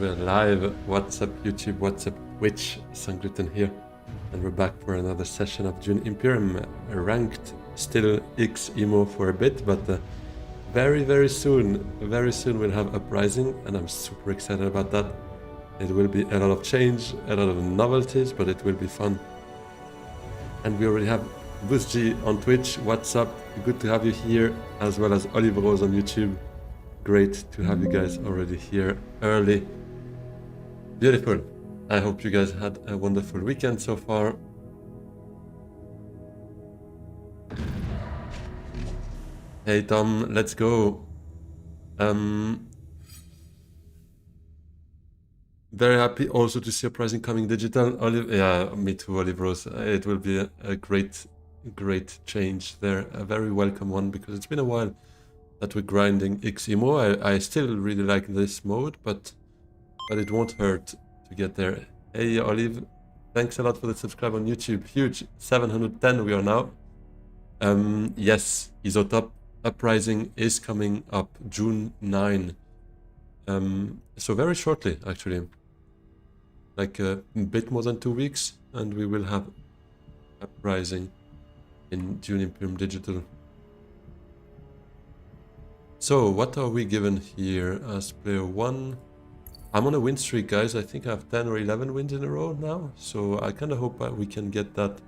we're live. What's up YouTube, what's up Twitch, Sangritan here. And we're back for another session of Dune Imperium. Ranked, still X emo for a bit, but very soon we'll have Uprising, and I'm super excited about that. It will be a lot of change, a lot of novelties, but it will be fun. And we already have Busji on Twitch. What's up? Good to have you here, as well as Olive Rose on YouTube. Great to have you guys already here early. Beautiful. I hope you guys had a wonderful weekend so far. Hey Tom, let's go. Very happy also to see Uprising coming digital. Yeah, me too, Olive Rose. It will be a great change there. A very welcome one, because it's been a while that we're grinding XEMO. I still really like this mode, but it won't hurt to get there. Hey Olive, thanks a lot for the subscribe on YouTube. Huge, 710 we are now. Yes, Isotop Uprising is coming up June 9. So very shortly, actually. Like a bit more than 2 weeks, and we will have Uprising in Dune Imperium Digital. So, what are we given here as player 1? I'm on a win streak, guys. I think I have 10 or 11 wins in a row now, so I kind of hope we can get that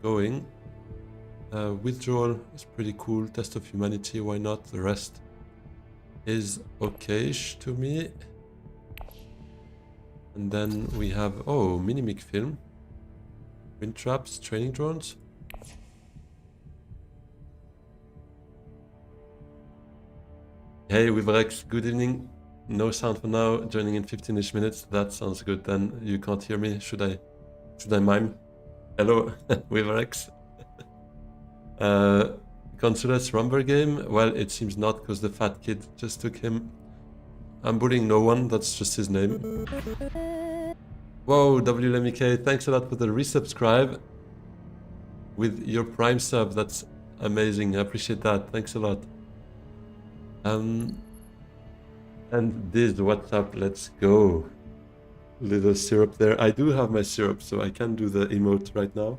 going. Withdrawal is pretty cool. Test of Humanity, why not? The rest is okay-ish to me. And then we have, oh, Minimic Film. Wind Traps, Training Drones. Hey, Wivrex, good evening. No sound for now, joining in 15-ish minutes. That sounds good then. You can't hear me. Should I mime? Hello, Wivrex. Consulas Rumber game? Well, it seems not, because the fat kid just took him. I'm bullying no one, that's just his name. Whoa, WLMK, thanks a lot for the resubscribe with your Prime sub. That's amazing. I appreciate that. Thanks a lot. And this, what's up? Let's go. Little syrup there. I do have my syrup, so I can do the emote right now.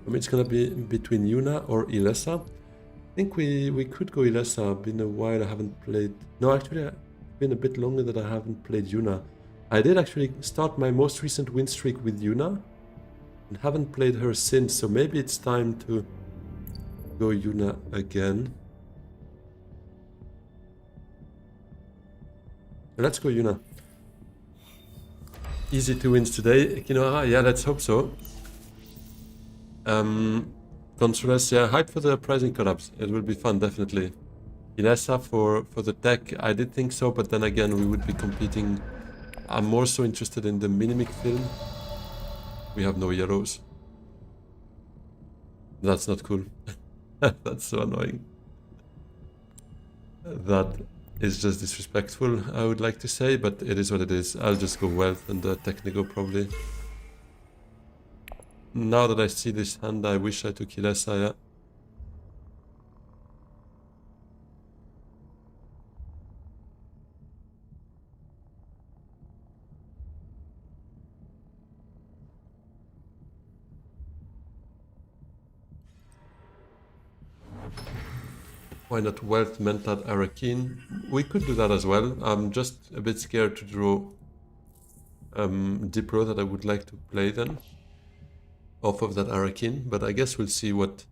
I mean, it's gonna be between Yuna or Ilessa. I think we could go Ilessa. Been a while I haven't played. No, actually, it's been a bit longer that I haven't played Yuna. I did actually start my most recent win streak with Yuna and haven't played her since, so maybe it's time to go Yuna again. Let's go Yuna. Easy 2 wins today. Kinohara, yeah, let's hope so. Consulas, yeah, hype for the Uprising collabs. It will be fun, definitely. Ilessa for the tech, I did think so, but then again, we would be competing. I'm more so interested in the Minimic Film. We have no yellows. That's not cool. That's so annoying. That is just disrespectful, I would like to say, but it is what it is. I'll just go Wealth and Technical probably. Now that I see this hand, I wish I took Ilessa, yeah. Why not Wealth, Mentat, Arakin? We could do that as well. I'm just a bit scared to draw Dipro that I would like to play then off of that Arakin, but I guess we'll see what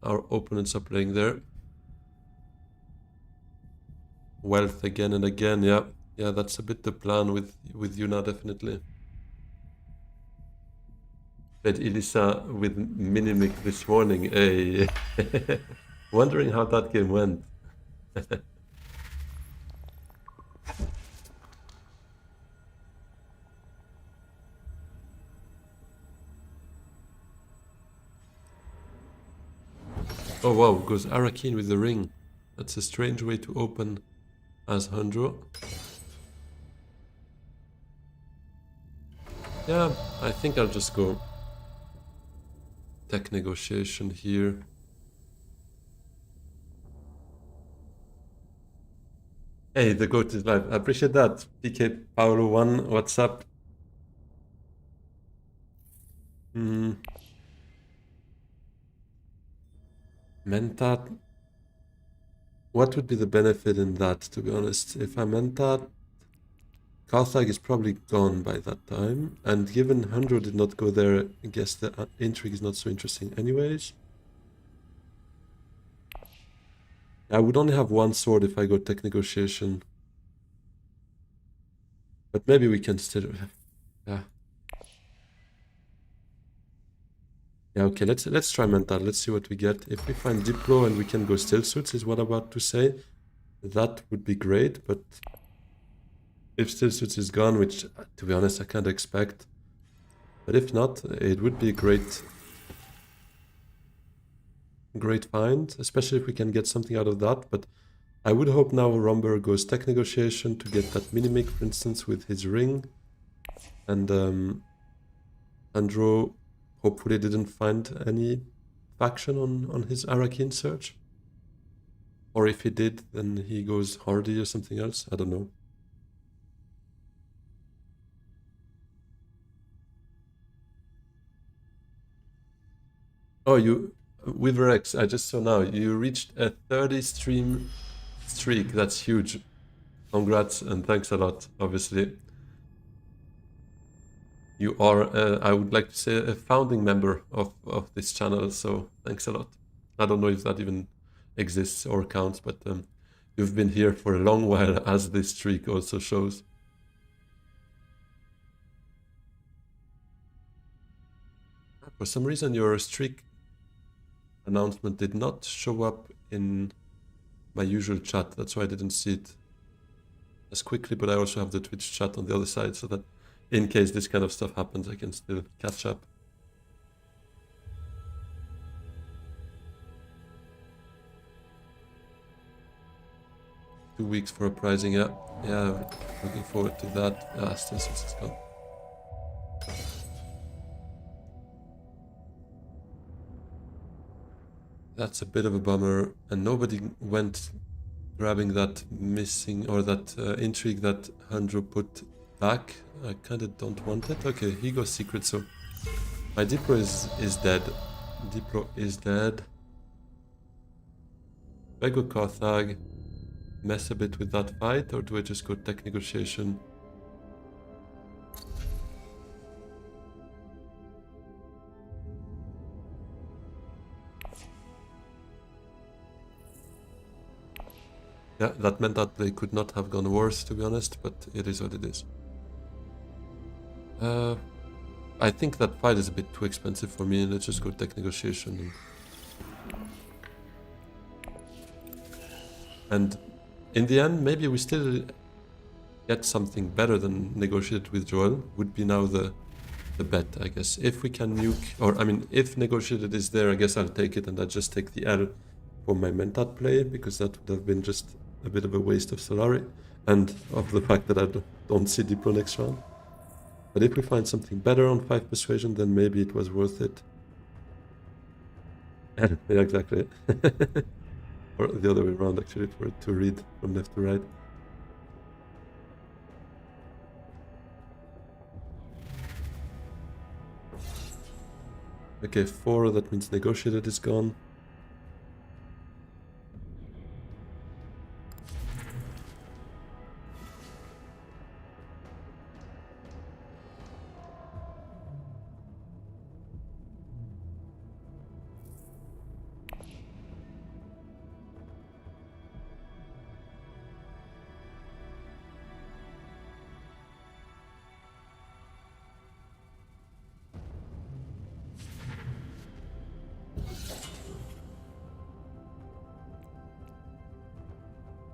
our opponents are playing there. Wealth again and again, yeah, that's a bit the plan with Yuna, definitely. Played Ilissa with Minimic this morning. Hey. Wondering how that game went. Oh wow, goes Arakin with the ring. That's a strange way to open as Hundro. Yeah, I think I'll just go tech negotiation here. Hey, the goat is live. I appreciate that. PK Paolo 1, what's up? Mentat. What would be the benefit in that, to be honest? If I Mentat, Carthage is probably gone by that time. And given Hundred did not go there, I guess the intrigue is not so interesting anyways. I would only have one sword if I go tech negotiation. But maybe we can still... Yeah. Yeah, okay, let's try mental. Let's see what we get. If we find Diplo and we can go still suits, is what I'm about to say. That would be great, but if still suits is gone, which to be honest I can't expect. But if not, it would be a great find, especially if we can get something out of that. But I would hope now Romber goes tech negotiation to get that mini-make, for instance, with his ring. And Andro hopefully didn't find any faction on his Arakin search. Or if he did, then he goes Hardy or something else. I don't know. Oh, you... Weaver I just saw now. You reached a 30 stream streak. That's huge. Congrats and thanks a lot, obviously. You are, I would like to say, a founding member of this channel, so thanks a lot. I don't know if that even exists or counts, but you've been here for a long while, as this streak also shows. For some reason, your streak announcement did not show up in my usual chat. That's why I didn't see it as quickly, but I also have the Twitch chat on the other side, so that in case this kind of stuff happens, I can still catch up. Weeks for Uprising, yeah. Yeah, looking forward to that. Ah, still since it's gone. That's a bit of a bummer, and nobody went grabbing that missing, or that intrigue that Handro put back. I kinda don't want it. Okay, he goes secret, so my Diplo is dead. Diplo is dead. Do I go Carthage, mess a bit with that fight, or do I just go tech negotiation? Yeah, that meant that they could not have gone worse, to be honest, but it is what it is. I think that fight is a bit too expensive for me. Let's just go tech negotiation. And in the end, maybe we still get something better than negotiated withdrawal. Would be now the bet, I guess. If we can nuke, or I mean, if negotiated is there, I guess I'll take it, and I'll just take the L for my Mentat play, because that would have been just a bit of a waste of Solari, and of the fact that I don't see Diplo next round. But if we find something better on 5 persuasion, then maybe it was worth it. Yeah, exactly. Or the other way around, actually, for it to read from left to right. Okay, 4, that means negotiated is gone.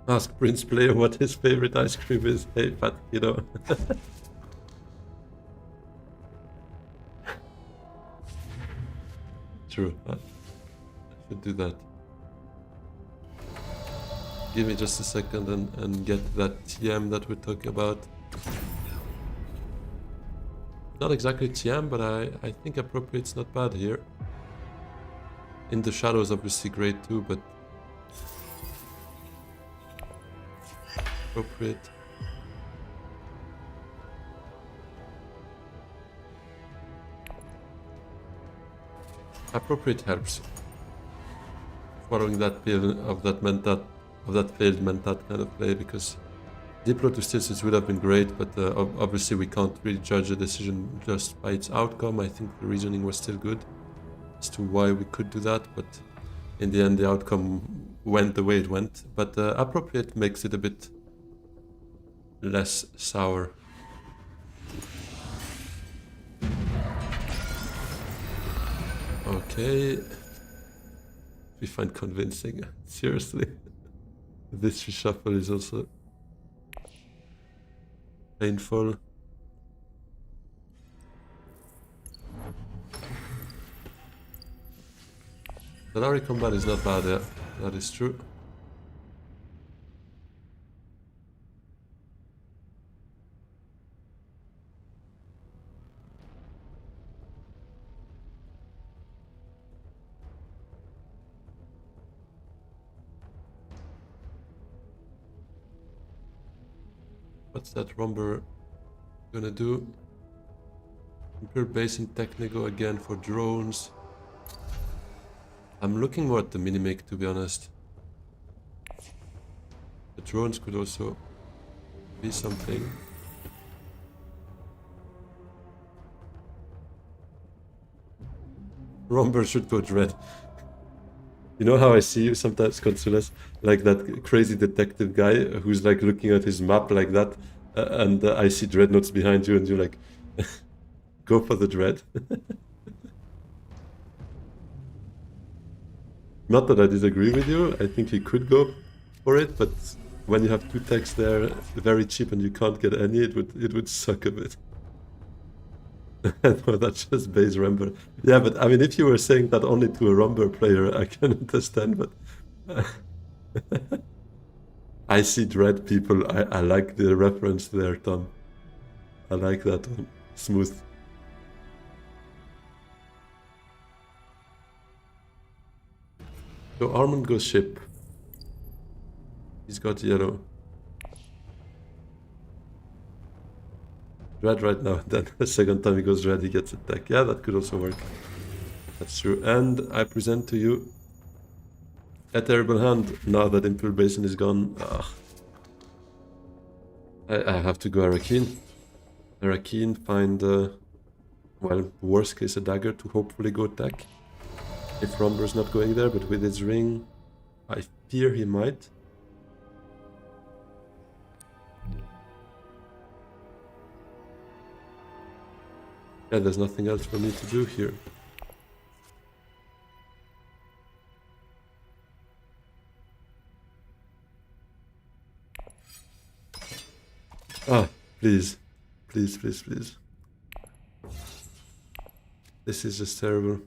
Ask Prince Player what his favorite ice cream is. Hey, Pat, you know. True. I should do that. Give me just a second and get that TM that we're talking about. Not exactly TM, but I think appropriate's not bad here. In the shadows, obviously great too, but Appropriate. Appropriate helps. Following that pill of that mentat, of that failed mentat kind of play, because Diplo to Stasis would have been great, but obviously we can't really judge a decision just by its outcome. I think the reasoning was still good as to why we could do that, but in the end the outcome went the way it went. But appropriate makes it a bit less sour. Okay. We find convincing. Seriously. This reshuffle is also painful. Solari combat is not bad, yeah. That is true. What's that Romber gonna do? Imperial Basin Technico again for drones. I'm looking more at the minimake, to be honest. The drones could also be something. Romber should go Dread. You know how I see you sometimes, Consulas? Like that crazy detective guy who's like looking at his map like that, and I see Dreadnoughts behind you, and you're like, go for the Dread. Not that I disagree with you, I think you could go for it, but when you have two techs there, very cheap, and you can't get any, it would suck a bit. No, that's just base Romber. Yeah, but I mean, if you were saying that only to a Romber player, I can understand, but I see Dread people. I like the reference there, Tom. I like that one. Smooth. So Armand goes ship. He's got yellow. Red right now, then the second time he goes red, he gets attack. Yeah, that could also work. That's true. And I present to you a terrible hand now that Imperial Basin is gone. I have to go Arakeen. Arakeen, find, well, worst case a dagger to hopefully go attack. If Romber's not going there, but with his ring, I fear he might. Yeah, there's nothing else for me to do here. Please. Please, please, please. This is just terrible.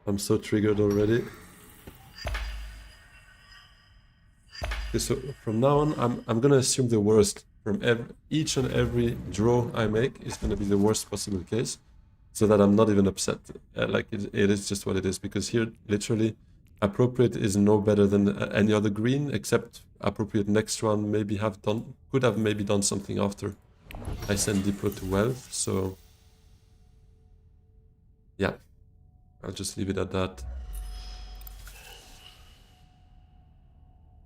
I'm so triggered already. Okay, so from now on, I'm gonna assume the worst. From each and every draw I make is gonna be the worst possible case, so that I'm not even upset. Like it is just what it is, because here literally appropriate is no better than any other green, except appropriate next round could have maybe done something after I send Diplo to wealth. So yeah, I'll just leave it at that.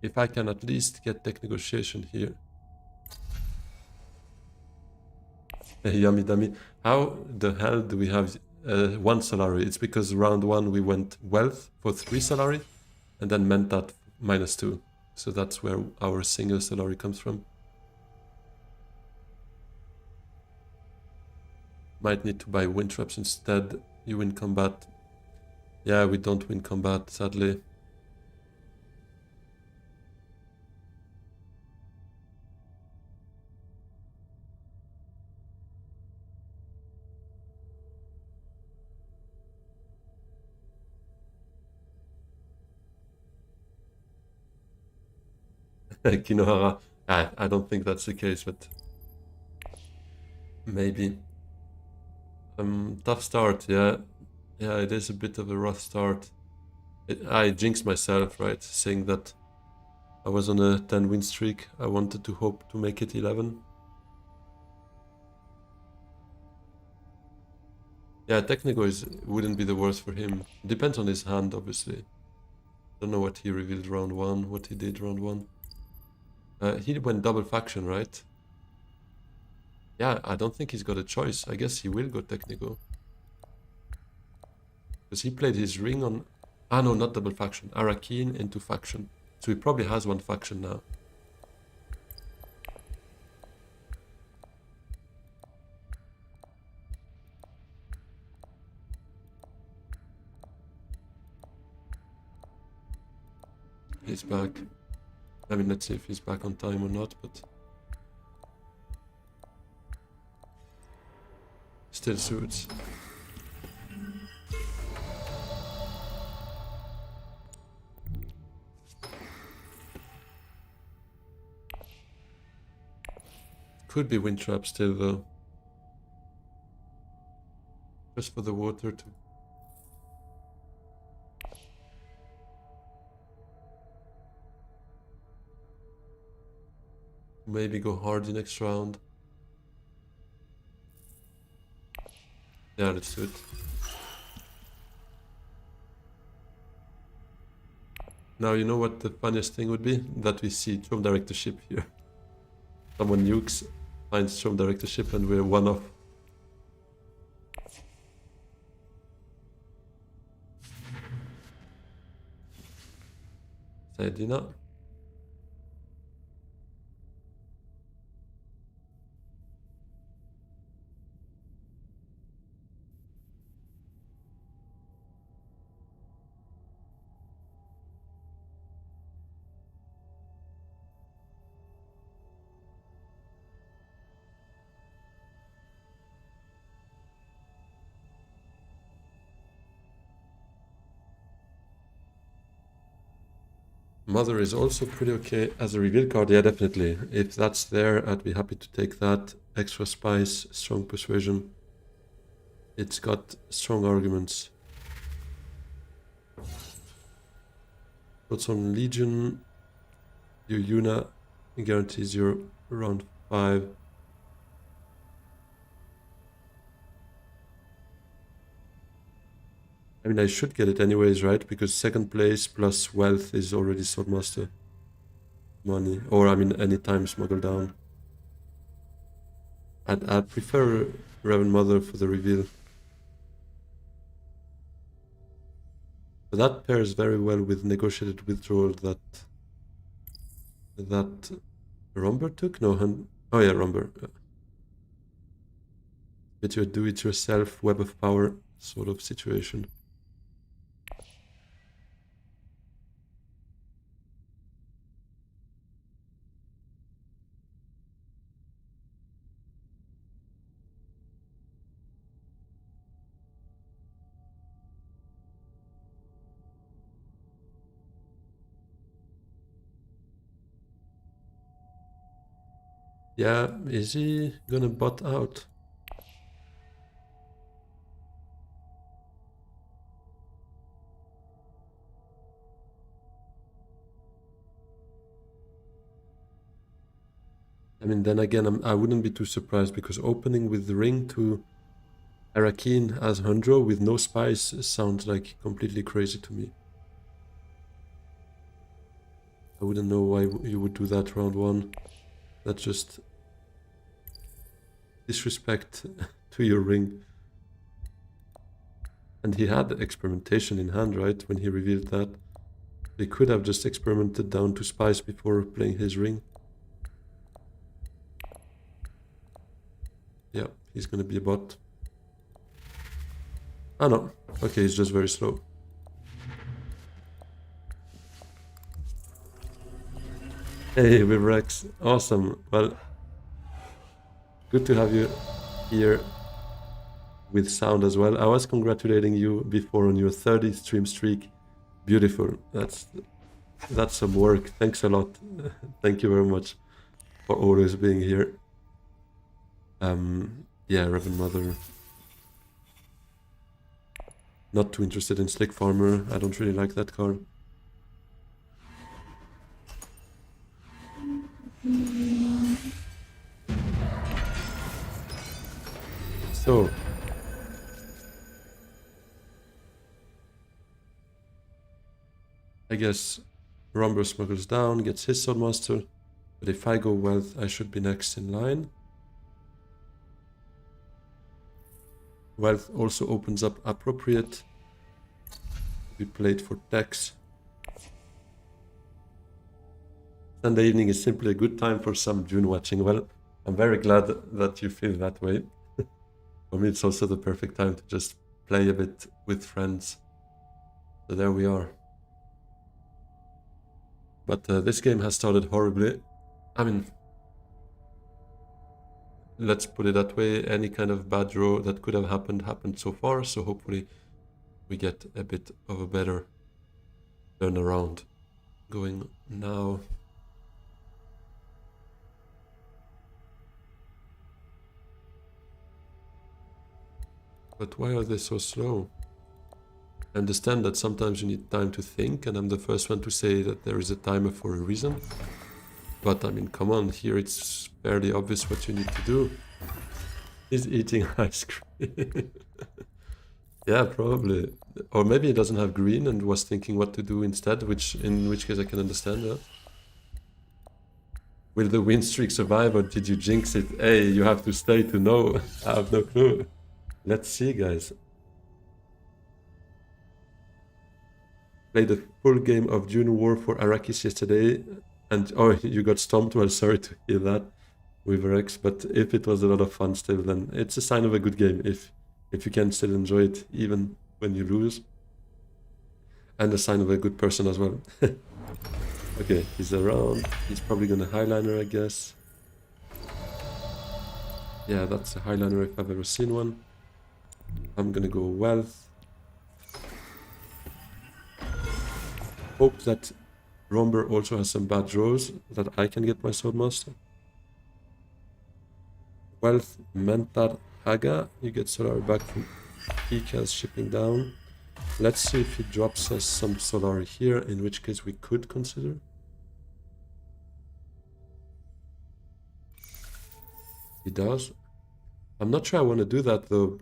If I can at least get tech negotiation here. Yummy dummy. How the hell do we have 1 Solari? It's because round 1 we went wealth for 3 Solari and then mentat -2. So that's where our single Solari comes from. Might need to buy wind traps instead. You win combat. Yeah, we don't win combat, sadly. Kinohara. I don't think that's the case, but maybe. Tough start, yeah. Yeah, it is a bit of a rough start. I jinxed myself, right? Saying that I was on a 10 win streak. I wanted to hope to make it 11. Yeah, Technico wouldn't be the worst for him. Depends on his hand, obviously. Don't know what he revealed round 1, what he did round 1. He went double faction, right? Yeah, I don't think he's got a choice. I guess he will go Technico. Because he played his ring on... Ah, no, not double faction. Arakeen into faction. So he probably has one faction now. He's back. I mean, let's see if he's back on time or not, but... Still suits. Could be wind trap still though. Just for the water to... Maybe go hard the next round. Yeah, let's do it. Now you know what the funniest thing would be? That we see Throne Directorship here. Someone nukes, finds Throne Directorship, and we're one off. Saidina. Mother is also pretty okay as a reveal card. Yeah, definitely. If that's there, I'd be happy to take that. Extra spice, strong persuasion. It's got strong arguments. Got some Legion. Your Yuna guarantees your round 5. I mean, I should get it anyways, right? Because second place plus wealth is already Swordmaster money. Or, I mean, anytime smuggle down. I'd prefer Reverend Mother for the reveal. But that pairs very well with negotiated withdrawal that Romber took? No, oh yeah, Romber. Get your do-it-yourself web of power sort of situation. Yeah, is he gonna bot out? I mean, then again, I wouldn't be too surprised because opening with the ring to Arakeen as Hundro with no spice sounds like completely crazy to me. I wouldn't know why you would do that round 1. That's just disrespect to your ring. And he had experimentation in hand, right, when he revealed that. He could have just experimented down to spice before playing his ring. Yeah, he's gonna be a bot. Ah no, okay, he's just very slow. Hey, Vivrex, awesome. Well, good to have you here with sound as well. I was congratulating you before on your 30 stream streak. Beautiful. That's some work. Thanks a lot. Thank you very much for always being here. Yeah, Reverend Mother. Not too interested in Slick Farmer. I don't really like that card. So I guess Rumber smuggles down, gets his Swordmaster, but if I go Wealth, I should be next in line. Wealth also opens up Appropriate to be played for tax. Sunday evening is simply a good time for some Dune watching. Well, I'm very glad that you feel that way. For me, it's also the perfect time to just play a bit with friends. So there we are. But this game has started horribly. I mean, let's put it that way. Any kind of bad draw that could have happened so far. So hopefully we get a bit of a better turnaround going now. But why are they so slow? I understand that sometimes you need time to think, and I'm the first one to say that there is a timer for a reason. But I mean, come on, here it's fairly obvious what you need to do. He's eating ice cream. Yeah, probably. Or maybe he doesn't have green and was thinking what to do instead, in which case I can understand that. Will the win streak survive, or did you jinx it? Hey, you have to stay to know. I have no clue. Let's see, guys. Played a full game of Dune War for Arrakis yesterday, and oh, you got stomped. Well, sorry to hear that, Weaverex, but if it was a lot of fun still, then it's a sign of a good game, if you can still enjoy it, even when you lose. And a sign of a good person as well. Okay, he's around. He's probably gonna Highliner, I guess. Yeah, that's a Highliner if I've ever seen one. I'm gonna go Wealth. Hope that Romber also has some bad draws, that I can get my Swordmaster. Wealth, Mentar, Haga. You get Solari back from Ika's shipping down. Let's see if he drops us some Solari here, in which case we could consider. He does. I'm not sure I want to do that though,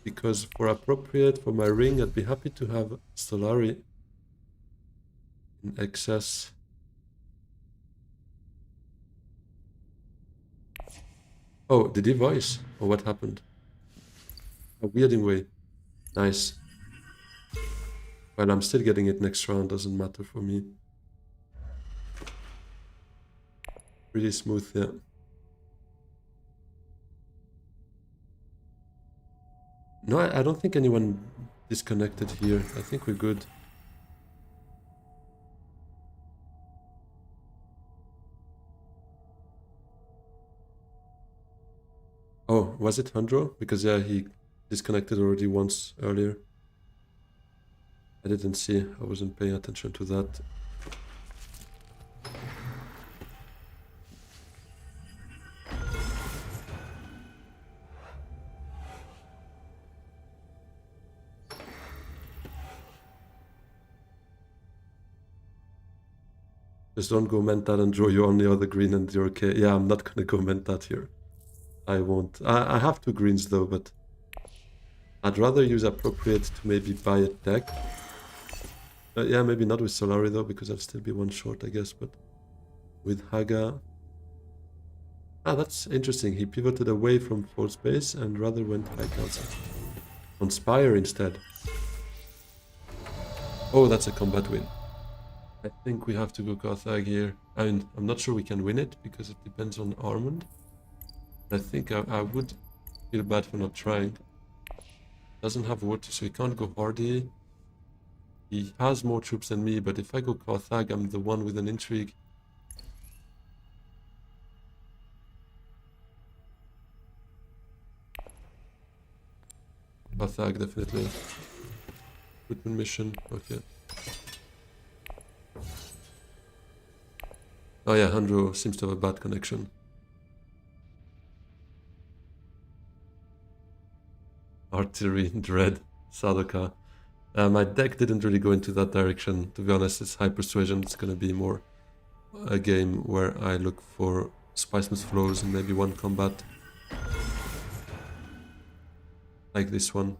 because for Appropriate, for my ring, I'd be happy to have Solari in excess. Oh, did he voice? Or what happened? A weirding way. Nice. Well, I'm still getting it next round, doesn't matter for me. Pretty smooth, yeah. No, I don't think anyone disconnected here. I think we're good. Oh, was it Handro? Because yeah, he disconnected already once earlier. I didn't see. I wasn't paying attention to that. Just don't go Mentat and draw you on the other green and you're okay. Yeah, I'm not gonna go Mentat here. I won't. I have 2 greens though, but I'd rather use Appropriate to maybe buy a deck. Yeah, maybe not with Solari though, because I'll still be 1 short, I guess, but with Haga. Ah, that's interesting. He pivoted away from full space and rather went high council. On Spire instead. Oh, that's a combat win. I think we have to go Carthag here. I mean, I'm not sure we can win it because it depends on Armand. I think I would feel bad for not trying. Doesn't have water, so he can't go Hardy. He has more troops than me, but if I go Carthag, I'm the one with an intrigue. Carthag, definitely. Recruitment mission, okay. Oh yeah, Handro seems to have a bad connection. Artillery, Dread. Sadoka. My deck didn't really go into that direction, to be honest. It's high persuasion. It's gonna be more a game where I look for Spice flows and maybe one combat. Like this one.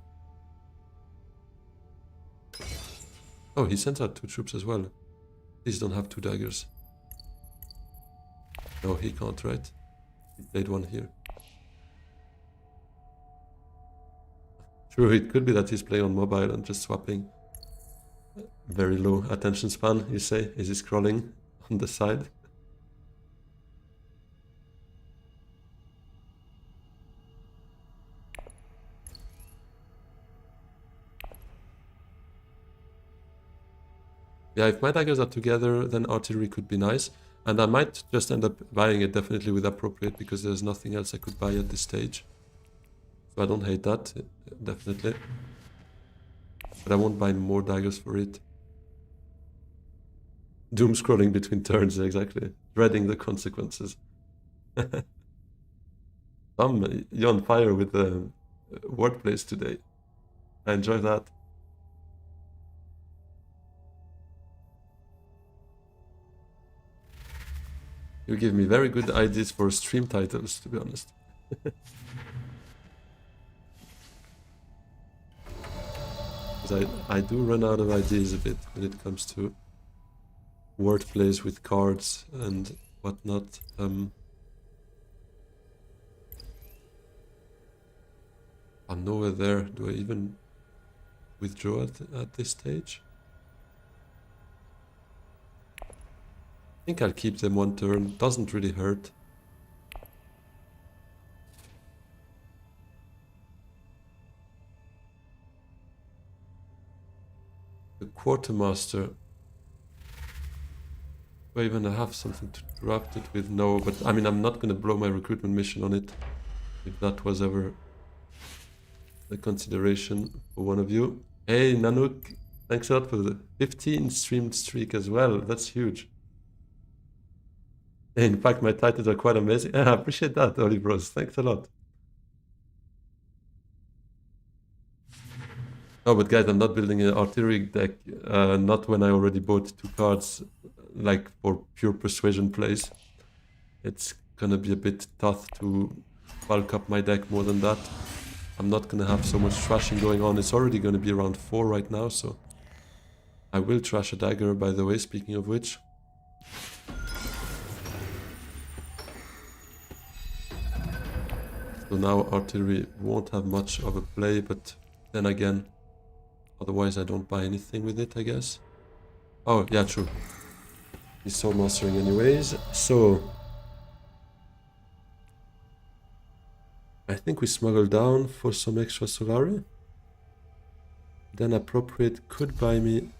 Oh, he sent out 2 troops as well. Please don't have 2 daggers. No, he can't, right? He played one here. True, it could be that he's playing on mobile and just swapping. Very low attention span, you say? Is he scrolling on the side? Yeah, if my daggers are together, then artillery could be nice. And I might just end up buying it definitely with appropriate, because there's nothing else I could buy at this stage. So I don't hate that, definitely. But I won't buy more daggers for it. Doom scrolling between turns, exactly. Dreading the consequences. Tom, you're on fire with the wordplays today. I enjoy that. You give me very good ideas for stream titles, to be honest. Because I do run out of ideas a bit when it comes to word plays with cards and whatnot. I'm nowhere there. Do I even withdraw at this stage? I think I'll keep them 1 turn. Doesn't really hurt. The Quartermaster. Do I even have something to draft it with? No, but I mean, I'm not going to blow my recruitment mission on it, if that was ever a consideration for one of you. Hey, Nanook, thanks a lot for the 15 streamed streak as well. That's huge. In fact, my titles are quite amazing. I appreciate that, Oli Bros. Thanks a lot. Oh, but guys, I'm not building an artillery deck. Not when I already bought 2 cards, like for pure persuasion plays. It's gonna be a bit tough to bulk up my deck more than that. I'm not gonna have so much trashing going on. It's already gonna be around 4 right now, so I will trash a dagger, by the way, speaking of which. So now artillery won't have much of a play, but then again, otherwise I don't buy anything with it, I guess. Oh, yeah, true. He's soul mastering anyways, so I think we smuggle down for some extra Solari. Then appropriate could buy me.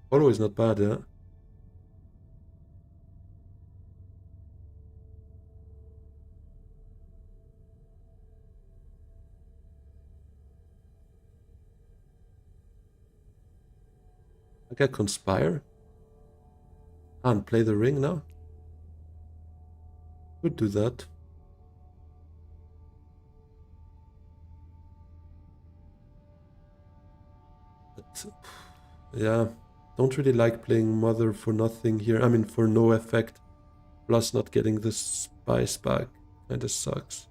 Follow is not bad, yeah. I can conspire. And play the ring now. Could do that. But yeah, don't really like playing Mother for nothing here. I mean, for no effect. Plus not getting the spice back. Kinda sucks.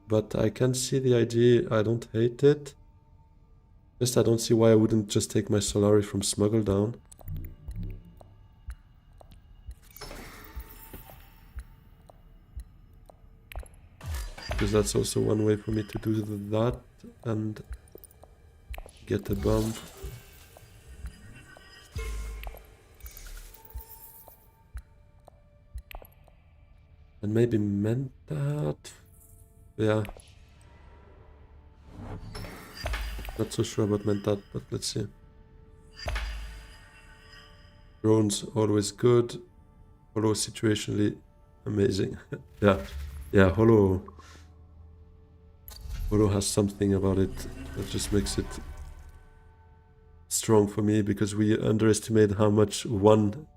But I can see the idea. I don't hate it. Just I don't see why I wouldn't just take my Solari from Smuggle down. Because that's also one way for me to do that and get a bump. And maybe Mentat. Yeah. Not so sure about Mentat, but let's see. Drones always good. Holo situationally amazing. Yeah. Yeah, Holo has something about it that just makes it strong for me, because we underestimate how much one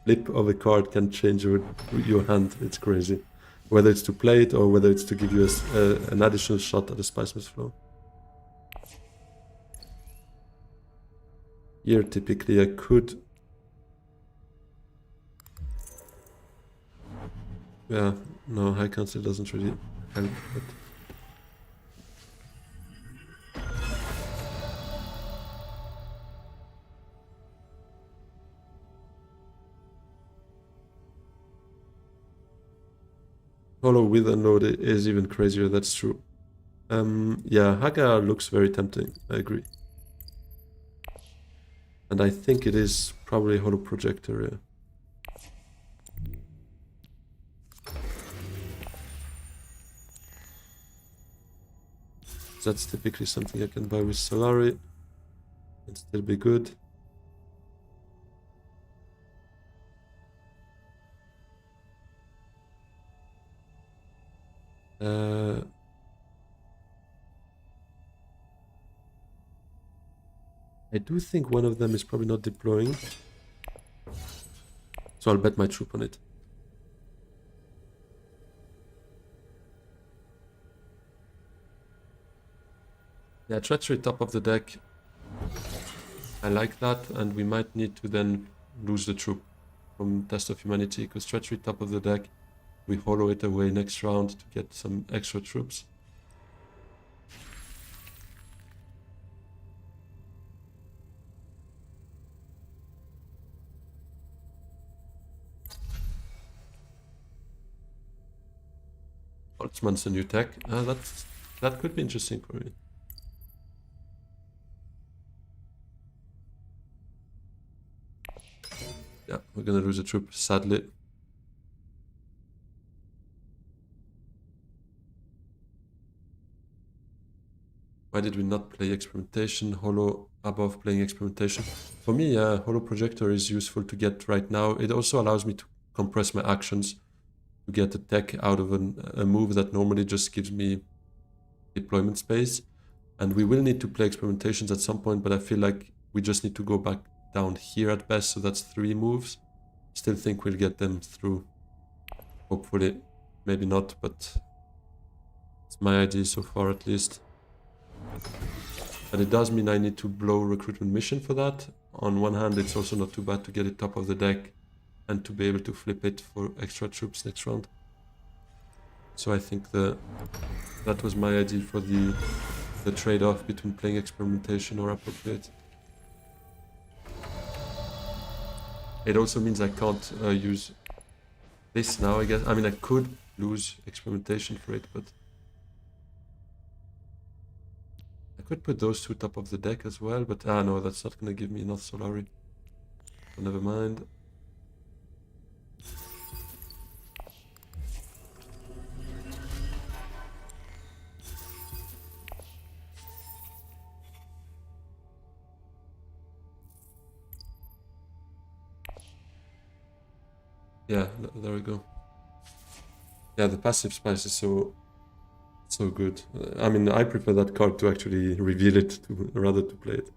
flip of a card can change your hand. It's crazy. Whether it's to play it or whether it's to give you an additional shot at the Spice Flow. Here, typically, I could... Yeah, no, High Council doesn't really help, but... Hollow with Unload is even crazier, that's true. Yeah, Haga looks very tempting, I agree. And I think it is probably Hollow Projector, yeah. That's typically something I can buy with Solari and still be good. I do think one of them is probably not deploying. So I'll bet my troop on it. Yeah, Treachery top of the deck. I like that, and we might need to then lose the troop from Test of Humanity, because Treachery top of the deck, we hollow it away next round to get some extra troops. Boltzmann's a new tech. That could be interesting for me. Yeah, we're gonna lose a troop, sadly. Why did we not play Experimentation? Hollow above playing Experimentation. For me, yeah, Hollow Projector is useful to get right now. It also allows me to compress my actions to get a tech out of a move that normally just gives me deployment space. And we will need to play Experimentations at some point, but I feel like we just need to go back down here at best, so that's 3 moves. Still think we'll get them through. Hopefully. Maybe not, but it's my idea so far at least. But it does mean I need to blow Recruitment Mission for that. On one hand, it's also not too bad to get it top of the deck and to be able to flip it for extra troops next round. So I think that was my idea for the trade-off between playing Experimentation or Appropriate. It also means I can't use this now, I guess. I mean, I could lose Experimentation for it, but... I could put those 2 top of the deck as well, but no, that's not gonna give me enough Solari. So never mind. Yeah, there we go. Yeah, the passive spice is so good. I mean, I prefer that card to actually reveal it rather to play it.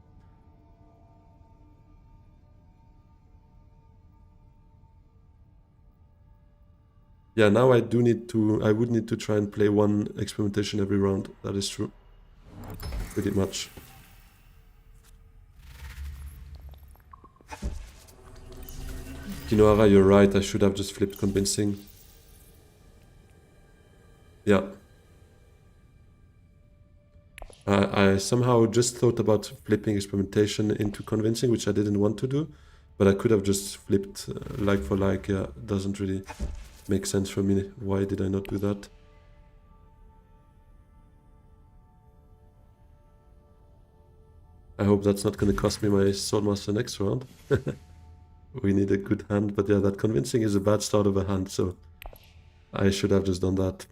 Yeah, now I would need to try and play 1 Experimentation every round. That is true. Pretty much. Kinohara, you're right, I should have just flipped Convincing. Yeah. I somehow just thought about flipping Experimentation into Convincing, which I didn't want to do, but I could have just flipped like for like. Yeah, it doesn't really make sense for me. Why did I not do that? I hope that's not going to cost me my Swordmaster next round. We need a good hand, but yeah, that Convincing is a bad start of a hand, so I should have just done that.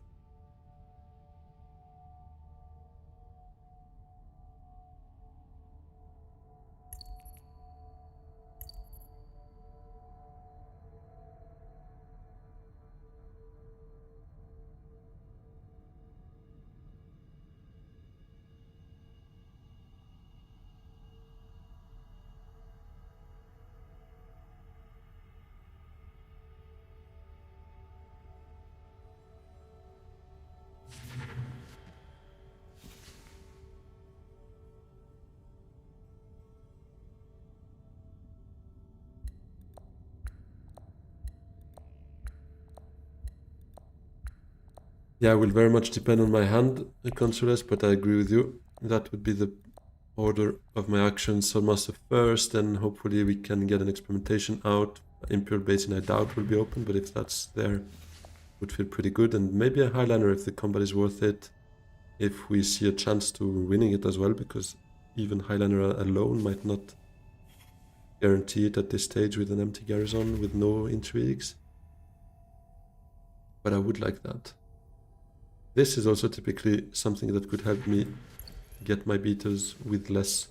Yeah, it will very much depend on my hand controllers, but I agree with you. That would be the order of my actions. Swordmaster first, and hopefully we can get an experimentation out. Imperial Basin I doubt will be open, but if that's there, would feel pretty good. And maybe a Highliner if the combat is worth it. If we see a chance to winning it as well, because even Highliner alone might not guarantee it at this stage with an empty garrison, with no intrigues. But I would like that. This is also typically something that could help me get my beaters with less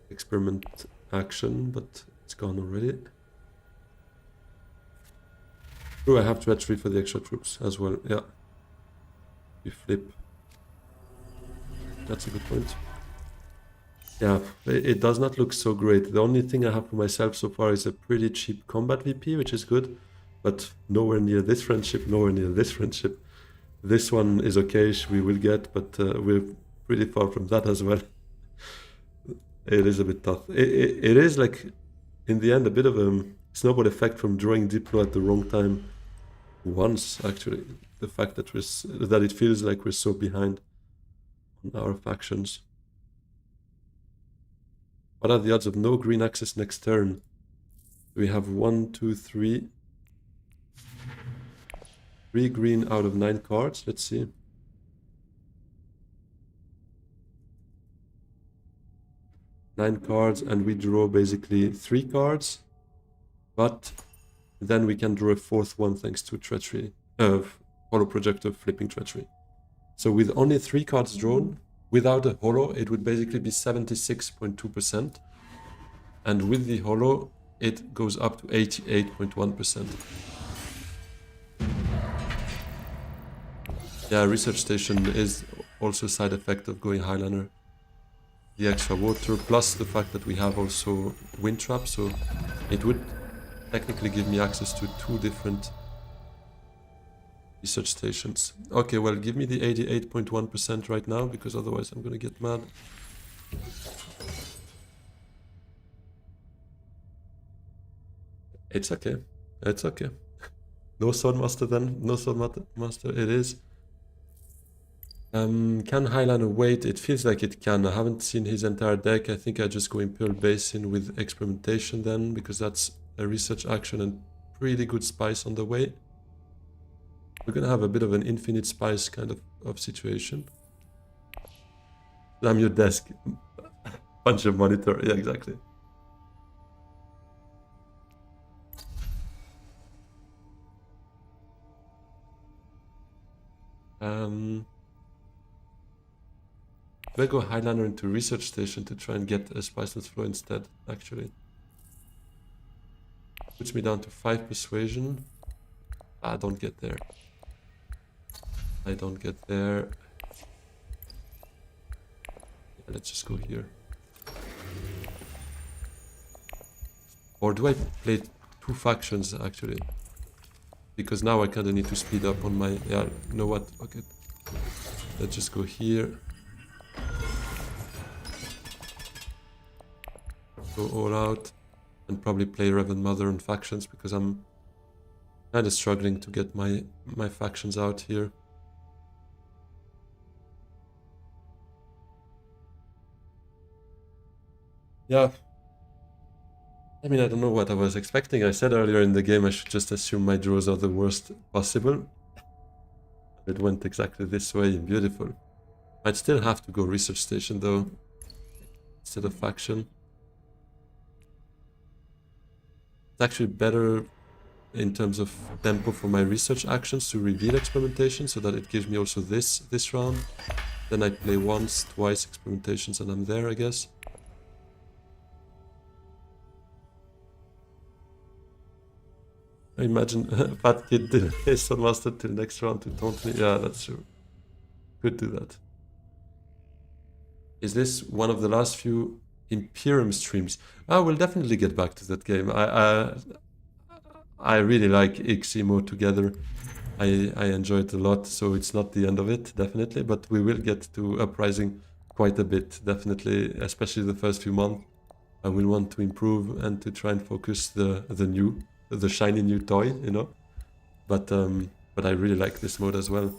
experiment action, but it's gone already. True, I have to retreat for the extra troops as well. Yeah. We flip. That's a good point. Yeah, it does not look so great. The only thing I have for myself so far is a pretty cheap combat VP, which is good, but nowhere near this friendship, nowhere near this friendship. This one is okayish, we will get, but we're pretty far from that as well. It is a bit tough. It is like, in the end, a bit of a snowball effect from drawing Diplo at the wrong time once, actually. The fact that that it feels like we're so behind on our factions. What are the odds of no green access next turn? We have 1, 2, 3. 3 green out of 9 cards. Let's see. Nine cards, and we draw basically 3 cards. But then we can draw a 4th one thanks to treachery. Holo projector flipping treachery. So with only 3 cards drawn, without a holo, it would basically be 76.2%. And with the holo, it goes up to 88.1%. Yeah, research station is also a side effect of going Highliner. The extra water, plus the fact that we have also wind trap, so it would technically give me access to 2 different research stations. Okay, well, give me the 88.1% right now, because otherwise I'm gonna get mad. It's okay. It's okay. No Swordmaster then. No Swordmaster it is. Can Highliner wait? It feels like it can. I haven't seen his entire deck. I think I just go Imperial Basin with experimentation then, because that's a research action and pretty good spice on the way. We're gonna have a bit of an infinite spice kind of situation. Slam your desk. Punch your monitor. Yeah, exactly. Do I go Highliner into research station to try and get a spiceless flow instead, actually? Puts me down to 5 persuasion. I don't get there. I don't get there. Yeah, let's just go here. Or do I play 2 factions, actually? Because now I kind of need to speed up on my... Yeah, you know what? Okay. Let's just go here. Go all out. And probably play Reverend Mother and factions, because I'm kind of struggling to get my factions out here. Yeah. I mean, I don't know what I was expecting. I said earlier in the game I should just assume my draws are the worst possible. It went exactly this way. Beautiful. I'd still have to go research station though, instead of faction. It's actually better in terms of tempo for my research actions to reveal experimentation, so that it gives me also this round. Then I play once, twice experimentations and I'm there, I guess. I imagine Fat Kid did his Swordmaster till next round to taunt me. Yeah, that's true. Could do that. Is this one of the last few Imperium streams? I will definitely get back to that game. I really like Ximo together. I enjoy it a lot, so it's not the end of it, definitely. But we will get to Uprising quite a bit, definitely, especially the first few months. I will want to improve and to try and focus the shiny new toy, you know. But I really like this mode as well.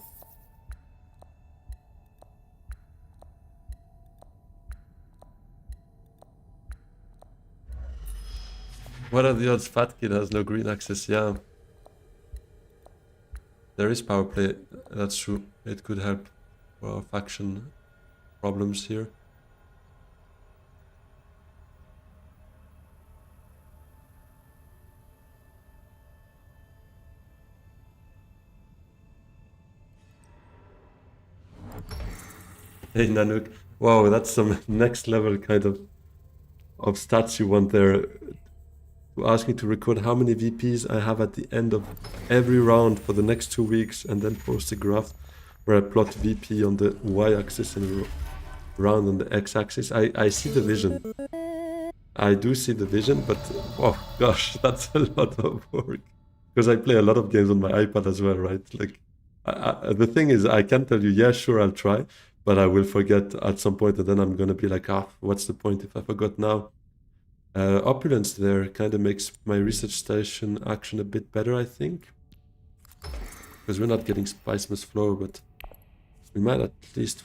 What are the odds Fat Kid has no green access? Yeah. There is power play, that's true. It could help for our faction problems here. Hey Nanook. Wow, that's some next level kind of stats you want there. To ask me to record how many VPs I have at the end of every round for the next 2 weeks and then post a graph where I plot VP on the y-axis and round on the x-axis. I see the vision. I do see the vision, but oh gosh, that's a lot of work. Because I play a lot of games on my iPad as well, right? Like, the thing is, I can tell you, yeah, sure, I'll try, but I will forget at some point, and then I'm gonna be like, ah, what's the point if I forgot now? Opulence there kind of makes my research station action a bit better, I think. Because we're not getting Spice Must Flow, but we might at least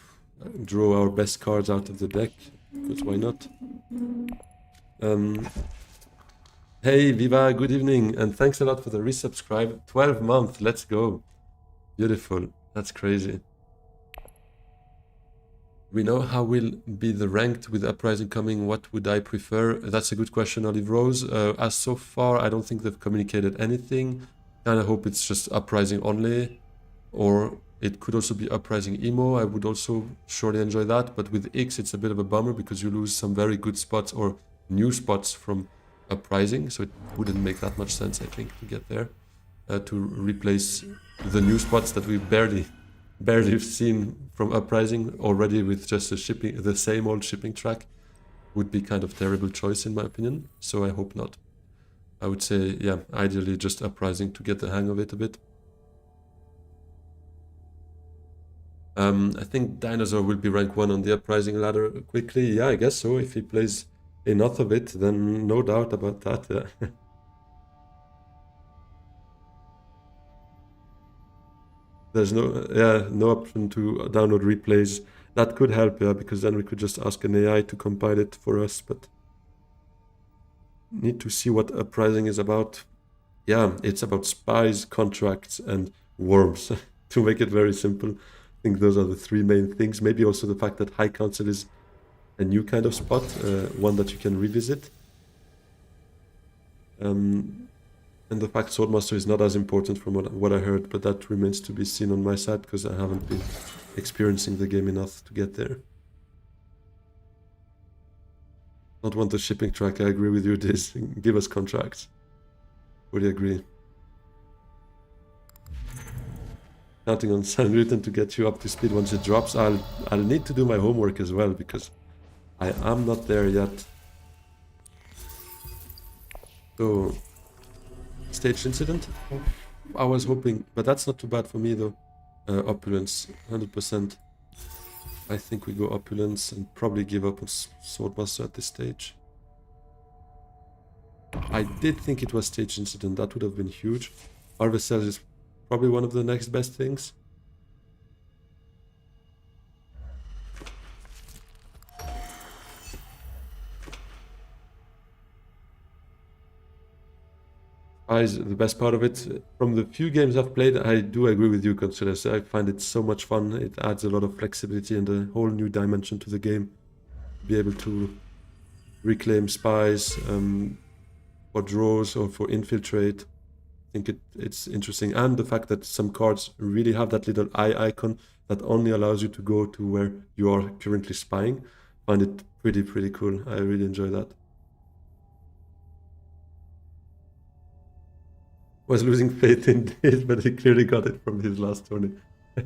draw our best cards out of the deck, because why not? Hey Viva, good evening, and thanks a lot for the resubscribe. 12 months, let's go. Beautiful, that's crazy. We know how will be the ranked with Uprising coming. What would I prefer? That's a good question, Olive Rose. As so far, I don't think they've communicated anything. Kind of hope it's just Uprising only, or it could also be Uprising Emo. I would also surely enjoy that, but with X, it's a bit of a bummer because you lose some very good spots or new spots from Uprising, so it wouldn't make that much sense, I think, to get there, to replace the new spots that we barely seen from Uprising already with just the same old shipping track would be kind of terrible choice in my opinion. So I hope not. I would say, yeah, ideally just Uprising to get the hang of it a bit. I think Dinosaur will be rank 1 on the Uprising ladder quickly. Yeah, I guess so. If he plays enough of it, then no doubt about that. Yeah. There's no option to download replays. That could help, yeah, because then we could just ask an AI to compile it for us, but need to see what Uprising is about. Yeah, it's about spies, contracts, and worms. To make it very simple, I think those are the 3 main things. Maybe also the fact that High Council is a new kind of spot, one that you can revisit. And the fact Swordmaster is not as important from what I heard, but that remains to be seen on my side because I haven't been experiencing the game enough to get there. Not want the shipping track, I agree with you, this. Give us contracts. Fully agree. Counting on Sangrutan to get you up to speed once it drops. I'll need to do my homework as well because I am not there yet. So, staged incident? I was hoping, but that's not too bad for me though. Opulence, 100%. I think we go Opulence and probably give up on Swordmaster at this stage. I did think it was staged incident, that would have been huge. Harvest Cells is probably one of the next best things. The best part of it, from the few games I've played, I do agree with you, Consuelos. I find it so much fun. It adds a lot of flexibility and a whole new dimension to the game. Be able to reclaim spies for draws or for infiltrate. I think it's interesting. And the fact that some cards really have that little eye icon that only allows you to go to where you are currently spying. I find it pretty cool. I really enjoy that. Was losing faith in this, but he clearly got it from his last tourney.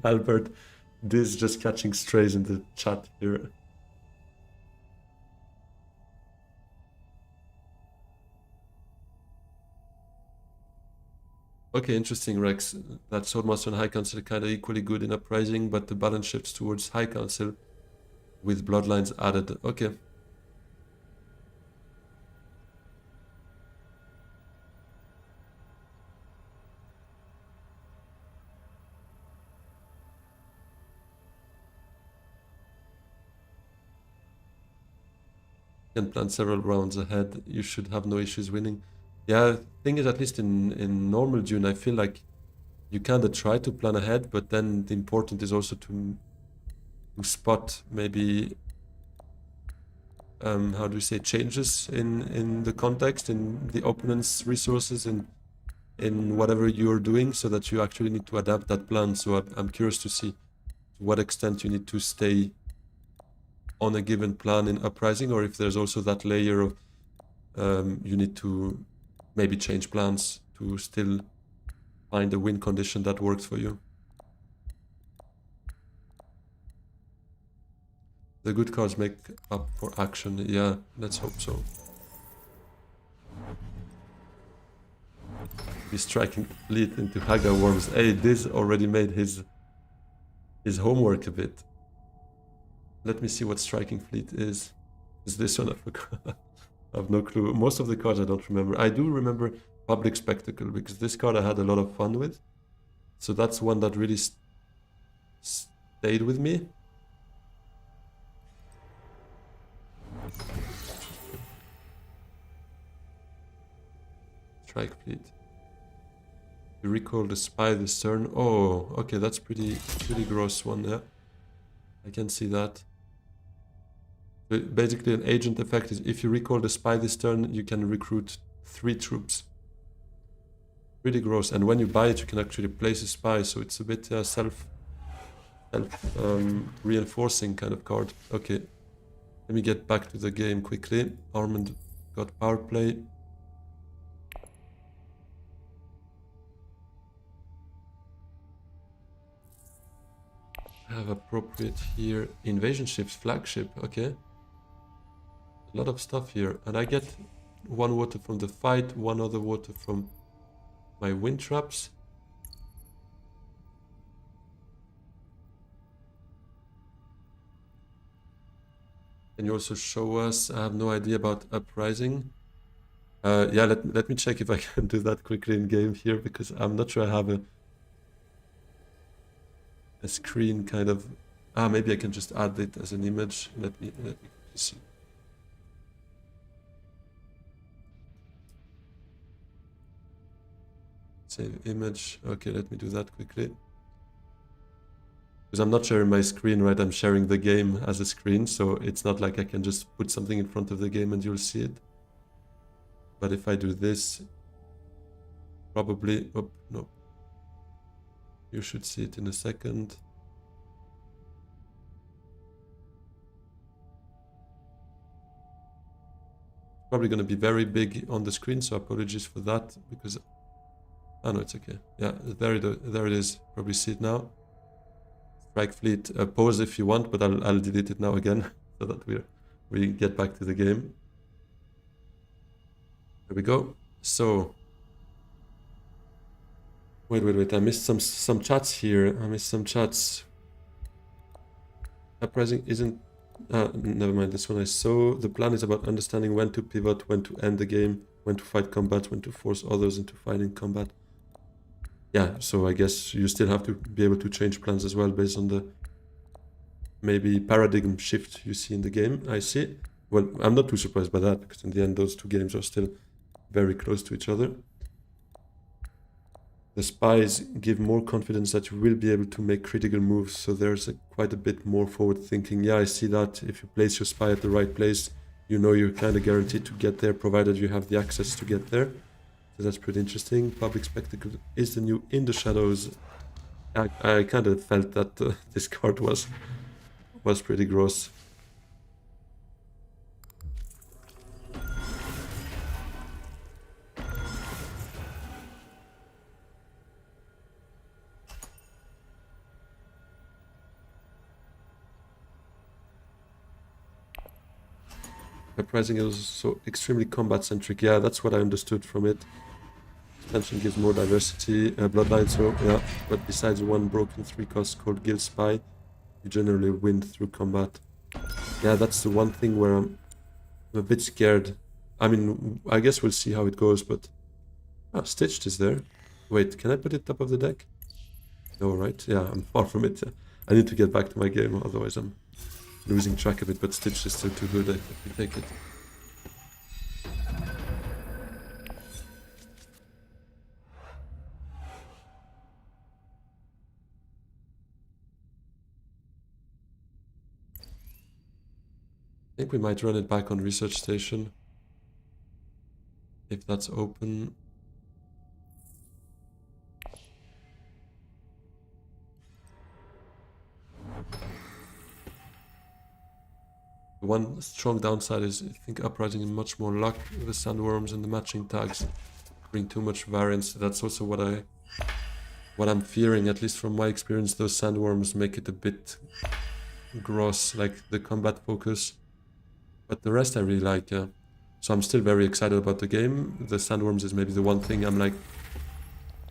Albert, this just catching strays in the chat here. Okay, interesting, Rex. That Swordmaster and High Council are kind of equally good in Uprising, but the balance shifts towards High Council with Bloodlines added. Okay. Can plan several rounds ahead. You should have no issues winning. Yeah, thing is, at least in normal Dune, I feel like you kind of try to plan ahead, but then the important is also to spot maybe how do you say, changes in the context, in the opponent's resources, in whatever you're doing, so that you actually need to adapt that plan. So I'm curious to see to what extent you need to stay on a given plan in Uprising, or if there's also that layer of you need to maybe change plans to still find a win condition that works for you. The good cards make up for action. Yeah, let's hope so. He's striking fleet into Haga Worms. Hey, this already made his homework a bit. Let me see what striking fleet is. Is this one? I forgot. I have no clue. Most of the cards I don't remember. I do remember Public Spectacle, because this card I had a lot of fun with. So that's one that really stayed with me. Strike fleet. You recall the spy this turn. Oh, okay, that's pretty gross one, yeah. I can see that. Basically, an agent effect is if you recall the spy this turn, you can recruit 3 troops. Pretty gross. And when you buy it, you can actually place a spy, so it's a bit reinforcing kind of card. Okay, let me get back to the game quickly. Armand got power play. I have appropriate here. Invasion ships, flagship, okay. A lot of stuff here. And I get 1 water from the fight, 1 other water from my wind traps. Can you also show us? I have no idea about Uprising. Yeah, let me check if I can do that quickly in game here, because I'm not sure I have a screen kind of. Maybe I can just add it as an image. Let me see. Save image. Okay, let me do that quickly. Because I'm not sharing my screen, right? I'm sharing the game as a screen, so it's not like I can just put something in front of the game and you'll see it. But if I do this, probably... Oh, no. You should see it in a second. Probably going to be very big on the screen, so apologies for that, because... Oh, no, it's okay. Yeah, there it is. Probably see it now. Strike fleet, pause if you want, but I'll delete it now again, so that we get back to the game. There we go. So... Wait, I missed some chats here. I missed some chats. Uprising isn't... never mind, this one I saw. The plan is about understanding when to pivot, when to end the game, when to fight combat, when to force others into fighting combat. Yeah, so I guess you still have to be able to change plans as well based on the maybe paradigm shift you see in the game, I see. Well, I'm not too surprised by that, because in the end those 2 games are still very close to each other. The spies give more confidence that you will be able to make critical moves, so there's quite a bit more forward thinking. Yeah, I see that. If you place your spy at the right place, you know you're kind of guaranteed to get there, provided you have the access to get there. So that's pretty interesting. Public Spectacle is the new In the Shadows. I kind of felt that this card was pretty gross. Uprising is also extremely combat-centric. Yeah, that's what I understood from it. Expansion gives more diversity. Bloodline, so yeah. But besides 1 broken 3 cost called Guild Spy, you generally win through combat. Yeah, that's the one thing where I'm a bit scared. I mean, I guess we'll see how it goes, but... Ah, Stitched is there. Wait, can I put it top of the deck? No, right? Yeah, I'm far from it. I need to get back to my game, otherwise I'm losing track of it, but Stitch is still too good if we take it. think we might run it back on research station. If that's open. One strong downside is I think Uprising is much more luck with the sandworms and the matching tags bring too much variance. That's also what I'm fearing, at least from my experience. Those sandworms make it a bit gross, like the combat focus. But the rest I really like, yeah. So I'm still very excited about the game. The sandworms is maybe the one thing I'm like,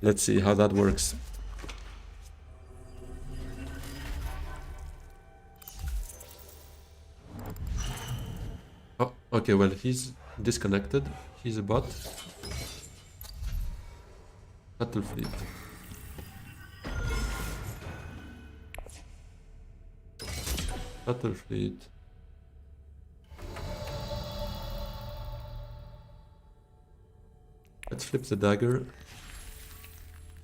let's see how that works. Oh, okay, well, he's disconnected. He's a bot. Battle fleet. Battle fleet. Let's flip the dagger.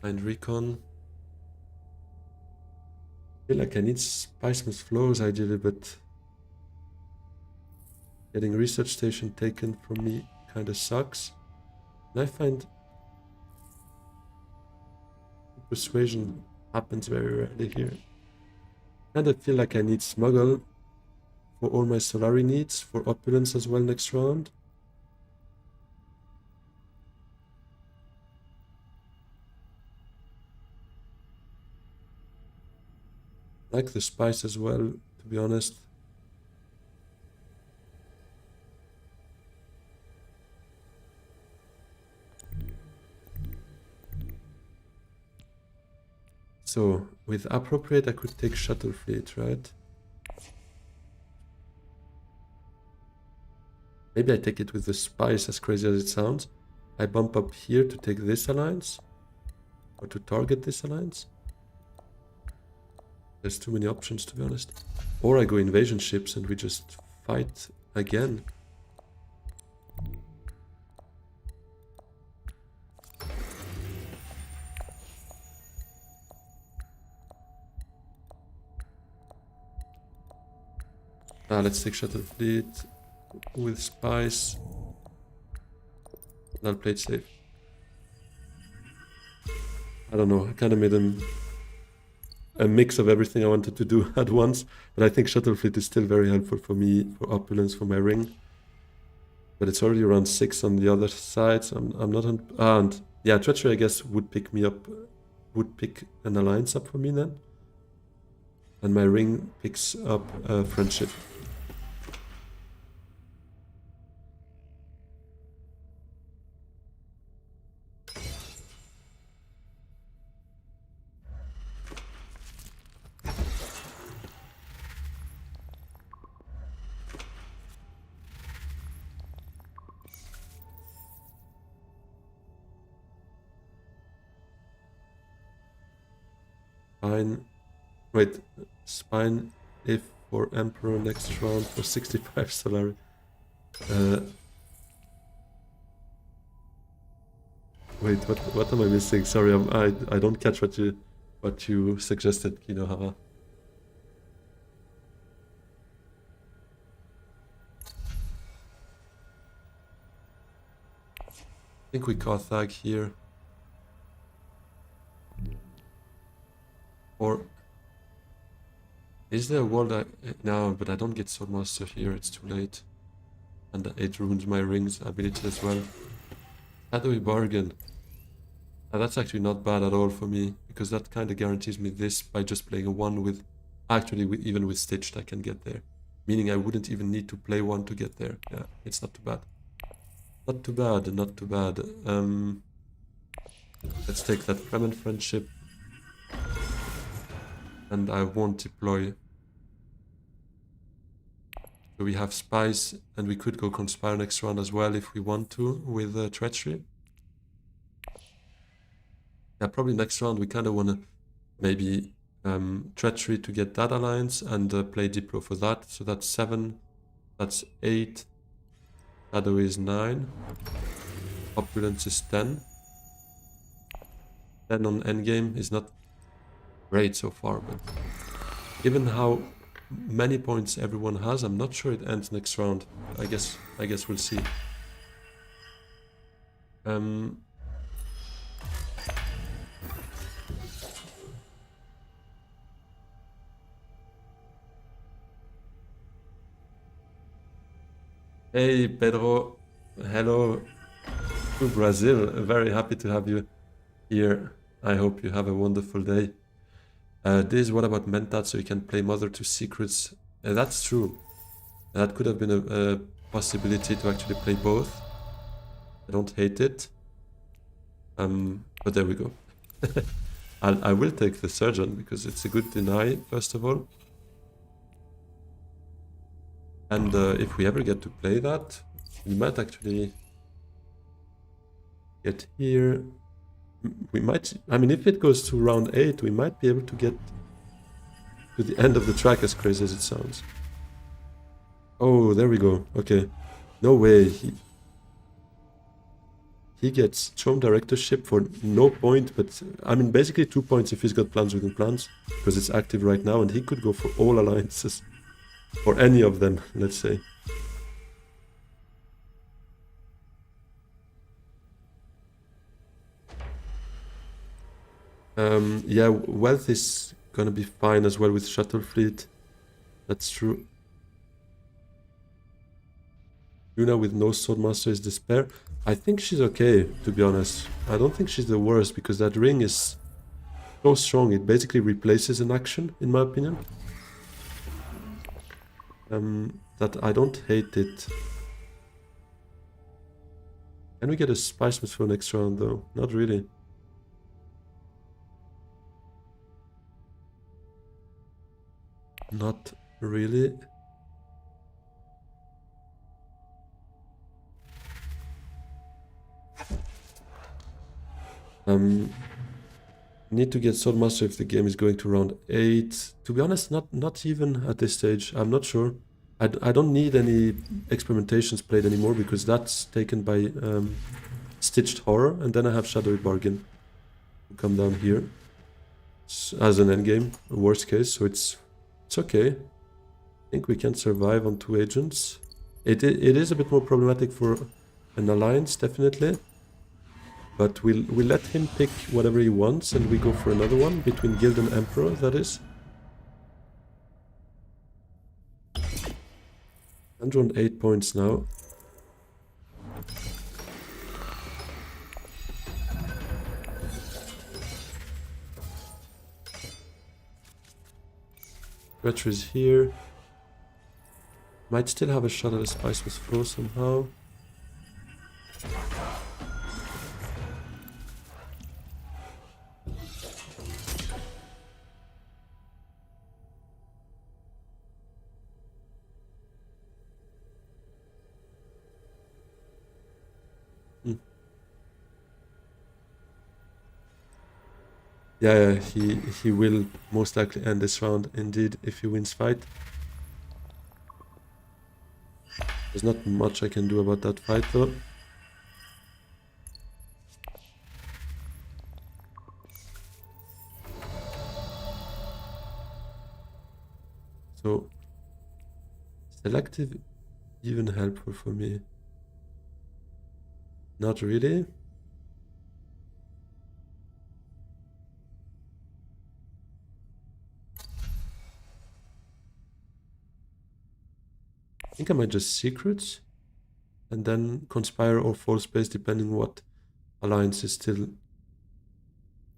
Find recon. I feel like I need spice with flows ideally, but getting research station taken from me kind of sucks. And I find persuasion happens very rarely here. Kind of feel like I need smuggle for all my Solari needs, for opulence as well next round. Like the spice as well, to be honest. So, with appropriate, I could take shuttle fleet, right? Maybe I take it with the spice, as crazy as it sounds. I bump up here to take this alliance, or to target this alliance. There's too many options, to be honest. Or I go invasion ships and we just fight again. Let's take shuttle fleet with spice. I'll play it safe. I don't know, I kind of made a mix of everything I wanted to do at once, but I think shuttle fleet is still very helpful for me, for opulence, for my ring. But it's already around 6 on the other side, so I'm not on... and yeah, treachery, I guess, would pick me up, would pick an alliance up for me then. And my ring picks up friendship. Spine, wait, spine if for Emperor next round for 65 Solari. Wait, what am I missing? Sorry, I don't catch what you suggested, Kinohara. I think we Carthag here. Or is there a world no, but I don't get Sword Master here, it's too late. And it ruins my ring's ability as well. How do we bargain? That's actually not bad at all for me, because that kind of guarantees me this by just playing a 1 with... Actually, even with Stitched I can get there. Meaning I wouldn't even need to play 1 to get there. Yeah, it's not too bad. Not too bad, not too bad. Let's take that Fremen friendship. And I won't deploy. So we have spies, and we could go conspire next round as well if we want to with treachery. Yeah, probably next round we kind of want to maybe treachery to get that alliance and play Diplo for that. So that's 7, that's 8, Shadow is 9, Opulence is 10. 10 on endgame is not great so far, but given how many points everyone has. I'm not sure it ends next round. I guess we'll see. Hey Pedro, hello to Brazil. Very happy to have you here. I hope you have a wonderful day. This, what about Mentat, so you can play Mother to Secrets? That's true. That could have been a possibility to actually play both. I don't hate it. But there we go. I will take the Surgeon because it's a good deny, first of all. And if we ever get to play that, we might actually get here. We might, I mean, if it goes to round 8, we might be able to get to the end of the track, as crazy as it sounds. Oh, there we go. Okay. No way. He gets Chom Directorship for no point, but I mean, basically 2 points if he's got plans within plans, because it's active right now, and he could go for all alliances. Or any of them, let's say. Yeah, wealth is gonna be fine as well with Shuttle Fleet. That's true. Yuna with no Swordmaster is despair. I think she's okay, to be honest. I don't think she's the worst, because that ring is so strong. It basically replaces an action, in my opinion. That I don't hate it. Can we get a Spice Smith for next round, though? Not really. Not really. Need to get Swordmaster if the game is going to round 8. To be honest, not even at this stage. I'm not sure. I don't need any experimentations played anymore, because that's taken by Stitched Horror, and then I have Shadowy Bargain to come down here as an endgame, worst case, so it's okay. I think we can survive on 2 agents. It is a bit more problematic for an alliance, definitely. But we'll let him pick whatever he wants, and we go for another one between Guild and Emperor, that is. 108 points now. Retro is here. Might still have a shot at a Spice with Flow somehow. Yeah, he will most likely end this round, indeed, if he wins fight. There's not much I can do about that fight, though. So, selective even helpful for me? Not really. I think I might just Secrets and then Conspire or Fall Space, depending what alliance is still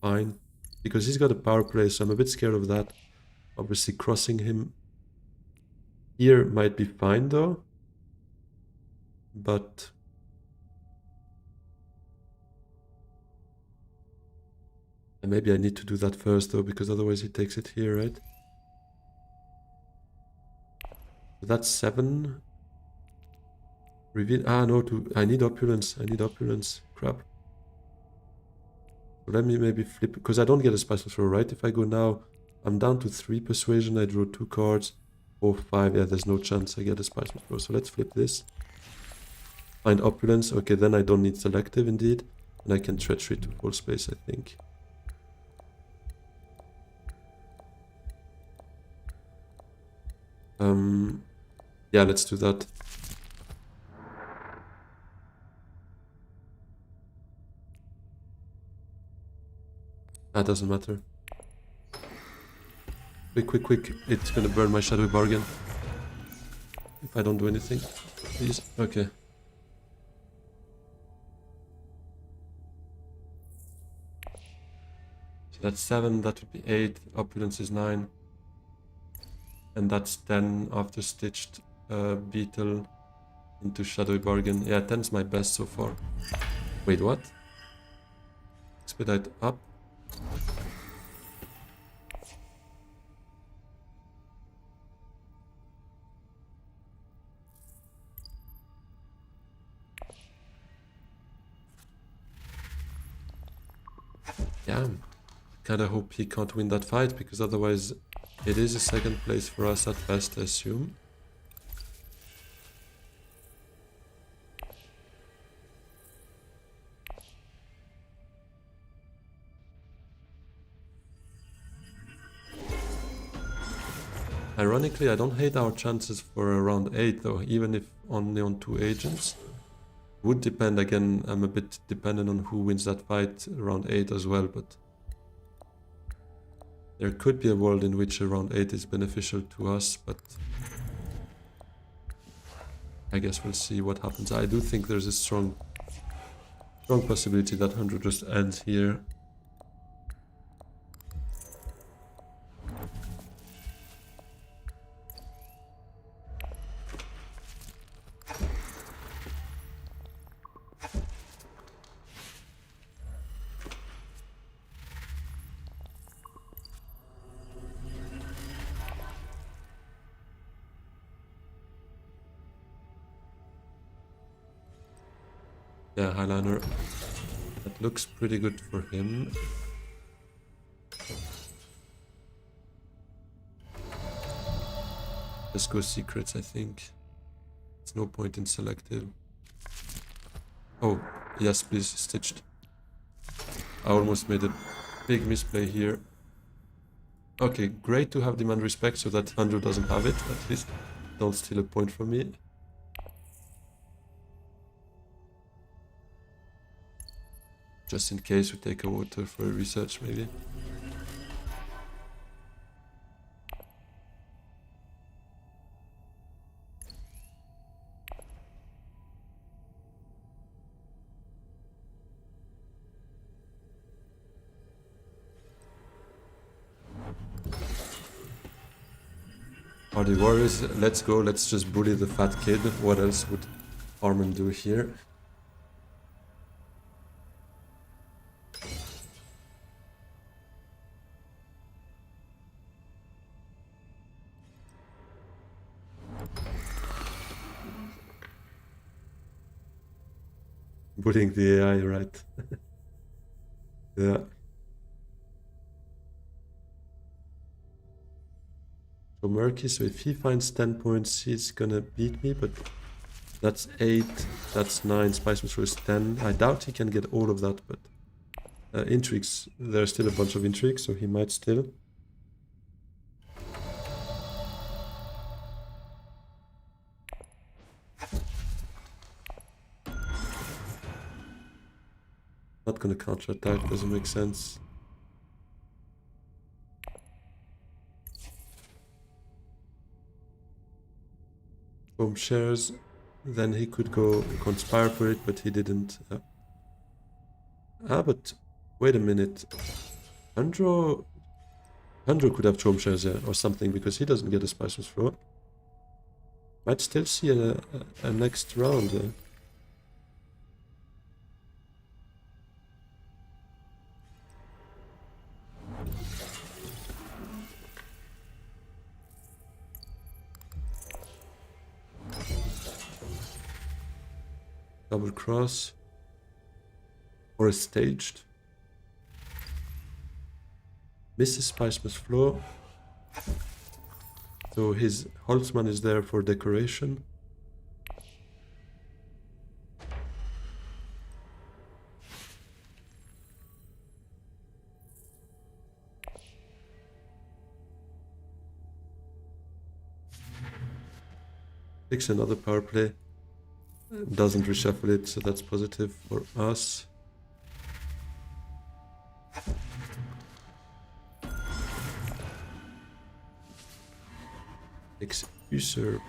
fine. Because he's got a power play, so I'm a bit scared of that. Obviously crossing him here might be fine though. But and maybe I need to do that first though, because otherwise he takes it here, right? So that's 7. Reveal. Ah, no, I need opulence. I need opulence. Crap. So let me maybe flip, because I don't get a Spice Throw, right? If I go now, I'm down to 3 persuasion. I draw 2 cards. 4, 5. Yeah, there's no chance I get a Spice Throw. So let's flip this. Find opulence. Okay, then I don't need selective indeed. And I can treachery to full space, I think. Yeah, let's do that. That doesn't matter. Quick, quick, quick. It's gonna burn my shadow bargain. If I don't do anything. Please. Okay. So that's 7, that would be 8. Opulence is 9. And that's 10 after stitched beetle into shadow bargain. Yeah, 10's my best so far. Wait, what? Expedite up. Yeah, I kinda hope he can't win that fight, because otherwise it is a second place for us at best, I assume. Ironically, I don't hate our chances for a round 8 though, even if only on 2 agents. Would depend, again, I'm a bit dependent on who wins that fight around 8 as well, but there could be a world in which around 8 is beneficial to us, but I guess we'll see what happens. I do think there's a strong possibility that 100 just ends here. Yeah, Highliner. That looks pretty good for him. Let's go secrets, I think. There's no point in selective. Oh, yes, please, stitched. I almost made a big misplay here. Okay, great to have demand respect so that Andrew doesn't have it. At least don't steal a point from me. Just in case we take a water for a research, maybe. Party warriors, let's go, let's just bully the fat kid. What else would Armin do here? Bullying the AI, right? Yeah. So murky, so if he finds 10 points, he's gonna beat me, but that's 8, that's 9, Spice Master is 10. I doubt he can get all of that, but intrigues, there's still a bunch of intrigues, so he might still. Not gonna counterattack, doesn't make sense. Home shares, then he could go conspire for it, but he didn't. But wait a minute. Andrew could have Chrome shares, yeah, or something, because he doesn't get a Spicer's Floor. Might still see a next round. Double cross. Or a staged. Misses Spiceman's Floor. So his Holtzman is there for decoration. Picks another power play. Doesn't reshuffle it, so that's positive for us. Picks usurp.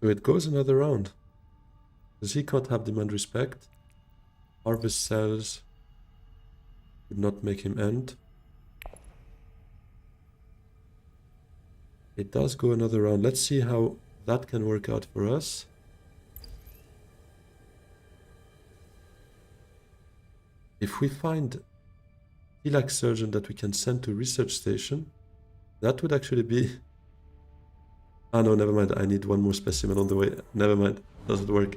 So it goes another round. Because he can't have demand respect. Harvest cells would not make him end. It does go another round. Let's see how that can work out for us. If we find T-Lax Surgeon that we can send to research station, that would actually be... Ah no, never mind. I need one more specimen on the way. Never mind. Doesn't work.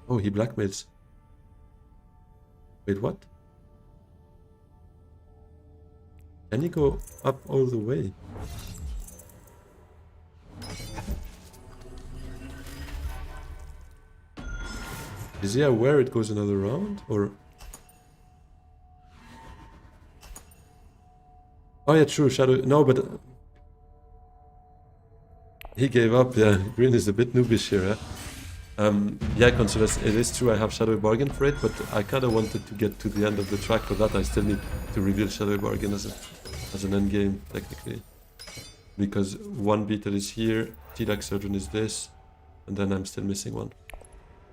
Oh, he blackmails. Wait, what? Can he go up all the way? Is he aware it goes another round, or...? Oh yeah, true, Shadow... No, but... He gave up, yeah. Green is a bit noobish here, eh? Yeah, Consulas, it is true I have Shadow Bargain for it, but I kind of wanted to get to the end of the track. For that I still need to reveal Shadow Bargain as an endgame, technically. Because one beater is here, T-Lax Surgeon is this, and then I'm still missing one.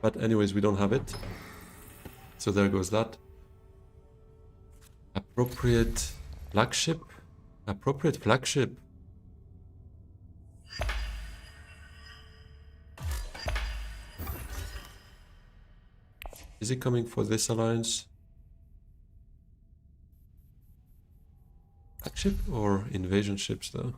But anyways, we don't have it. So there goes that. Appropriate flagship? Appropriate flagship. Is he coming for this alliance? Flagship or invasion ships though?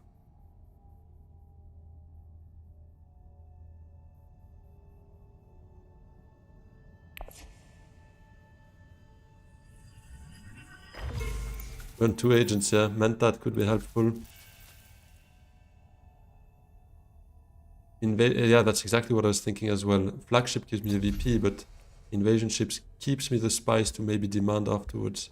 Burn 2 agents, yeah. Meant that could be helpful. Yeah, that's exactly what I was thinking as well. Flagship gives me a VP, but invasion ships keeps me the spice to maybe demand afterwards.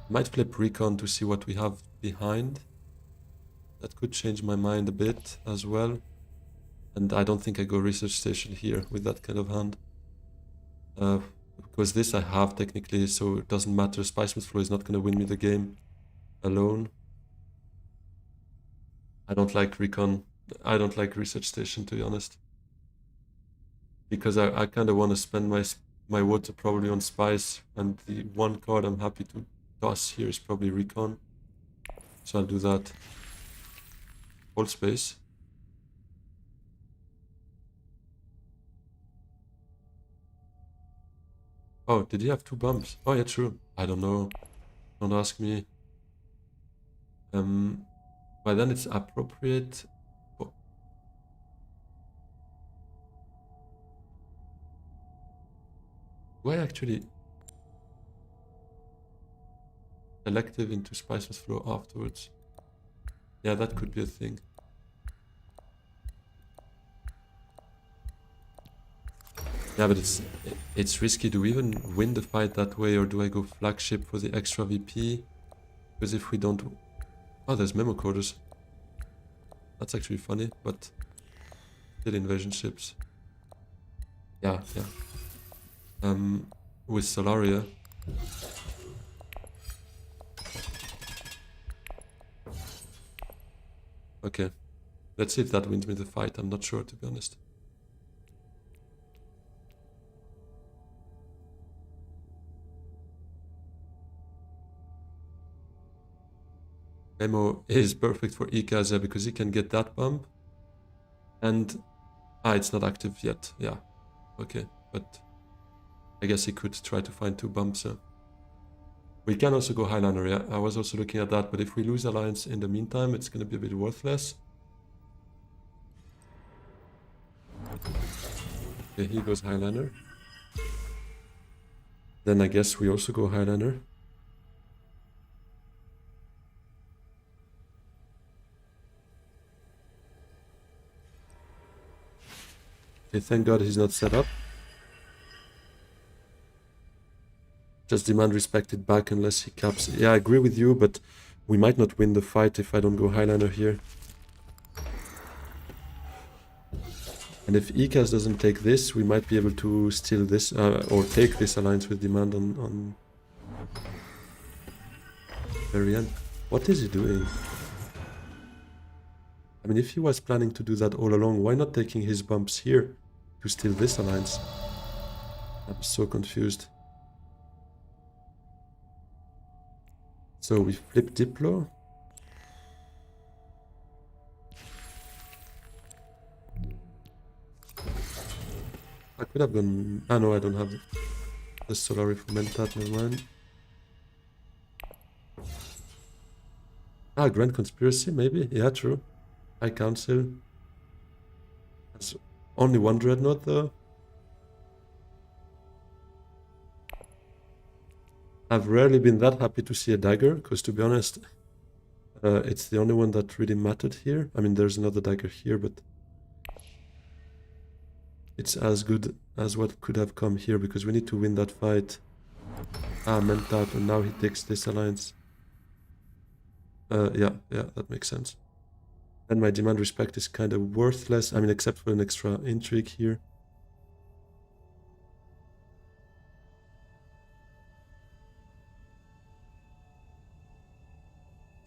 Might flip recon to see what we have behind. That could change my mind a bit as well. And I don't think I go research station here with that kind of hand. Because this I have technically, so it doesn't matter. Spice Flow is not going to win me the game alone. I don't like recon. I don't like research station, to be honest. Because I kind of want to spend my water probably on spice, and the one card I'm happy to toss here is probably recon. So I'll do that. Hold space. Oh, did he have 2 bumps? Oh yeah, true. I don't know. Don't ask me. By then it's appropriate. Oh. Do I actually elective into Spiceless Flow afterwards? Yeah, that could be a thing. Yeah, but it's risky. Do we even win the fight that way, or do I go flagship for the extra VP? Because if we don't... Oh, there's memo coders. That's actually funny, but still invasion ships. Yeah. With Solaria. Okay. Let's see if that wins me the fight. I'm not sure, to be honest. Memo is perfect for Ikaza because he can get that bump. And... it's not active yet. Yeah. Okay. But I guess he could try to find 2 bumps. We can also go Highliner, yeah. I was also looking at that, but if we lose Alliance in the meantime, it's going to be a bit worthless. Okay, he goes Highlander. Then I guess we also go Highlander. Okay, thank God he's not set up. Just demand respected back unless he caps. Yeah, I agree with you, but we might not win the fight if I don't go Highlander here. And if ECAS doesn't take this, we might be able to steal this, or take this alliance with demand on very end. What is he doing? I mean, if he was planning to do that all along, why not taking his bumps here to steal this alliance? I'm so confused. So we flip Diplo. I could have gone... Ah, no, I don't have the Solari for Mentat, never mind. Ah, Grand Conspiracy, maybe? Yeah, true. High Council. That's only one Dreadnought, though. I've rarely been that happy to see a dagger, because to be honest, it's the only one that really mattered here. I mean, there's another dagger here, but it's as good as what could have come here, because we need to win that fight. Ah, Mentat, and now he takes this alliance. Yeah, that makes sense. And my demand respect is kind of worthless. I mean, except for an extra intrigue here.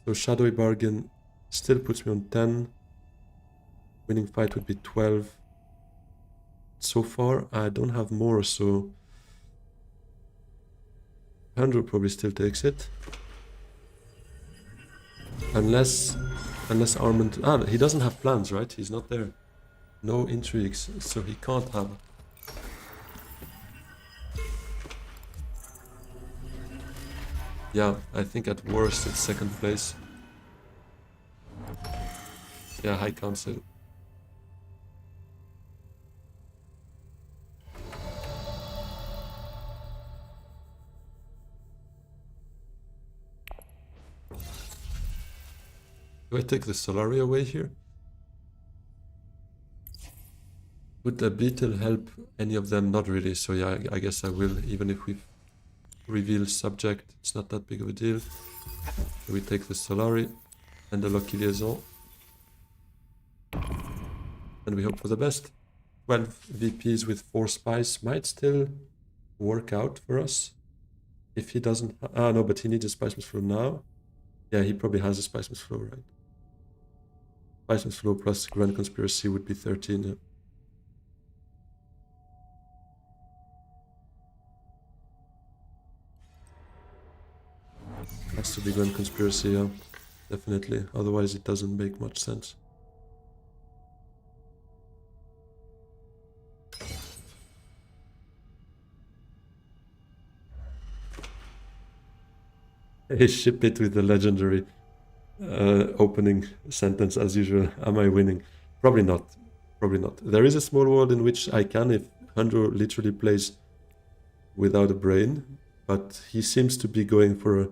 So Shadowy Bargain still puts me on 10. Winning fight would be 12. So far, I don't have more, so... Andrew probably still takes it. Unless Armand... Ah, he doesn't have plans, right? He's not there. No intrigues, so he can't have... Yeah, I think at worst it's second place. Yeah, High Council. Do I take the Solari away here? Would a beetle help any of them? Not really, so yeah, I guess I will, even if we reveal subject, it's not that big of a deal. So we take the Solari and the Lucky Liaison. And we hope for the best. 12 VPs with 4 spies might still work out for us. If he doesn't... Ah, no, but he needs a Spiceman's Flow now. Yeah, he probably has a Spiceman's Flow, right? Spiceman's Flow plus Grand Conspiracy would be 13, yeah. Has to be Grand Conspiracy, yeah. Definitely. Otherwise it doesn't make much sense. Hey, ship it with the legendary opening sentence as usual. Am I winning? Probably not. Probably not. There is a small world in which I can if Handro literally plays without a brain, but he seems to be going for a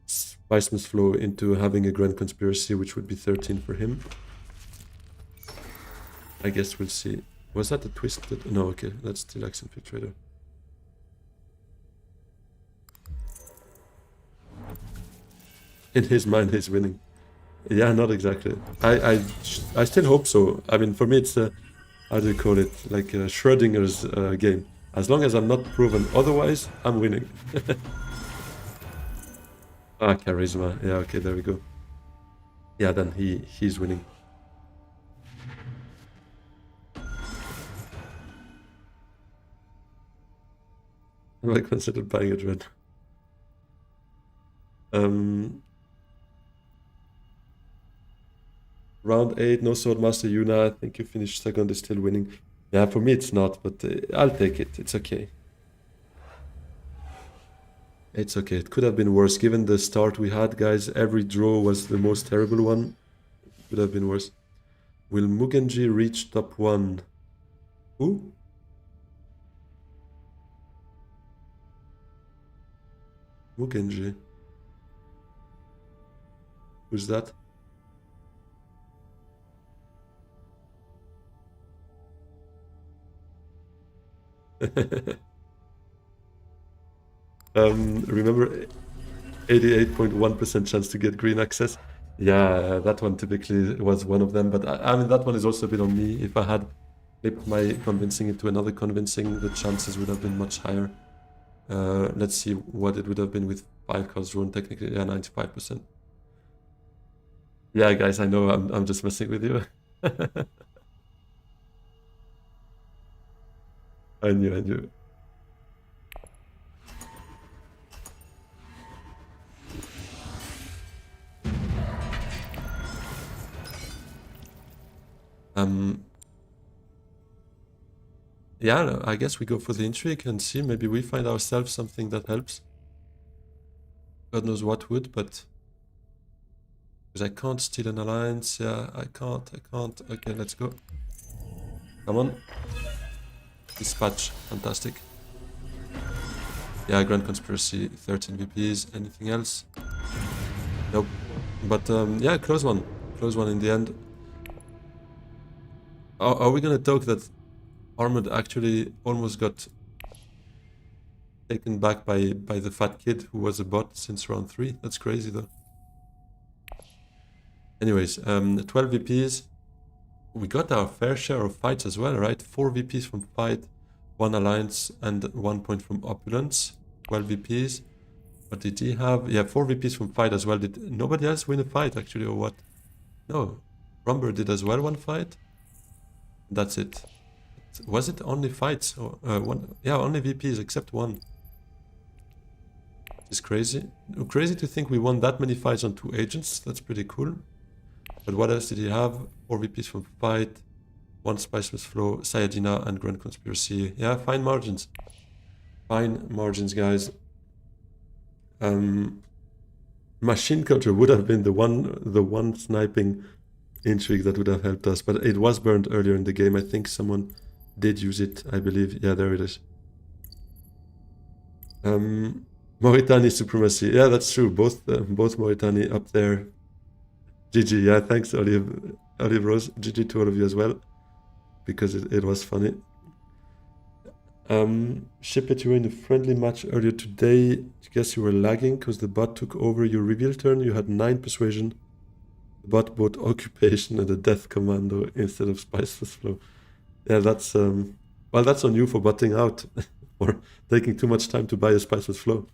Spiceman's Flow into having a Grand Conspiracy, which would be 13 for him. I guess we'll see. Was that a twisted? No, okay, that's still Axe Infiltrator. In his mind, he's winning. Yeah, not exactly. I still hope so. I mean, for me, it's a, how do you call it? Like a Schrodinger's game. As long as I'm not proven otherwise, I'm winning. Ah, Charisma. Yeah, okay, there we go. Yeah, then he's winning. I considered buying a dread. Round 8, no Swordmaster Yuna. I think you finished second, is still winning. Yeah, for me it's not, but I'll take it. It's okay. It's okay. It could have been worse. Given the start we had, guys, every draw was the most terrible one. It could have been worse. Will Mugenji reach top 1? Who? Mugenji. Who's that? Remember 88.1% chance to get green access? Yeah, that one typically was one of them, but I mean, that one is also a bit on me. If I had flipped my convincing into another convincing, the chances would have been much higher. Let's see what it would have been with 5 cards drawn, technically. Yeah, 95%. Yeah, guys, I know I'm just messing with you. I knew. Yeah, I guess we go for the intrigue and see. Maybe we find ourselves something that helps. God knows what would, but because I can't steal an alliance. Yeah, I can't. Okay, let's go. Come on. Dispatch. Fantastic. Yeah, Grand Conspiracy, 13 VPs. Anything else? Nope. But yeah, close one. Close one in the end. Are we gonna talk that Armored actually almost got taken back by the fat kid who was a bot since round 3? That's crazy though. Anyways, 12 VPs. We got our fair share of fights as well, right? 4 VPs from fight, 1 alliance, and 1 point from opulence. 12 VPs. What did he have? Yeah, 4 VPs from fight as well. Did nobody else win a fight actually, or what? No, Rumber did as well 1 fight. That's it. Was it only fights or one? Yeah, only VPs except 1. It's crazy. Crazy to think we won that many fights on 2 agents. That's pretty cool. But what else did he have? 4 VPs from fight, 1 Spiceless Flow, Sayajina, and Grand Conspiracy. Yeah, fine margins. Fine margins, guys. Machine Culture would have been the one sniping intrigue that would have helped us, but it was burned earlier in the game. I think someone did use it, I believe. Yeah, there it is. Mauritani Supremacy. Yeah, that's true. Both Mauritani up there. GG. Yeah, thanks, Olive Rose. GG to all of you as well, because it was funny. Ship it, you were in a friendly match earlier today. I guess you were lagging because the bot took over your reveal turn. You had 9 persuasion. The bot bought occupation and a death commando instead of Spiceless Flow. Yeah, that's well, that's on you for botting out or taking too much time to buy a Spiceless Flow.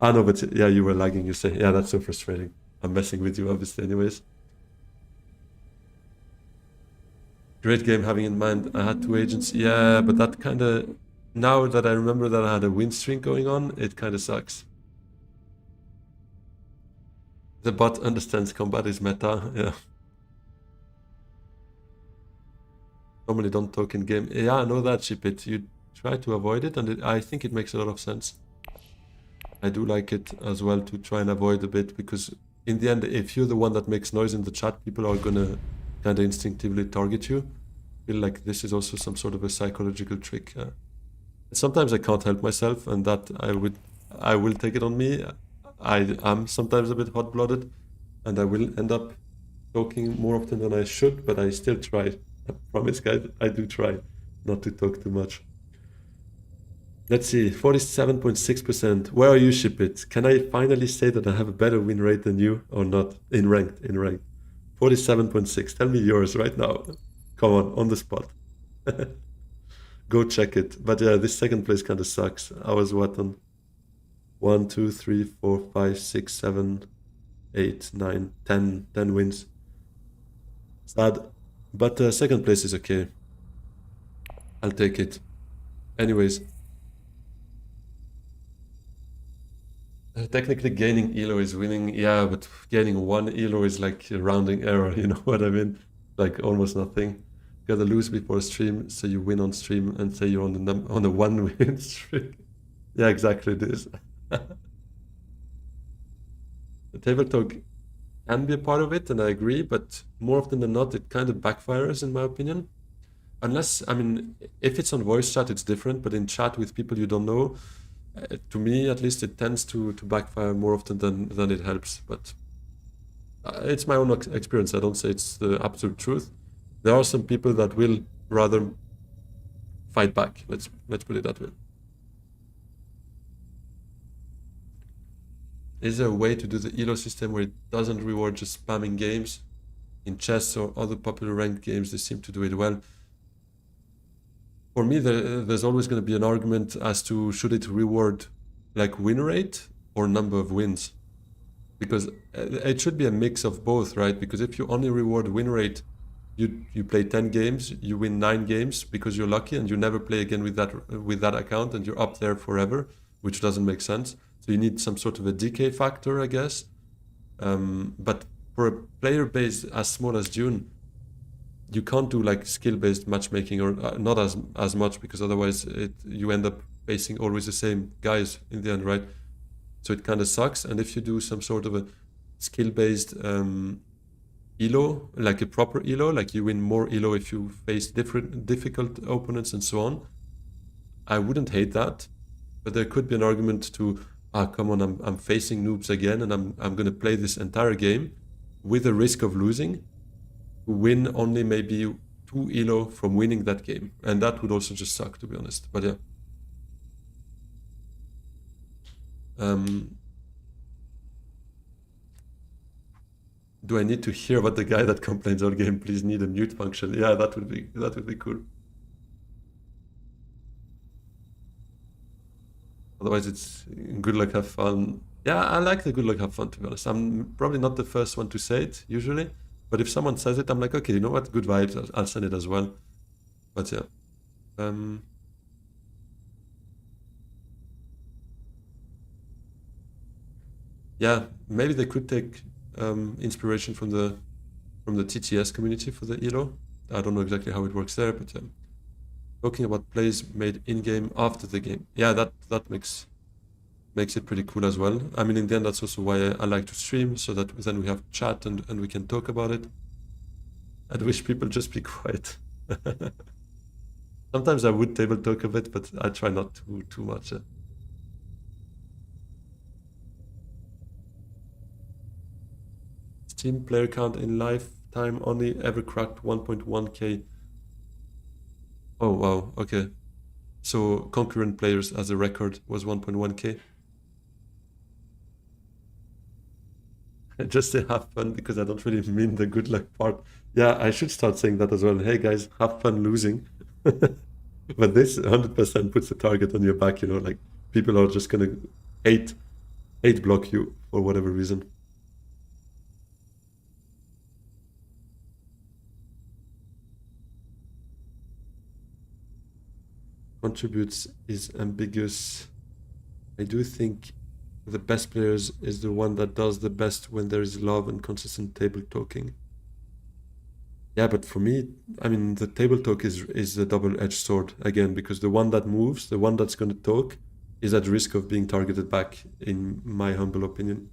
Ah, no, but yeah, you were lagging, you say. Yeah, that's so frustrating. I'm messing with you, obviously, anyways. Great game having in mind I had 2 agents. Yeah, but that kind of... Now that I remember that I had a win streak going on, it kind of sucks. The bot understands combat is meta, yeah. Normally don't talk in game. Yeah, I know that, Shipit. You try to avoid it, and I think it makes a lot of sense. I do like it as well to try and avoid a bit, because in the end, if you're the one that makes noise in the chat, people are gonna kind of instinctively target you. I feel like this is also some sort of a psychological trick. Sometimes I can't help myself, and that I will take it on me. I am sometimes a bit hot-blooded, and I will end up talking more often than I should, but I still try. I promise, guys, I do try not to talk too much. Let's see, 47.6%. Where are you, Shipit? Can I finally say that I have a better win rate than you or not? In ranked. 47.6. Tell me yours right now. Come on the spot. Go check it. But yeah, this second place kind of sucks. I was what, on 1, 2, 3, 4, 5, 6, 7, 8, 9, 10 wins. Sad. But second place is okay. I'll take it. Anyways. Technically gaining elo is winning. Yeah, but gaining 1 elo is like a rounding error, you know what I mean? Like almost nothing. You gotta lose before stream, so you win on stream and say you're on a 1 win streak. Yeah, exactly this. The table talk can be a part of it, and I agree, but more often than not, it kind of backfires, in my opinion. Unless, I mean, if it's on voice chat, it's different, but in chat with people you don't know, To me, at least, it tends to backfire more often than it helps. But it's my own experience. I don't say it's the absolute truth. There are some people that will rather fight back. Let's put it that way. Is there a way to do the elo system where it doesn't reward just spamming games? In chess or other popular ranked games, they seem to do it well. For me, there's always going to be an argument as to should it reward like win rate or number of wins, because it should be a mix of both, right? Because if you only reward win rate, you play 10 games, you win 9 games because you're lucky, and you never play again with that account, and you're up there forever, which doesn't make sense. So you need some sort of a decay factor, I guess. But for a player base as small as Dune, you can't do like skill-based matchmaking, or not as much, because otherwise you end up facing always the same guys in the end, right? So it kind of sucks. And if you do some sort of a skill-based elo, like a proper elo, like you win more elo if you face difficult opponents and so on, I wouldn't hate that. But there could be an argument to, come on, I'm facing noobs again, and I'm going to play this entire game with the risk of losing, win only maybe 2 elo from winning that game. And that would also just suck, to be honest. But yeah. Do I need to hear about the guy that complains all game? Please need a mute function. Yeah, that would be cool. Otherwise, it's good luck, have fun. Yeah, I like the good luck, have fun, to be honest. I'm probably not the first one to say it, usually. But if someone says it, I'm like, okay, you know what? Good vibes. I'll send it as well. But yeah. Yeah, maybe they could take inspiration from the TTS community for the elo. I don't know exactly how it works there, but talking about plays made in-game after the game. Yeah, that makes it pretty cool as well. I mean, in the end, that's also why I like to stream, so that then we have chat and we can talk about it. I'd wish people just be quiet. Sometimes I would table talk a bit, but I try not to too much. Steam player count in lifetime only ever cracked 1.1k. Oh wow, okay. So concurrent players as a record was 1.1k. Just say have fun, because I don't really mean the good luck part. Yeah, I should start saying that as well. Hey guys, have fun losing. But this 100% puts a target on your back, you know, like people are just gonna hate block you for whatever reason. Contributes is ambiguous. I do think the best players is the one that does the best when there is love and consistent table talking. Yeah, but for me, I mean, the table talk is a double-edged sword again, because the one that moves, the one that's going to talk, is at risk of being targeted back, in my humble opinion.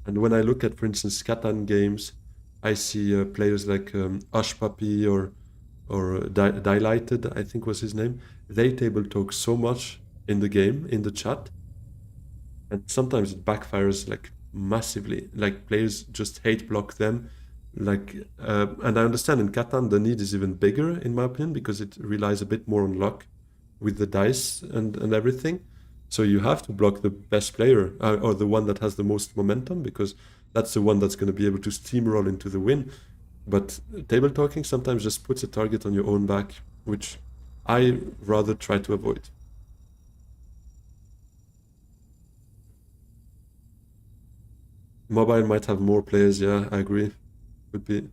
And when I look at, for instance, Catan games, I see players like Hush Puppy or Dilated, I think was his name. They table talk so much in the game, in the chat, and sometimes it backfires like massively. Like players just hate block them. Like, and I understand in Catan the need is even bigger, in my opinion, because it relies a bit more on luck with the dice and everything. So you have to block the best player, or the one that has the most momentum, because that's the one that's going to be able to steamroll into the win. But table talking sometimes just puts a target on your own back, which I rather try to avoid. Mobile might have more players, yeah, I agree. Could be.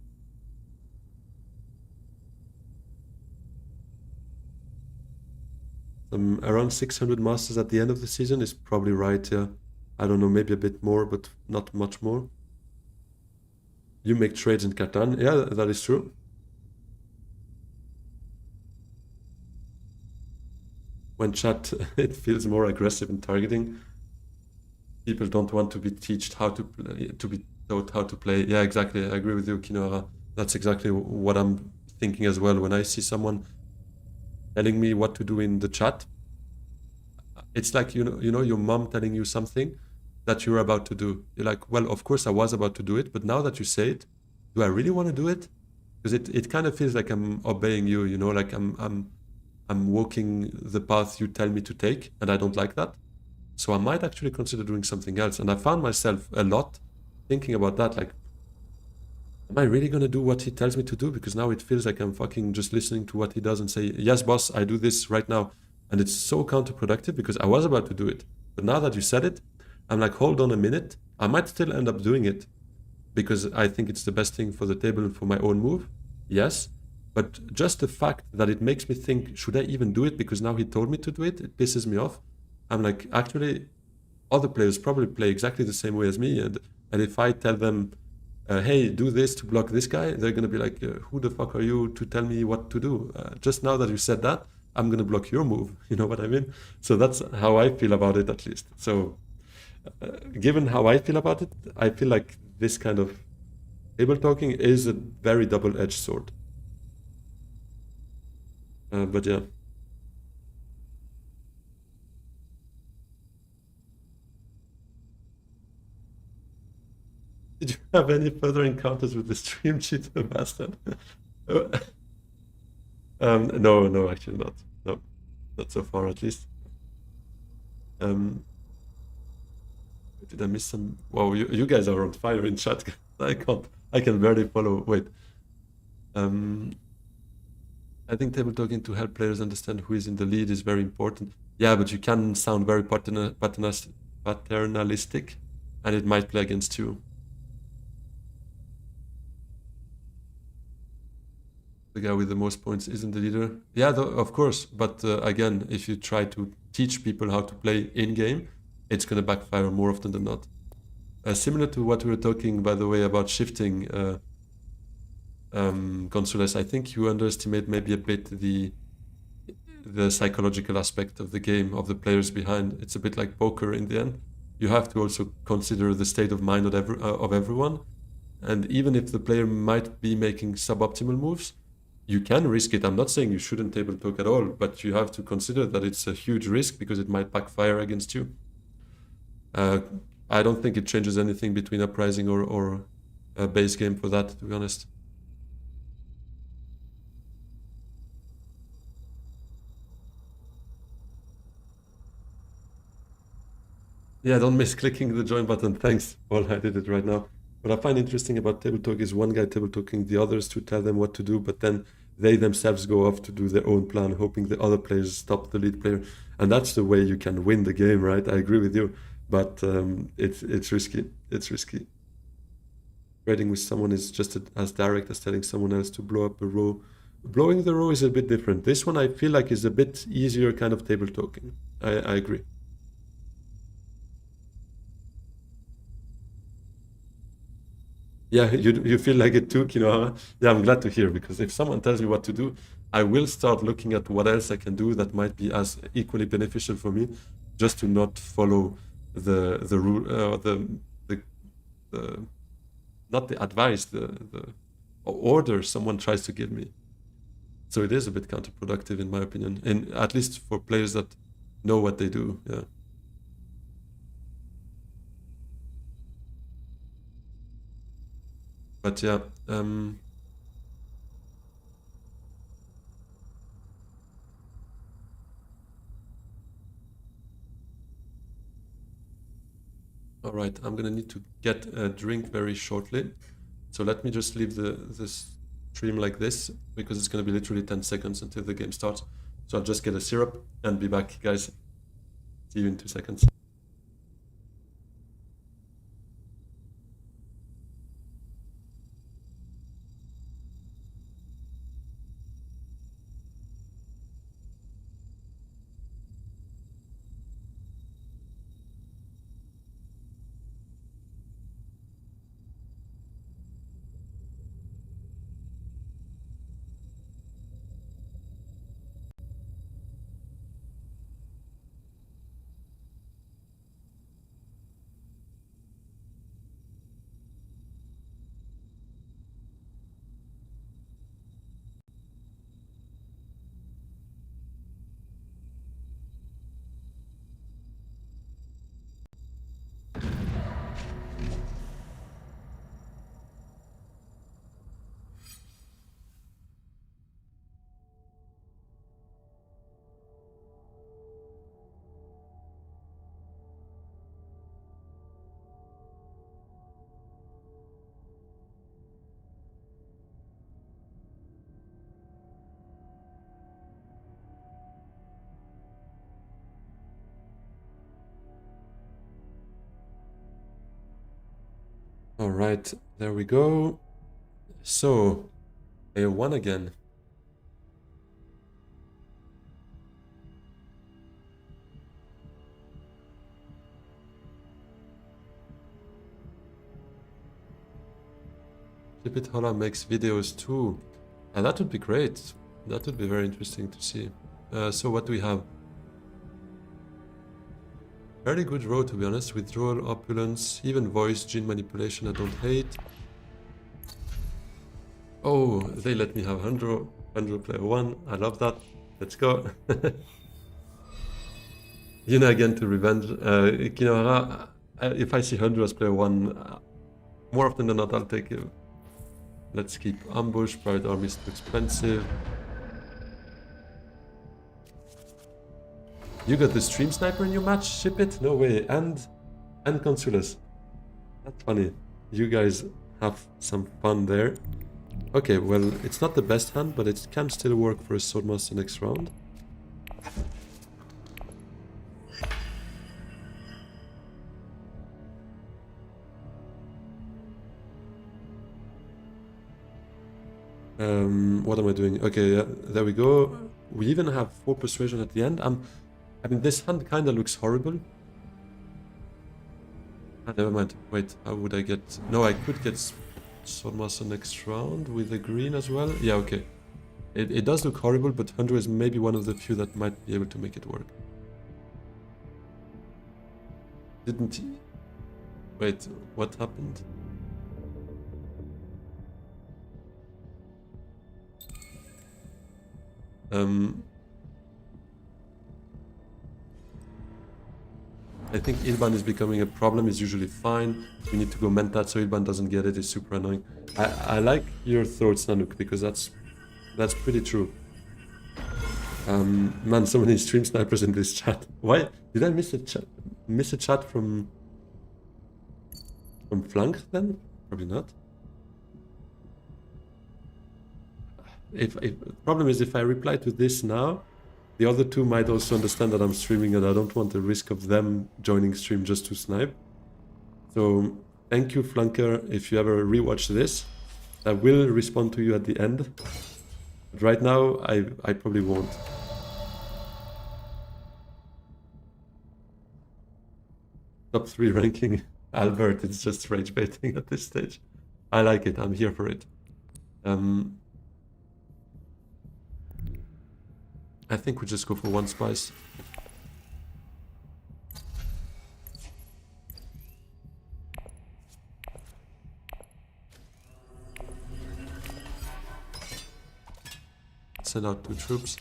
Around 600 masters at the end of the season is probably right, yeah. I don't know, maybe a bit more, but not much more. You make trades in Catan, yeah, that is true. When chat, it feels more aggressive in targeting. People don't want to be taught how to play, to be taught how to play. Yeah, exactly. I agree with you, Kinora. That's exactly what I'm thinking as well. When I see someone telling me what to do in the chat, It's like, your mom telling you something that you're about to do. You're like, well, of course I was about to do it, but now that you say it, do I really want to do it? Because it kind of feels like I'm obeying you, like I'm walking the path you tell me to take, and I don't like that. So I might actually consider doing something else. And I found myself a lot thinking about that, like, am I really gonna do what he tells me to do? Because now it feels like I'm fucking just listening to what he does and say, yes, boss, I do this right now. And it's so counterproductive because I was about to do it. But now that you said it, I'm like, hold on a minute. I might still end up doing it because I think it's the best thing for the table for my own move. Yes. But just the fact that it makes me think, should I even do it? Because now he told me to do it, it pisses me off. I'm like, actually, other players probably play exactly the same way as me. And if I tell them, hey, do this to block this guy, they're going to be like, who the fuck are you to tell me what to do? Just now that you said that, I'm going to block your move. You know what I mean? So that's how I feel about it, at least. So given how I feel about it, I feel like this kind of table talking is a very double-edged sword. But yeah. Did you have any further encounters with the stream cheater bastard? No, no, actually not. No, not so far at least. Um, did I miss some? Wow, you guys are on fire in chat. I can barely follow. Wait. Um, I think table talking to help players understand who is in the lead is very important. Yeah, but you can sound very paternalistic, and it might play against you. The guy with the most points isn't the leader. Yeah, of course. But again, if you try to teach people how to play in game, it's going to backfire more often than not. Similar to what we were talking, by the way, about shifting, Consules, I think you underestimate maybe a bit the psychological aspect of the game, of the players behind. It's a bit like poker in the end. You have to also consider the state of mind of everyone. And even if the player might be making suboptimal moves, you can risk it. I'm not saying you shouldn't table talk at all, but you have to consider that it's a huge risk because it might backfire against you. Uh, I don't think it changes anything between Uprising or a base game for that, to be honest. Yeah, don't miss clicking the join button. Thanks. Well, I did it right now. What I find interesting about table talk is one guy table talking the others to tell them what to do, but then they themselves go off to do their own plan, hoping the other players stop the lead player. And that's the way you can win the game, right? I agree with you, but it's risky. It's risky. Trading with someone is just as direct as telling someone else to blow up a row. Blowing the row is a bit different. This one I feel like is a bit easier kind of table talking. I agree. Yeah, you feel like it too, huh? Yeah, I'm glad to hear because if someone tells me what to do, I will start looking at what else I can do that might be as equally beneficial for me, just to not follow the rule, the not the advice, the order someone tries to give me. So it is a bit counterproductive in my opinion, and at least for players that know what they do. Yeah. But yeah, all right, I'm gonna need to get a drink very shortly. So let me just leave this stream like this because it's gonna be literally 10 seconds until the game starts. So I'll just get a syrup and be back, guys. See you in 2 seconds. All right, there we go. So, a 1 again. Flip Holla makes videos too. That would be great. That would be very interesting to see. So what do we have? Very good row, to be honest. Withdrawal, opulence, even voice, gene manipulation I don't hate. Oh, they let me have 100 player 1. I love that. Let's go. Yuna again to revenge. Kinohara, if I see 100 as player 1, more often than not I'll take it. Let's keep ambush. Private army is too expensive. You got the stream sniper in your match? Ship it? No way. And Consulas. That's funny. You guys have some fun there. Okay, well, it's not the best hand, but it can still work for a Swordmaster next round. What am I doing? Okay, yeah, there we go. We even have 4 persuasion at the end. I mean, this hand kind of looks horrible. Ah, never mind. Wait, how would I get... No, I could get Swordmaster next round with the green as well. Yeah, okay. It does look horrible, but Hunter is maybe one of the few that might be able to make it work. Didn't he? Wait, what happened? I think Ilban is becoming a problem. It's usually fine. We need to go Mentat so Ilban doesn't get it. It's super annoying. I like your thoughts, Nanook, because that's pretty true. Man, so many stream snipers in this chat. Why did I miss a chat from Flank then? Probably not. If problem is if I reply to this now, the other two might also understand that I'm streaming and I don't want the risk of them joining stream just to snipe. So thank you, Flanker. If you ever rewatch this, I will respond to you at the end. But right now, I probably won't. Top 3 ranking. Albert, it's just rage baiting at this stage. I like it. I'm here for it. I think we just go for 1 spice. Send out 2 troops.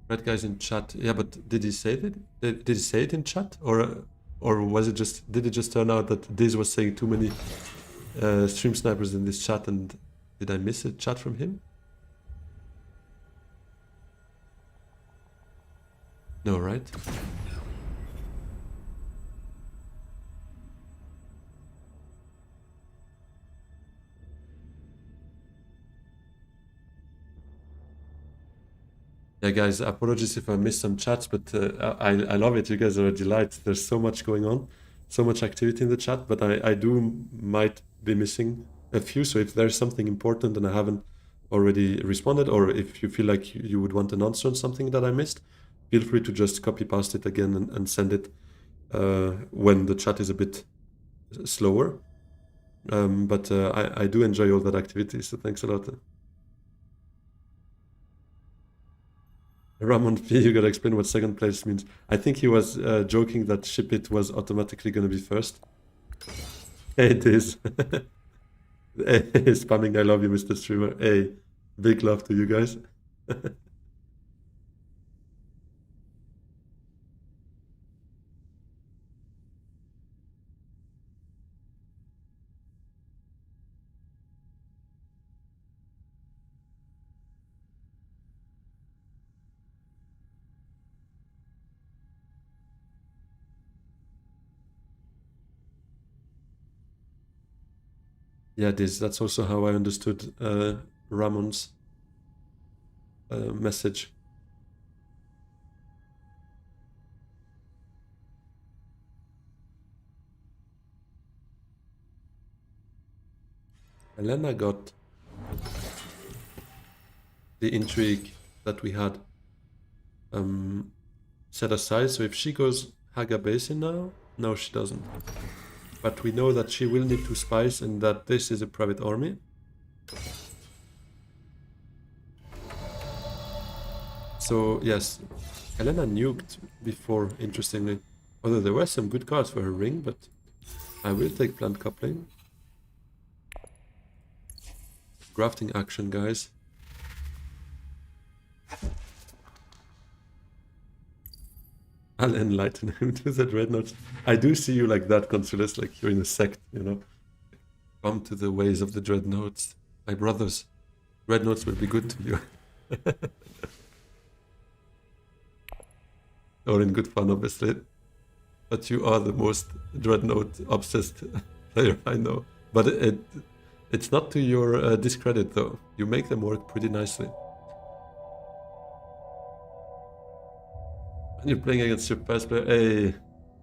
Red guys in chat. Yeah, but did he say it? Did he say it in chat, or was it just? Did it just turn out that Diz was saying too many stream snipers in this chat, and did I miss a chat from him? No, right? Yeah, guys, apologies if I missed some chats, but I love it. You guys are a delight. There's so much going on, so much activity in the chat, but I might be missing a few. So if there's something important and I haven't already responded, or if you feel like you would want an answer on something that I missed, feel free to just copy paste it again and send it when the chat is a bit slower. But I do enjoy all that activity, so thanks a lot. Ramon P, you gotta explain what second place means. I think he was joking that Ship It was automatically gonna be first. Hey, it is. Hey, spamming I love you, Mr. Streamer. Hey, big love to you guys. Yeah, that's also how I understood Ramon's message. Elena got the intrigue that we had set aside, so if she goes Haga Basin now, no she doesn't. But we know that she will need 2 spies and that this is a private army. So yes, Helena nuked before, interestingly. Although there were some good cards for her ring, but I will take plant coupling. Grafting action, guys. I'll enlighten him to the dreadnoughts. I do see you like that, Consulas, like you're in a sect, you know. Come to the ways of the dreadnoughts. My brothers, dreadnoughts will be good to you. Or in good fun, obviously. But you are the most dreadnought-obsessed player I know. But it's not to your discredit, though. You make them work pretty nicely. When you're playing against your best player, hey,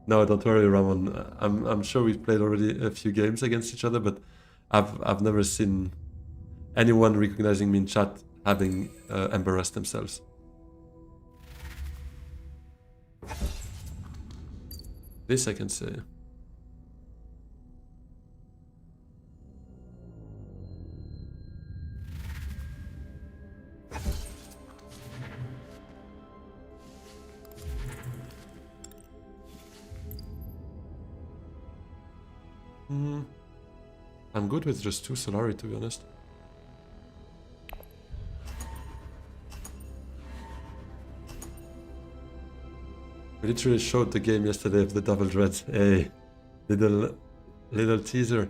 no, don't worry, Ramon. I'm sure we've played already a few games against each other, but I've never seen anyone recognizing me in chat having embarrassed themselves. This I can say. I'm good with just 2 Solari, to be honest. We literally showed the game yesterday of the double dreads. Hey, little teaser.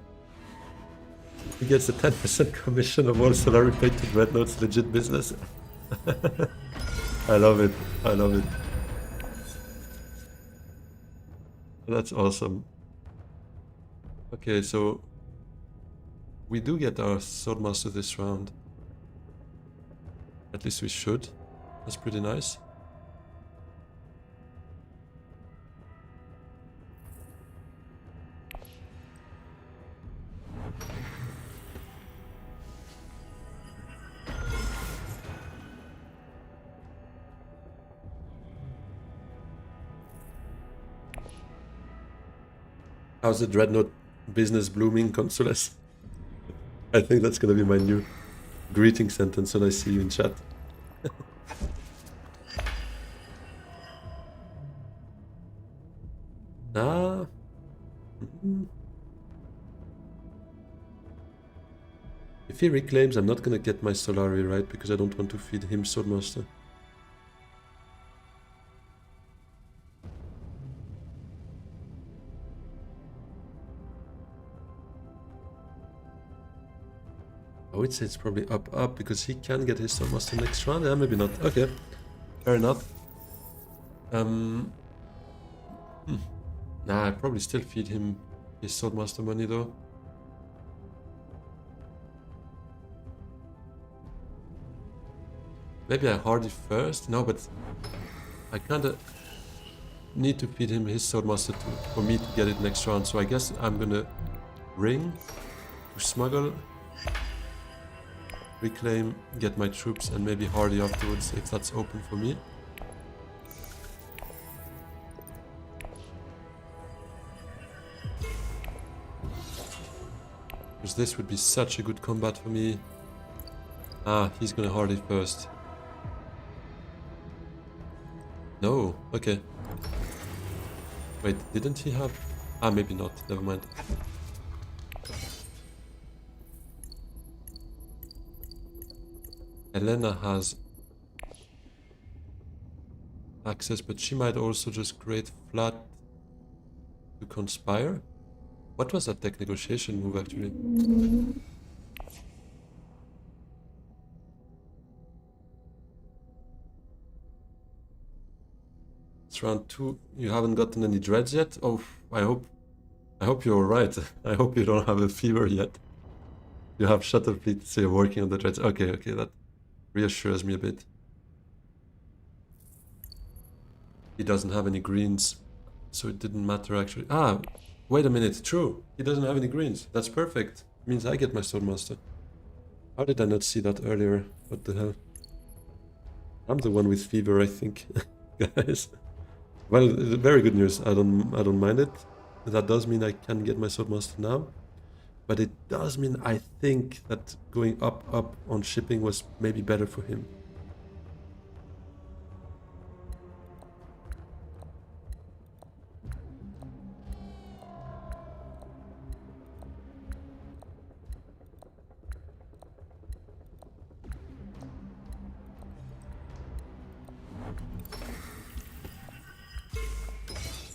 He gets a 10% commission of all Solari paid to Dreadnoughts, legit business. I love it. I love it. That's awesome. Okay, so we do get our Swordmaster this round. At least we should. That's pretty nice. How's the Dreadnought business blooming, Consulas? I think that's gonna be my new greeting sentence when I see you in chat. If he reclaims, I'm not gonna get my Solari, right? Because I don't want to feed him Swordmaster. I would say it's probably up because he can get his Swordmaster next round. Yeah, maybe not. Okay, fair enough. Nah, I probably still feed him his Swordmaster money though. Maybe I hardy first. No, but I kinda need to feed him his Swordmaster for me to get it next round. So I guess I'm gonna ring to smuggle. Reclaim, get my troops, and maybe hardy afterwards if that's open for me. Because this would be such a good combat for me. Ah, he's gonna hardy first. No, okay. Wait, didn't he have... Ah, maybe not, never mind. Elena has access, but she might also just create flat to conspire. What was that tech negotiation move actually? It's round 2. You haven't gotten any dreads yet? Oh, I hope you're alright. I hope you don't have a fever yet. You have shuttle fleet, so you're working on the dreads. Okay, that reassures me a bit. He doesn't have any greens, so it didn't matter actually. Ah, wait a minute, true. He doesn't have any greens. That's perfect. Means I get my Swordmaster. How did I not see that earlier? What the hell? I'm the one with fever, I think, guys. Well, very good news. I don't mind it. That does mean I can get my Swordmaster now. But it does mean I think that going up on shipping was maybe better for him.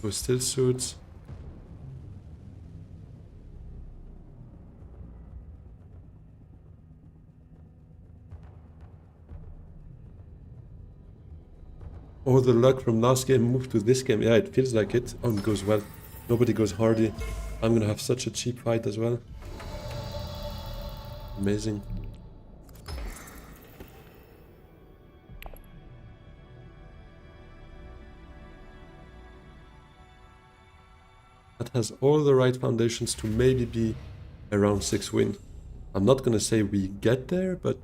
So still suits. Oh, the luck from last game moved to this game. Yeah, it feels like it. Oh, it goes well. Nobody goes hardy. I'm gonna have such a cheap fight as well. Amazing. That has all the right foundations to maybe be a round 6 win. I'm not gonna say we get there, but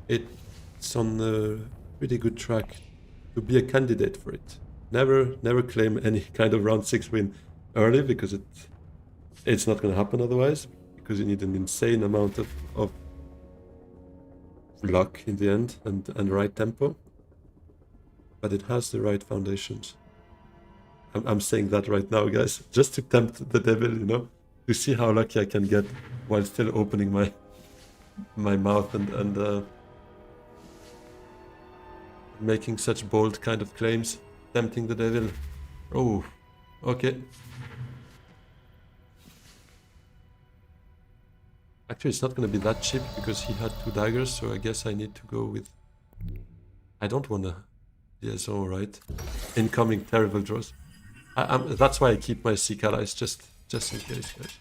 it's on a pretty good track to be a candidate for it. Never claim any kind of round 6 win early, because it's not gonna happen otherwise, because you need an insane amount of luck in the end and right tempo. But it has the right foundations. I'm saying that right now, guys, just to tempt the devil, you know, to see how lucky I can get while still opening my mouth and making such bold kind of claims, tempting the devil. Oh, okay. Actually, it's not going to be that cheap because he had 2 daggers, so I guess I need to go with... I don't want to... Yes, alright. Incoming terrible draws. That's why I keep my Seek Allies, just in case, guys.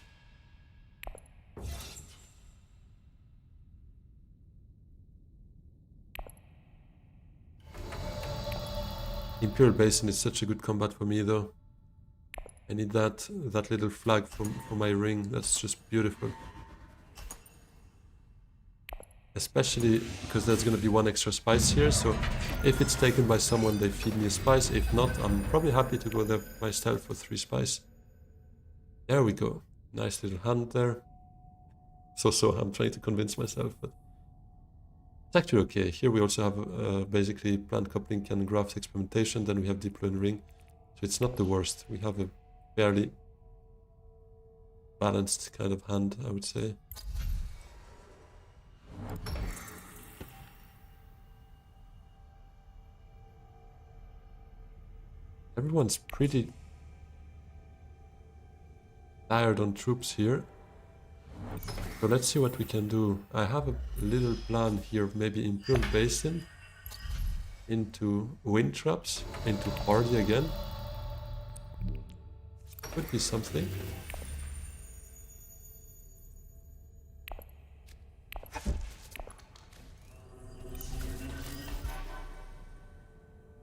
Imperial Basin is such a good combat for me, though. I need that little flag for my ring. That's just beautiful. Especially because there's going to be 1 extra spice here, so if it's taken by someone, they feed me a spice. If not, I'm probably happy to go there myself for 3 spice. There we go. Nice little hand there. So I'm trying to convince myself, but it's actually okay. Here we also have basically plant coupling and graph experimentation, then we have deploy and ring. So it's not the worst. We have a fairly balanced kind of hand, I would say. Everyone's pretty tired on troops here. So let's see what we can do. I have a little plan here of maybe Imperial Basin into wind traps, into Hardy again. Could be something.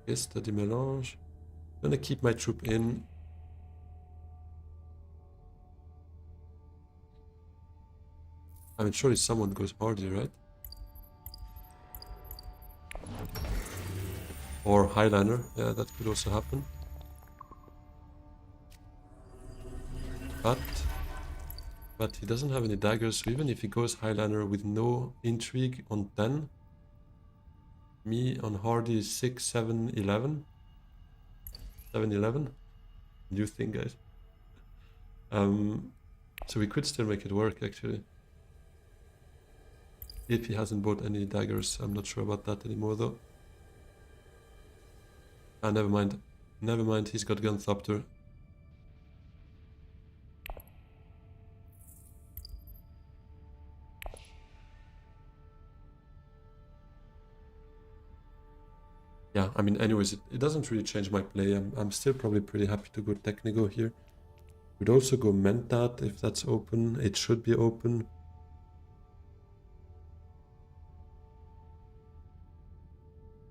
Gesta di Melange. I'm gonna keep my troop in. I mean, surely someone goes Hardy, right? Or Highliner, yeah, that could also happen. But he doesn't have any daggers, so even if he goes Highliner with no intrigue on 10, me on Hardy is 6, 7, 11. 7, 11. New thing, guys. So we could still make it work, actually. If he hasn't bought any daggers, I'm not sure about that anymore, though. Ah, never mind. Never mind, he's got Gunthopter. Yeah, I mean, anyways, it doesn't really change my play. I'm still probably pretty happy to go Technigo here. Would also go Mentat if that's open. It should be open.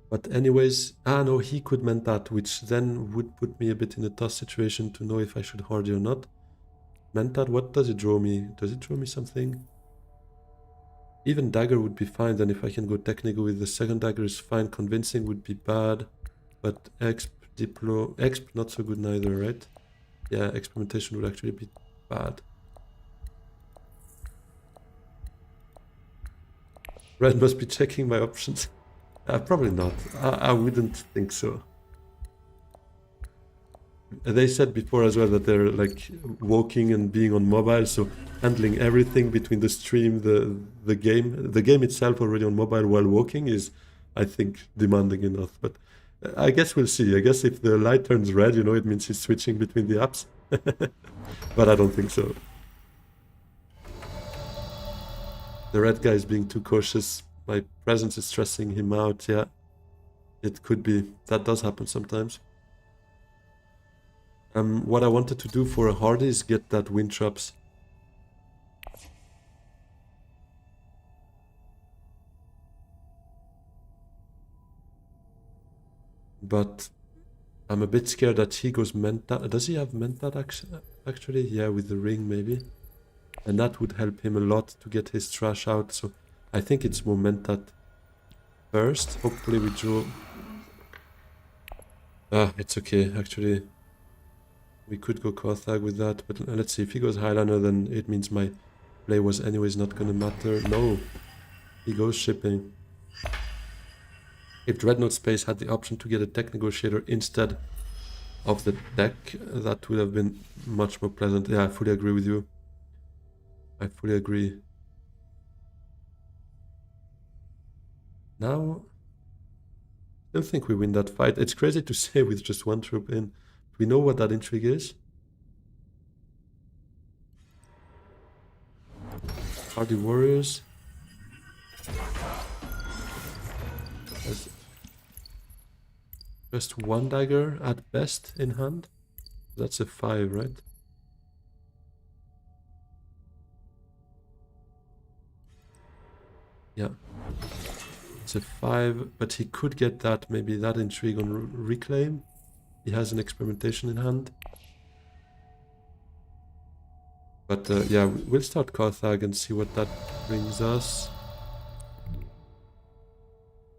But anyways, no, he could Mentat, which then would put me a bit in a tough situation to know if I should Hardy or not. Mentad, what does it draw me? Does it draw me something? Even dagger would be fine, then if I can go technical with the second dagger is fine. Convincing would be bad. But exp, diplo, exp not so good neither, right? Yeah, experimentation would actually be bad. Red must be checking my options. Probably not. I wouldn't think so. They said before as well that they're like walking and being on mobile, so handling everything between the stream, the game itself already on mobile while walking is, I think, demanding enough. But I guess we'll see. I guess if the light turns red, it means he's switching between the apps. But I don't think so. The red guy is being too cautious. My presence is stressing him out. Yeah, it could be. That does happen sometimes. What I wanted to do for a hardy is get that wind traps. But I'm a bit scared that he goes Mentat. Does he have Mentat actually? Yeah, with the ring maybe. And that would help him a lot to get his trash out. So I think it's more Mentat first. Hopefully we draw... it's okay, actually. We could go Kothag with that, but let's see. If he goes Highlander, then it means my play was anyways not gonna matter. No, he goes shipping. If Dreadnought Space had the option to get a tech negotiator instead of the deck, that would have been much more pleasant. Yeah, I fully agree with you. I fully agree. Now, I don't think we win that fight. It's crazy to say with just one troop in. We know what that intrigue is. Hardy Warriors. There's just one dagger at best in hand. That's a 5, right? Yeah. It's a 5, but he could get that, maybe that intrigue on Reclaim. He has an experimentation in hand. But yeah, we'll start Kothag and see what that brings us.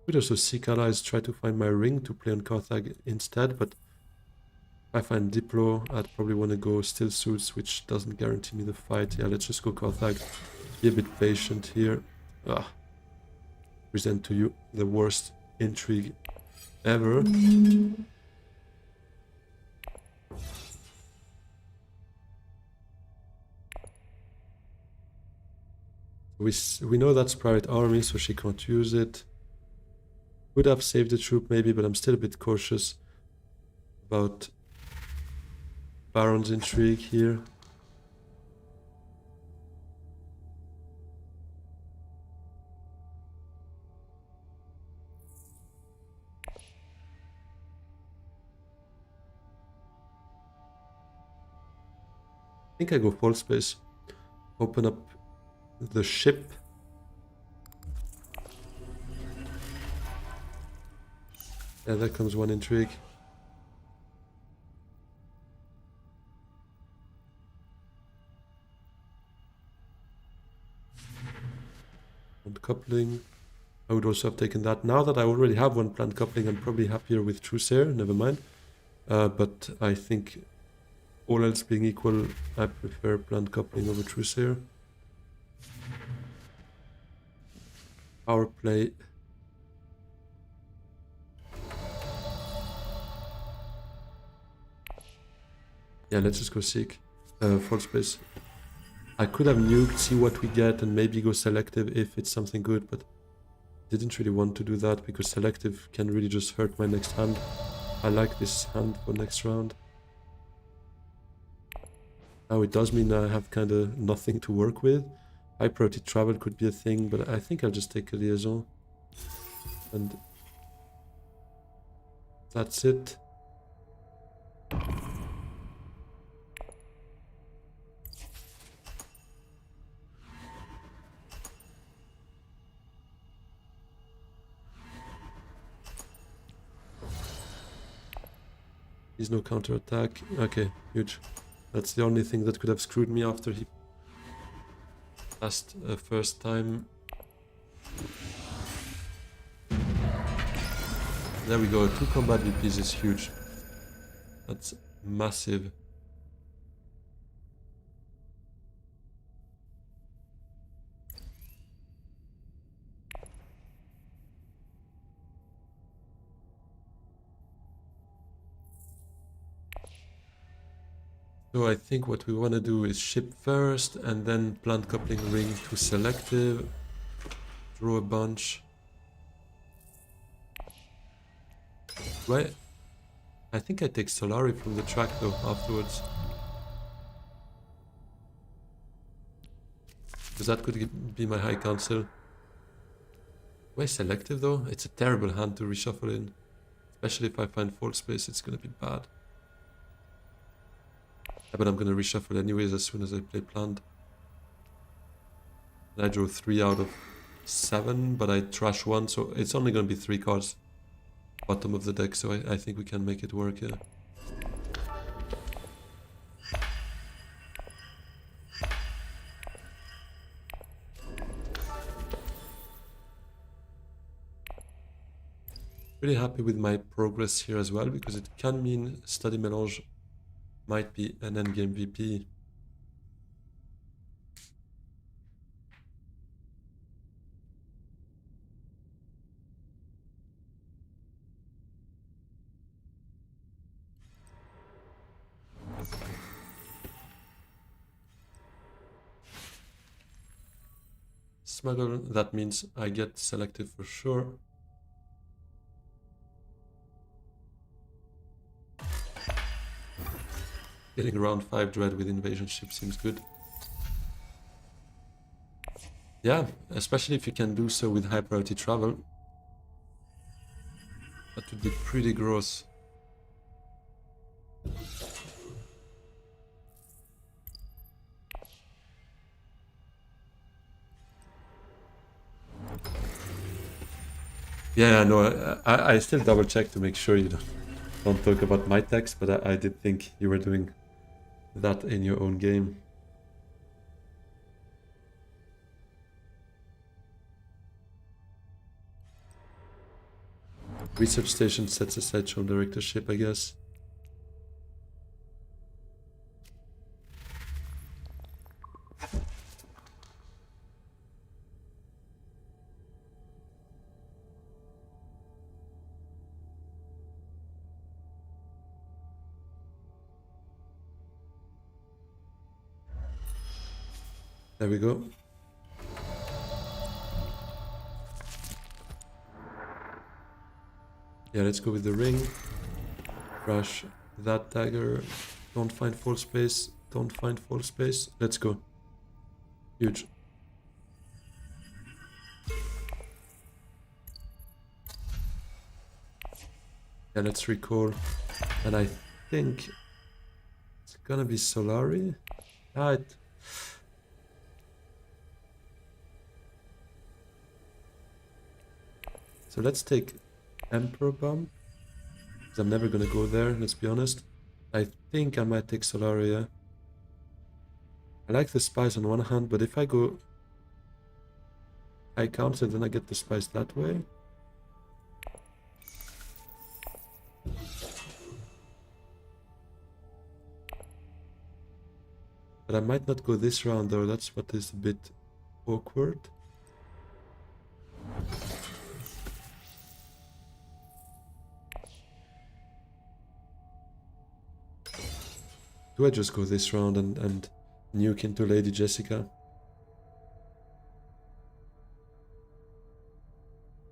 Could also seek allies, try to find my ring to play on Kothag instead, but if I find Diplo, I'd probably want to go Still Suits, which doesn't guarantee me the fight. Yeah, let's just go Kothag. Be a bit patient here. Present to you the worst intrigue ever. We know that's private army, so she can't use it. Could have saved the troop maybe, but I'm still a bit cautious about Baron's intrigue here. I think I go full space. Open up the ship. Yeah, there comes one intrigue. One coupling. I would also have taken that. Now that I already have one planned coupling, I'm probably happier with Trusair, never mind. But I think all else being equal, I prefer planned coupling over Trusair. Power play. Yeah, let's just go seek full space. I could have nuked, see what we get, and maybe go selective if it's something good, but didn't really want to do that because selective can really just hurt my next hand. I like this hand for next round. Now it does mean I have kind of nothing to work with. High priority travel could be a thing, but I think I'll just take a liaison. And that's it. There's no counterattack. Okay, huge. That's the only thing that could have screwed me after he passed first time. There we go, 2 combat VPs is huge. That's massive. So I think what we want to do is ship first and then plant coupling ring to selective. Draw a bunch. Right. I think I take Solari from the track though afterwards. Because that could be my high council. Why selective though? It's a terrible hand to reshuffle in. Especially if I find fault space, it's gonna be bad. Yeah, but I'm gonna reshuffle anyways as soon as I play planned. And I drew 3 out of 7, but I trash 1, so it's only gonna be 3 cards. Bottom of the deck, so I think we can make it work, yeah. Really happy with my progress here as well, because it can mean Study Melange might be an endgame VP. Smuggle, that means I get selective for sure. Getting around 5 dread with invasion ship seems good. Yeah, especially if you can do so with high priority travel. That would be pretty gross. Yeah, no, I still double check to make sure you don't talk about my text, but I did think you were doing that in your own game. Research station sets aside shown directorship, I guess. There we go. Yeah, let's go with the ring. Crush that dagger. Don't find full space. Don't find full space. Let's go. Huge. Yeah, let's recall. And I think it's gonna be Solari. So let's take Emperor Bomb. Because I'm never gonna go there, let's be honest. I think I might take Solaria. I like the spice on one hand, but if I go high counter, then I get the spice that way. But I might not go this round though, that's what is a bit awkward. Do I just go this round and nuke into Lady Jessica?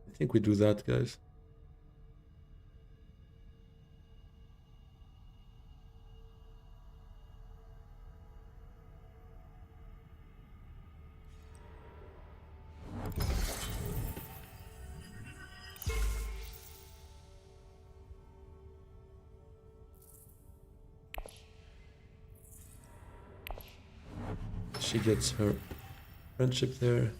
I think we do that, guys. She gets her friendship there.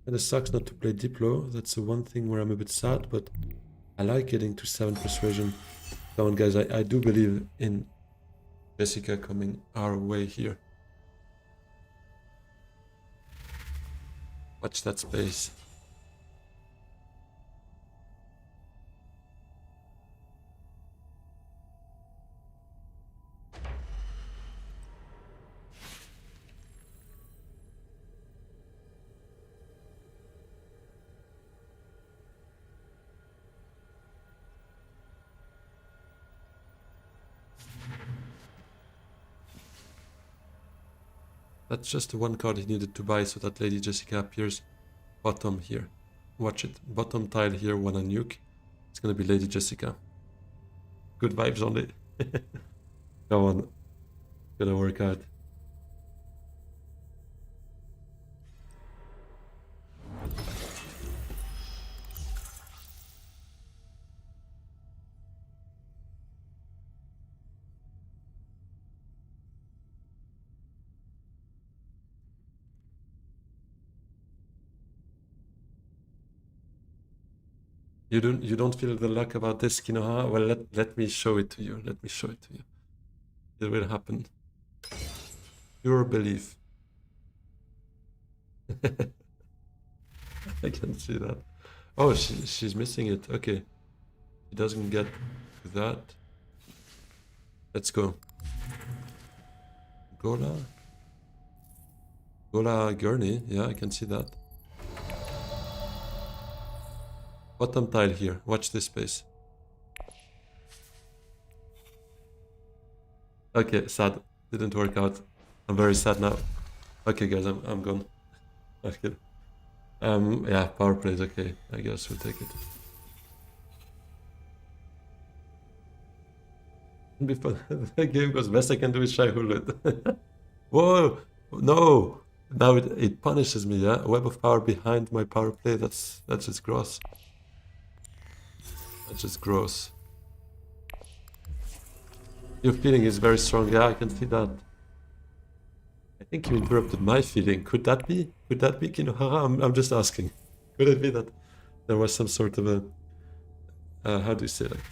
And Kinda sucks not to play Diplo. That's the one thing where I'm a bit sad, but I like getting to 7 persuasion. Come on, guys, I do believe in Jessica coming our way here. Watch that space. That's just the one card he needed to buy so that Lady Jessica appears bottom here. Watch it. Bottom tile here, wanna nuke. It's gonna be Lady Jessica. Good vibes only. Come on. Gonna work out. You don't feel the luck about this, Kinoha? Well, let me show it to you. Let me show it to you. It will happen. Pure belief. I can see that. Oh, she's missing it. Okay. She doesn't get that. Let's go. Gola Gurney. Yeah, I can see that. Bottom tile here. Watch this space. Okay, sad. Didn't work out. I'm very sad now. Okay, guys, I'm gone. Okay. Yeah, power play is okay. I guess we'll take it. Before the game goes, best I can do is shy Hulud. Whoa! No! Now it punishes me, yeah? Web of power behind my power play. That's just gross. That's just gross. Your feeling is very strong. Yeah, I can see that. I think you interrupted my feeling. Could that be? Could that be Kinohara? I'm just asking. Could it be that there was some sort of a... how do you say, like...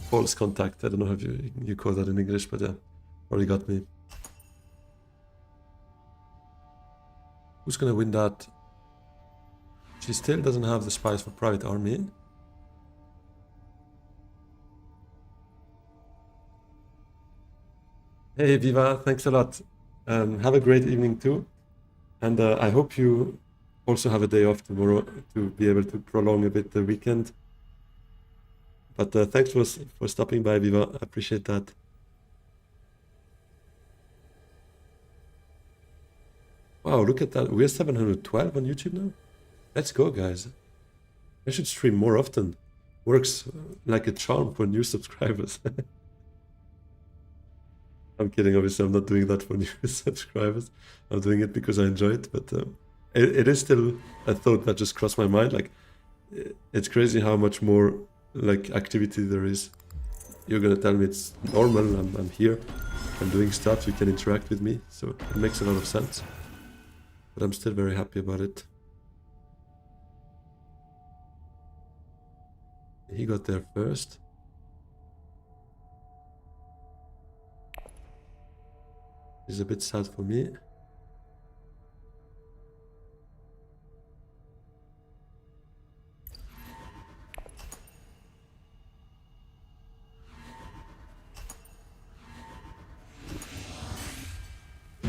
false contact? I don't know if you call that in English, but yeah. Already got me. Who's gonna win that? She still doesn't have the spice for private army. Hey Viva, thanks a lot. Have a great evening too. And I hope you also have a day off tomorrow to be able to prolong a bit the weekend. But thanks for stopping by, Viva. I appreciate that. Wow, look at that. We're 712 on YouTube now. Let's go, guys. I should stream more often. Works like a charm for new subscribers. I'm kidding, obviously I'm not doing that for new subscribers. I'm doing it because I enjoy it, but it is still a thought that just crossed my mind. Like, it's crazy how much more like activity there is. You're gonna tell me it's normal, I'm here, I'm doing stuff, you can interact with me, so it makes a lot of sense. But I'm still very happy about it. He got there first. It's a bit sad for me.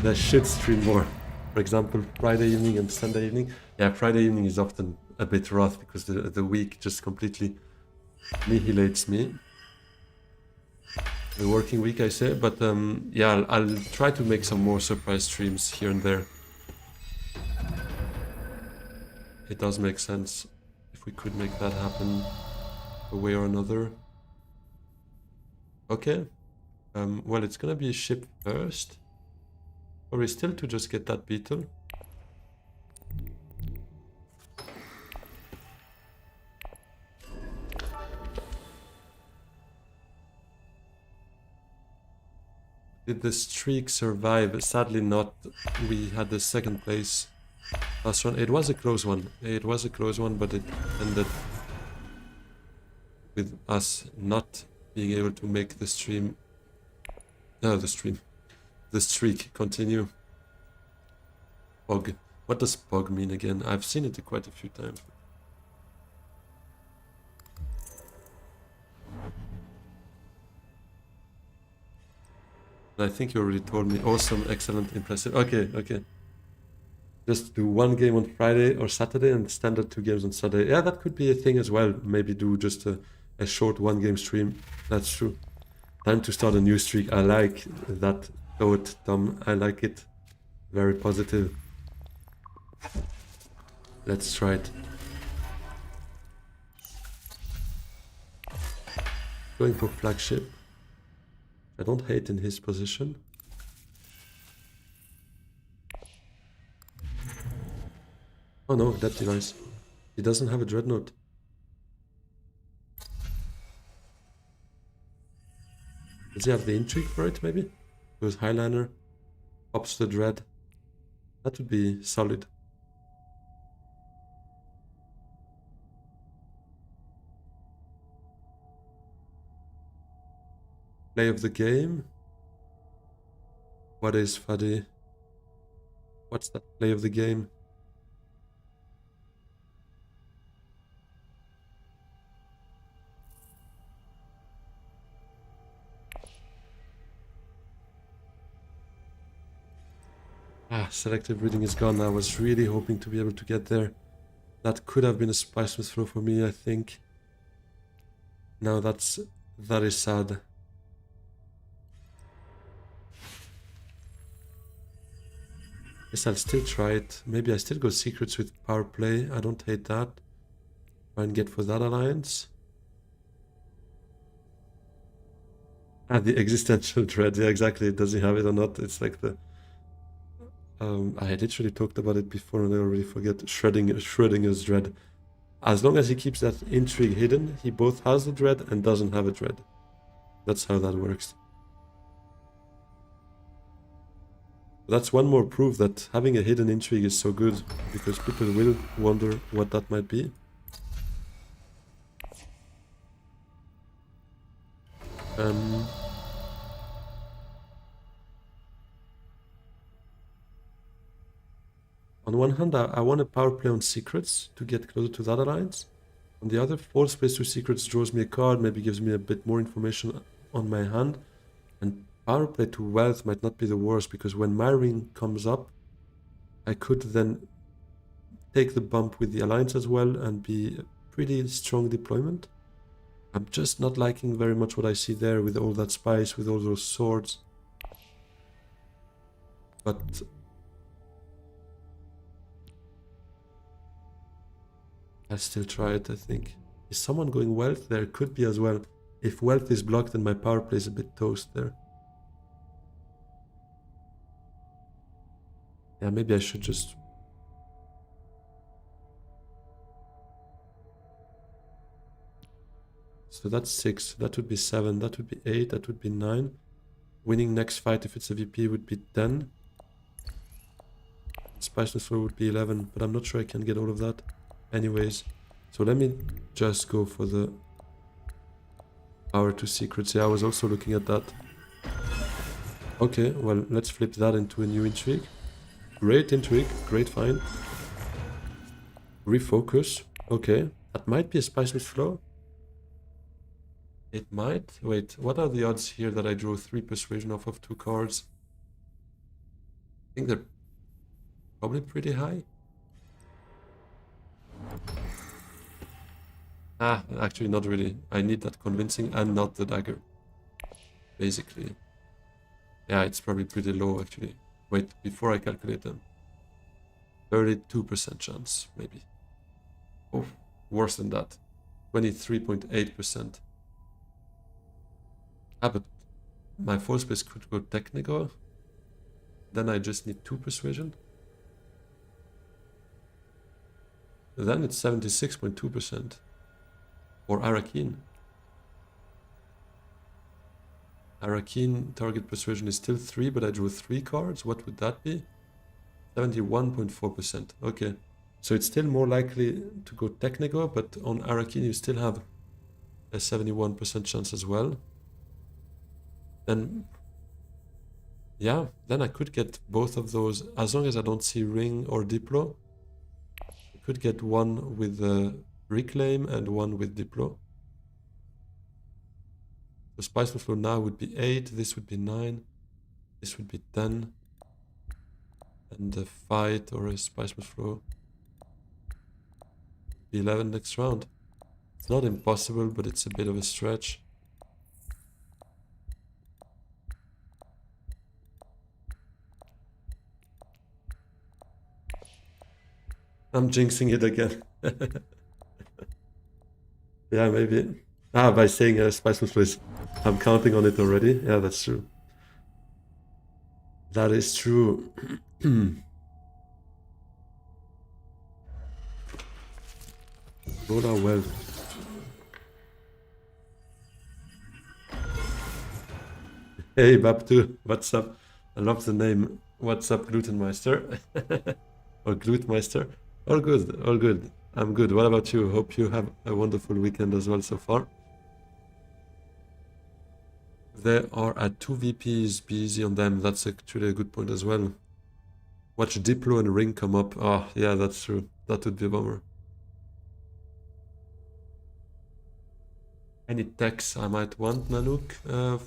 I should stream more. For example, Friday evening and Sunday evening. Yeah, Friday evening is often a bit rough because the week just completely annihilates me. The working week, I say, but yeah, I'll try to make some more surprise streams here and there. It does make sense if we could make that happen a way or another. Okay, well, it's gonna be a ship first. Or is still to just get that beetle. Did the streak survive? Sadly not. We had the second place Last one, it was a close one. It was a close one, but it ended with us not being able to make the stream... No, the streak continue. Pog. What does pog mean again? I've seen it quite a few times. I think you already told me. Awesome, excellent, impressive. Okay, okay. Just do one game on Friday or Saturday and standard 2 games on Saturday. Yeah, that could be a thing as well. Maybe do just a short 1 game stream. That's true. Time to start a new streak. I like that thought, Tom. I like it. Very positive. Let's try it. Going for flagship. I don't hate in his position. Oh no, that device. He doesn't have a dreadnought. Does he have the intrigue for it, maybe? Goes Highliner, pops the dread. That would be solid. Play of the game. What is Fuddy? What's that play of the game? Ah, selective reading is gone. I was really hoping to be able to get there. That could have been a Spiceman's throw for me, I think. No, that is sad. Guess I'll still try it. Maybe I still go secrets with power play. I don't hate that. Try and get for that alliance. Ah, the existential dread. Yeah, exactly. Does he have it or not? It's like the... I literally talked about it before and I already forget. Schrodinger's dread. As long as he keeps that intrigue hidden, he both has the dread and doesn't have a dread. That's how that works. That's one more proof that having a hidden intrigue is so good, because people will wonder what that might be. On one hand, I want a power play on secrets to get closer to that alliance. On the other, force space to secrets draws me a card, maybe gives me a bit more information on my hand. And power play to wealth might not be the worst, because when my ring comes up, I could then take the bump with the alliance as well and be a pretty strong deployment. I'm just not liking very much what I see there with all that spice, with all those swords. But I'll still try it, I think. Is someone going wealth? There could be as well. If wealth is blocked, then my power play is a bit toast there. Yeah, maybe I should just... So that's 6, that would be 7, that would be 8, that would be 9. Winning next fight if it's a VP would be 10. Spiceless throw would be 11, but I'm not sure I can get all of that. Anyways, so let me just go for the power to secrets. Yeah, I was also looking at that. Okay, well, let's flip that into a new intrigue. Great intrigue, great find. Refocus. Okay, that might be a Spiceless flow. It might. Wait, what are the odds here that I draw 3 persuasion off of 2 cards? I think they're probably pretty high. Ah, actually not really. I need that convincing and not the dagger. Basically. Yeah, it's probably pretty low actually. Wait, before I calculate them. 32% chance, maybe. Oh, worse than that. 23.8%. Ah, but my force space could go technical. Then I just need 2 persuasion. Then it's 76.2%. Or Arakeen. Arakeen target persuasion is still 3, but I drew 3 cards. What would that be? 71.4%. Okay. So it's still more likely to go Technigo, but on Arakin you still have a 71% chance as well. Then, yeah, then I could get both of those, as long as I don't see Ring or Diplo. I could get one with Reclaim and one with Diplo. The Spice Flow now would be 8, this would be 9, this would be 10. And a Fight or a Spice Flow 11 next round. It's not impossible, but it's a bit of a stretch. I'm jinxing it again. Yeah, maybe. By saying Spice Flow, I'm counting on it already. Yeah, that's true. That is true. Roll our wealth. Hey, Babtu, what's up? I love the name. What's up, Glutenmeister? Or Glutmeister? All good, all good. I'm good. What about you? Hope you have a wonderful weekend as well so far. There are at 2 VPs, be easy on them. That's actually a good point as well. Watch Diplo and Ring come up. Ah, yeah, that's true. That would be a bummer. Any techs I might want, Nanook?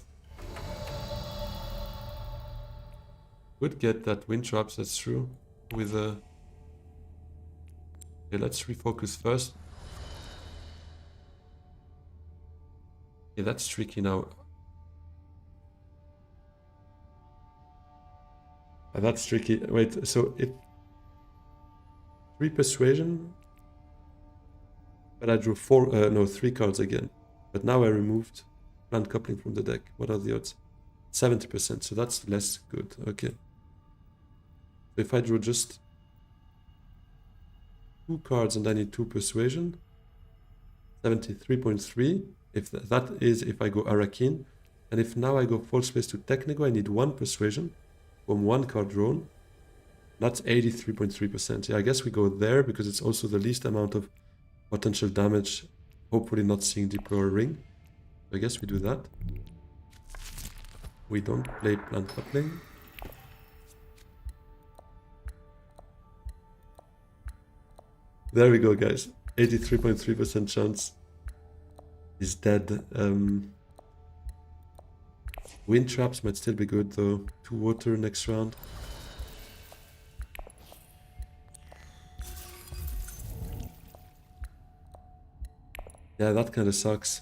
Would get that wind traps, that's true. With a... Okay, let's refocus first. Okay, that's tricky now. That's tricky. Wait, so it... 3 persuasion? But I drew 3 cards again. But now I removed plant coupling from the deck. What are the odds? 70%, so that's less good. Okay. So if I drew just 2 cards and I need 2 persuasion, 73.3. If that is if I go Arakin. And if now I go full space to Technico, I need 1 persuasion from 1 card drawn. That's 83.3%. Yeah, I guess we go there because it's also the least amount of potential damage. Hopefully not seeing Diplo or Ring. I guess we do that. We don't play plant coupling. There we go, guys. 83.3% chance. He's dead. Wind traps might still be good though. 2 water next round. Yeah, that kind of sucks.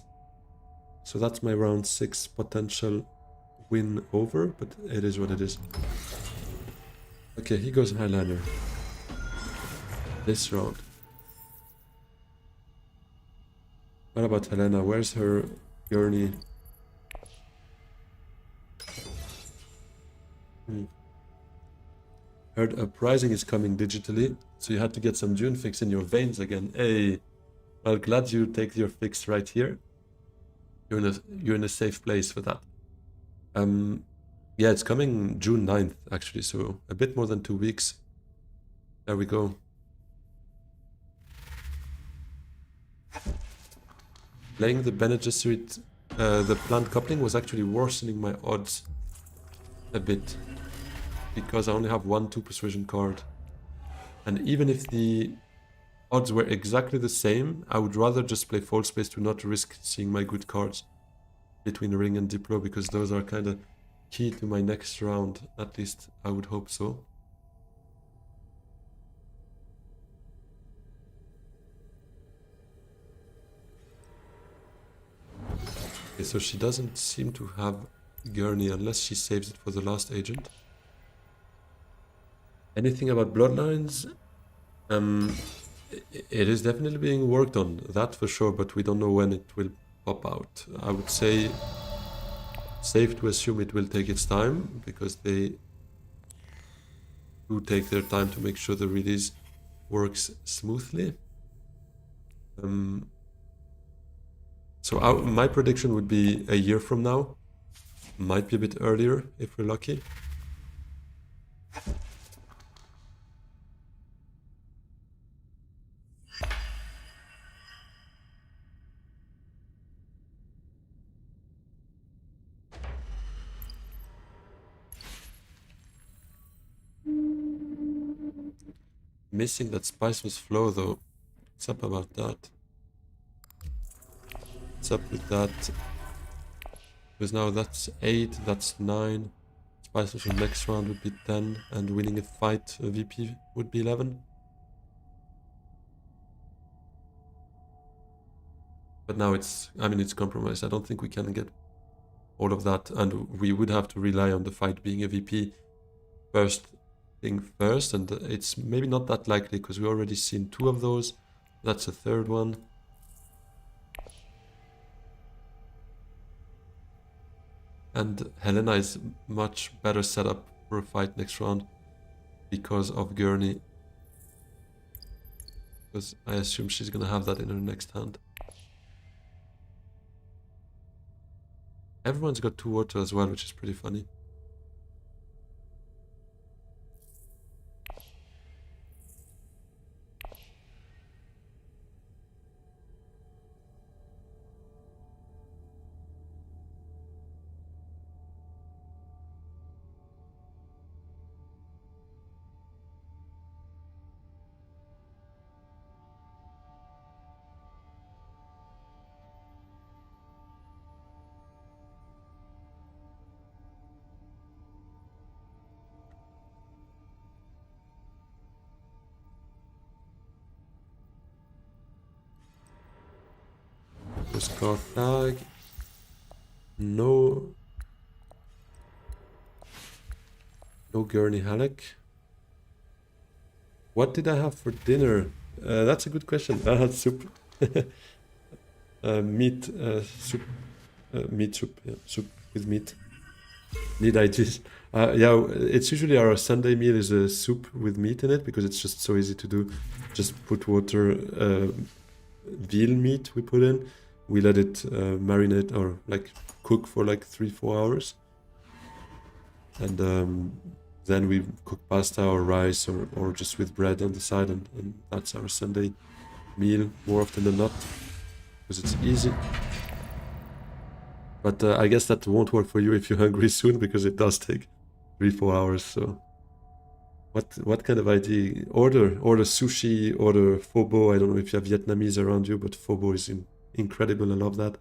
So that's my round 6 potential win over, but it is what it is. Okay, he goes Highliner. This round. What about Helena? Where's her gurney? Heard Uprising is coming digitally, so you had to get some Dune fix in your veins again. Hey, well, glad you take your fix right here. You're in a safe place for that. Yeah, it's coming June 9th actually, so a bit more than 2 weeks. There we go. Playing the Bene Gesserit, the plant coupling was actually worsening my odds a bit. Because I only have 1 2 persuasion card. And even if the odds were exactly the same, I would rather just play full space to not risk seeing my good cards between Ring and Diplo, because those are kind of key to my next round. At least I would hope so. Okay, so she doesn't seem to have Gurney unless she saves it for the last agent. Anything about Bloodlines? It is definitely being worked on, that for sure, but we don't know when it will pop out. I would say safe to assume it will take its time, because they do take their time to make sure the release works smoothly. So my prediction would be a year from now. Might be a bit earlier if we're lucky. Missing that spiceless flow though. What's up about that? What's up with that? Because now that's 8, that's 9. Spiceless from next round would be 10, and winning a fight a VP would be 11. But now it's compromised. I don't think we can get all of that, and we would have to rely on the fight being a VP first thing first, and it's maybe not that likely because we already seen 2 of those. That's a third one. And Helena is much better set up for a fight next round because of Gurney. Because I assume she's gonna have that in her next hand. Everyone's got 2 water as well, which is pretty funny. Chairdog. No Gurney Halleck. What did I have for dinner? That's a good question. I had soup. Meat soup. Meat soup. Yeah, soup with meat. Need I just? Yeah, it's usually our Sunday meal is a soup with meat in it because it's just so easy to do. Just put water, veal meat we put in. We let it marinate or like cook for like 3-4 hours. And then we cook pasta or rice or just with bread on the side, and that's our Sunday meal more often than not because it's easy. But I guess that won't work for you if you're hungry soon because it does take 3-4 hours. So what kind of idea? Order sushi, order pho. I don't know if you have Vietnamese around you, but pho is incredible. I love that.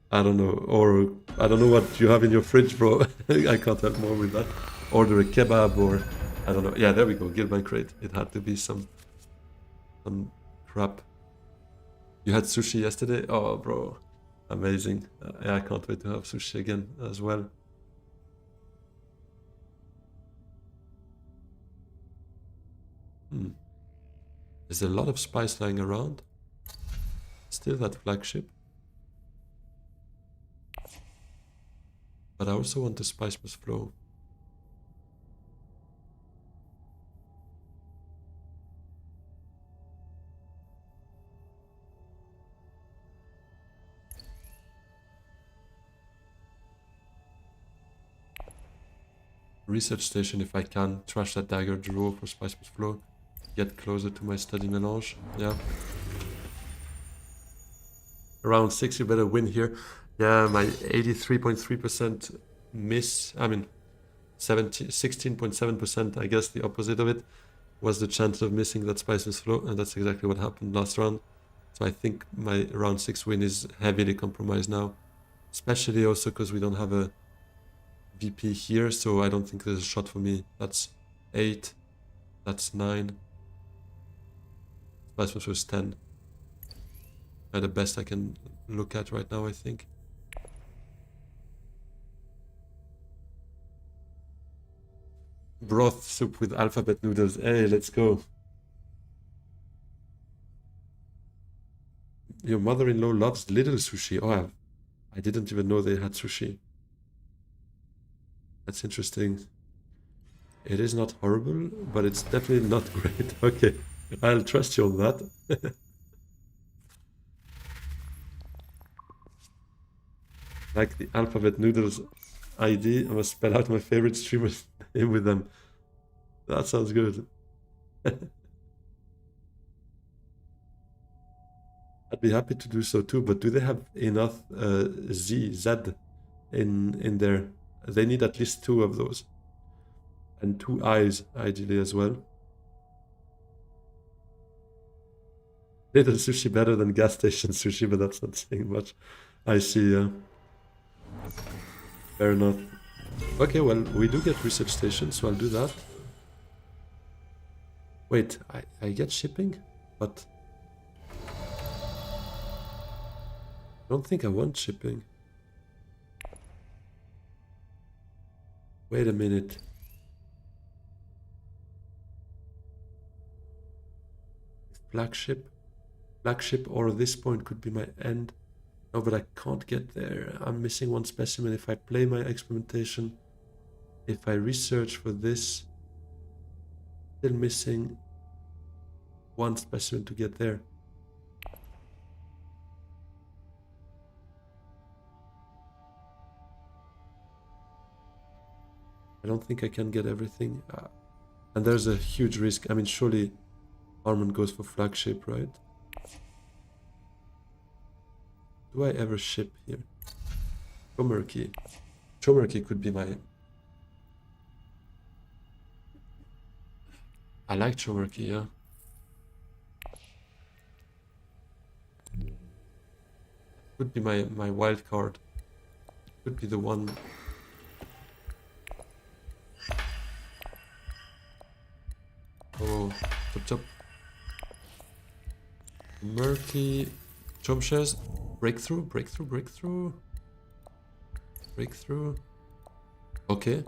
I don't know, or I don't know what you have in your fridge, bro. I can't help more with that. Order a kebab, or I don't know. Yeah, there we go. Gilman crate. It had to be some crap. You had sushi yesterday? Oh, bro, amazing. Yeah, I can't wait to have sushi again as well. There's a lot of spice lying around. Still that flagship. But I also want the spice must flow. Research station if I can. Trash that dagger draw for spice must flow. Get closer to my study melange. Yeah. Around 6 you better win here. Yeah, my 83.3% miss, 16.7%, I guess the opposite of it was the chance of missing that spiceless flow, and that's exactly what happened last round. So I think my round 6 win is heavily compromised now, especially also because we don't have a VP here, so I don't think there's a shot for me. That's 8, that's 9, spiceless was 10. The best I can look at right now, I think. Broth soup with alphabet noodles. Hey, let's go. Your mother-in-law loves little sushi. Oh, I didn't even know they had sushi. That's interesting. It is not horrible, but it's definitely not great. Okay, I'll trust you on that. Like the alphabet noodles ID, I must spell out my favorite streamer's name with them. That sounds good. I'd be happy to do so too, but do they have enough Z in there? They need at least 2 of those. And 2 I's, ideally, as well. Little sushi better than gas station sushi, but that's not saying much. I see, yeah. Fair enough. Okay, well, we do get research stations, so I'll do that. Wait, I get shipping? But I don't think I want shipping. Wait a minute. Flagship? Flagship or this point could be my end. No, but I can't get there. I'm missing one specimen. If I play my experimentation, if I research for this, still missing one specimen to get there. I don't think I can get everything. And there's a huge risk. I mean, surely Armand goes for flagship, right? Do I ever ship here? Chomerky. Chomerky could be my... I like Chomerky, yeah. Could be my wild card. Could be the one... Oh, chop chop. Murky. Chom shares. Breakthrough, breakthrough, breakthrough. Breakthrough. Okay.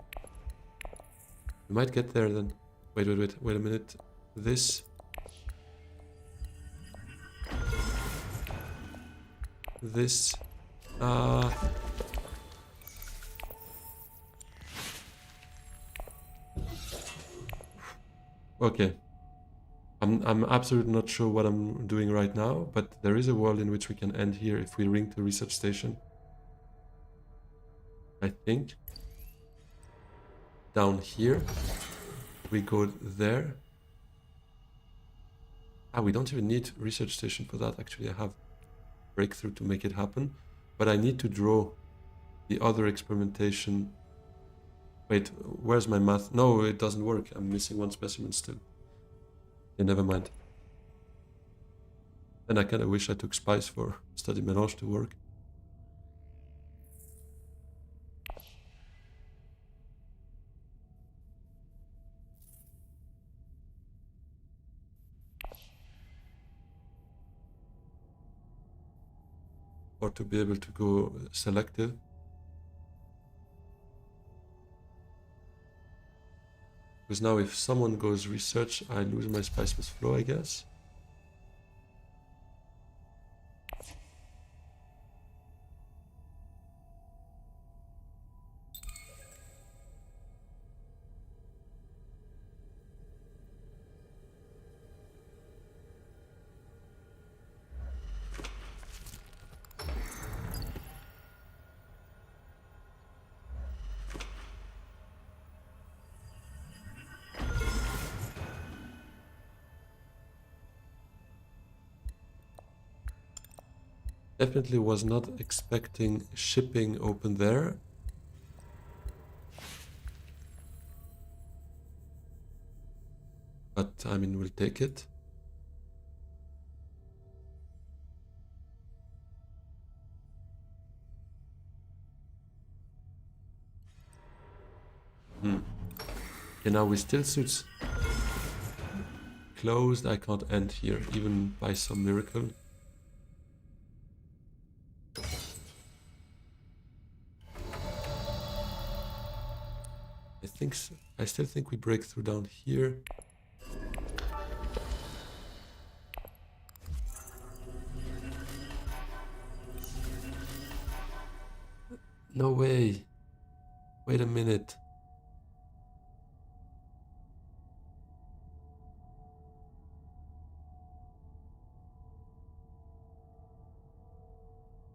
We might get there then. Wait a minute. This. This. Okay. I'm absolutely not sure what I'm doing right now, but there is a world in which we can end here if we ring to research station. I think. Down here. We go there. We don't even need research station for that. Actually, I have breakthrough to make it happen. But I need to draw the other experimentation. Wait, where's my math? No, it doesn't work. I'm missing one specimen still. Yeah, never mind. And I kind of wish I took spice for study melange to work. Or to be able to go selective. Because now if someone goes research, I lose my spice with flow, I guess. Definitely was not expecting shipping open there. But I mean, we'll take it. Okay, now we still suits closed. I can't end here, even by some miracle. I still think we break through down here. No way. Wait a minute.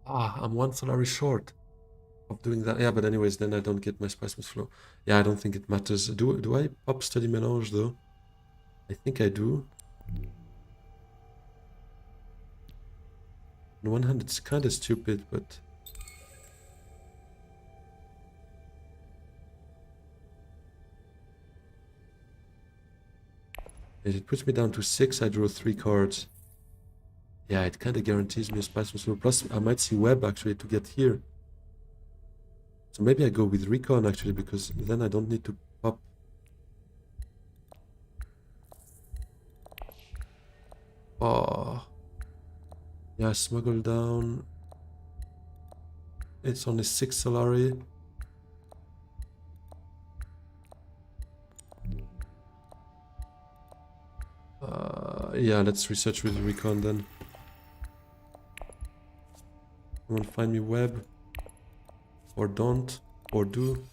I'm one Solaris short of doing that. Yeah, but anyways, then I don't get my spice with flow. Yeah, I don't think it matters. Do I pop study melange though? I think I do. On one hand, it's kind of stupid, but it puts me down to 6. I draw 3 cards. Yeah, it kind of guarantees me a spice missile. Plus, I might see web actually to get here. So maybe I go with recon actually, because then I don't need to pop. Oh. Yeah, smuggle down. It's only 6 Solari. Yeah, let's research with recon then. You want to find me web? Or don't? Or do?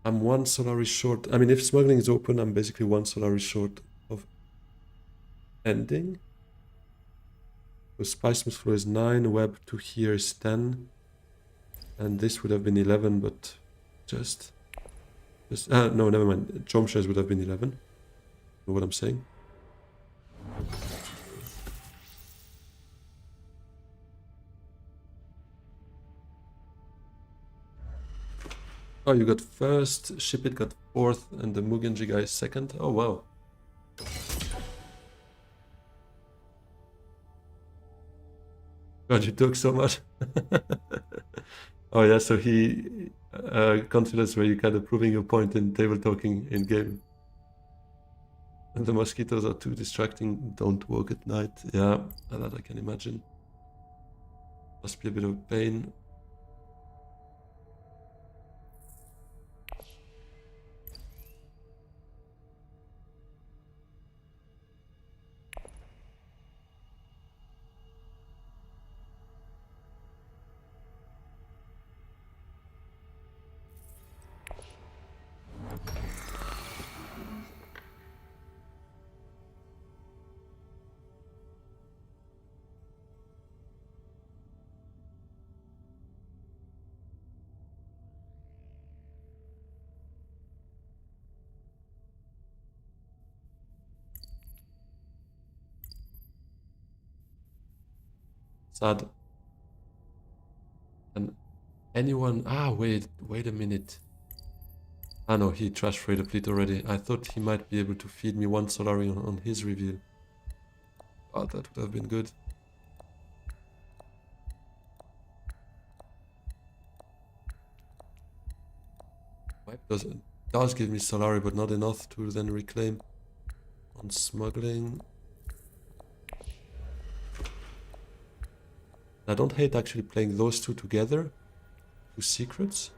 I'm 1 Solari short. I mean, if smuggling is open, I'm basically 1 Solari short of ending. So spice flow is 9, web to here is 10. And this would have been 11, but just no, never mind. Chom shares would have been 11. You know what I'm saying? Oh, you got first, Ship It got fourth, and the Mugenji guy is second. Oh, wow. God, you took so much. Oh, yeah, so he considers where you kind of proving your point in table talking in game. And the mosquitoes are too distracting. Don't walk at night. Yeah, that I can imagine. Must be a bit of a pain. Sad. And anyone... Ah, wait a minute. Ah no, he trash frayed the fleet already. I thought he might be able to feed me 1 Solari on his reveal. Oh, that would have been good. Wipe does give me Solari, but not enough to then reclaim on smuggling. I don't hate actually playing those two together. 2 secrets.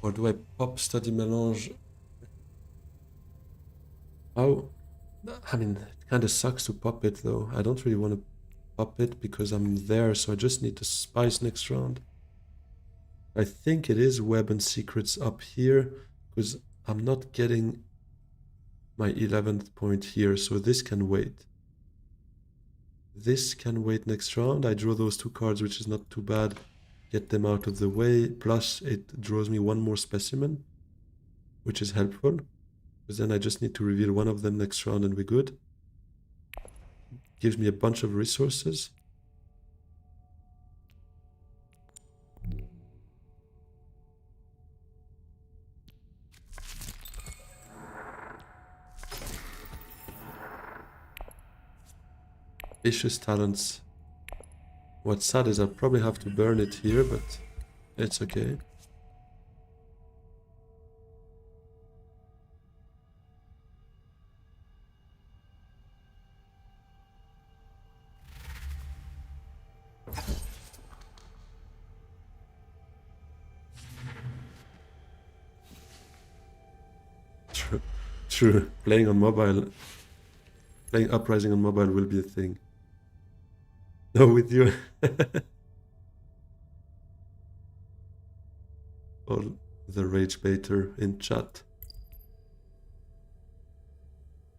Or do I pop study melange? Oh, I mean, it kind of sucks to pop it though. I don't really want to pop it because I'm there, so I just need to spice next round. I think it is web and secrets up here because I'm not getting my 11th point here, so this can wait. This can wait next round. I draw those 2 cards, which is not too bad. Get them out of the way. Plus, it draws me 1 more specimen, which is helpful. Because then I just need to reveal 1 of them next round and we're good. Gives me a bunch of resources. Vicious talents. What's sad is I probably have to burn it here, but it's okay. True. Playing on mobile, playing Uprising on mobile will be a thing. No, with you. Or the rage baiter in chat.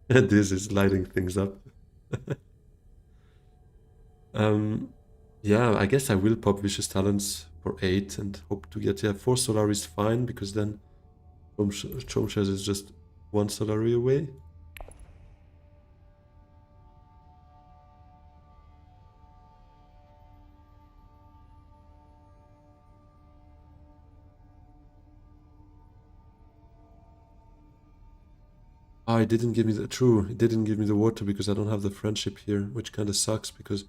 This is lighting things up. Yeah, I guess I will pop Vicious Talents for 8 and hope to get, 4 Solari is fine, because then Chomshaz is just 1 Solari away. Oh, it didn't give me the true. It didn't give me the water because I don't have the friendship here, which kind of sucks because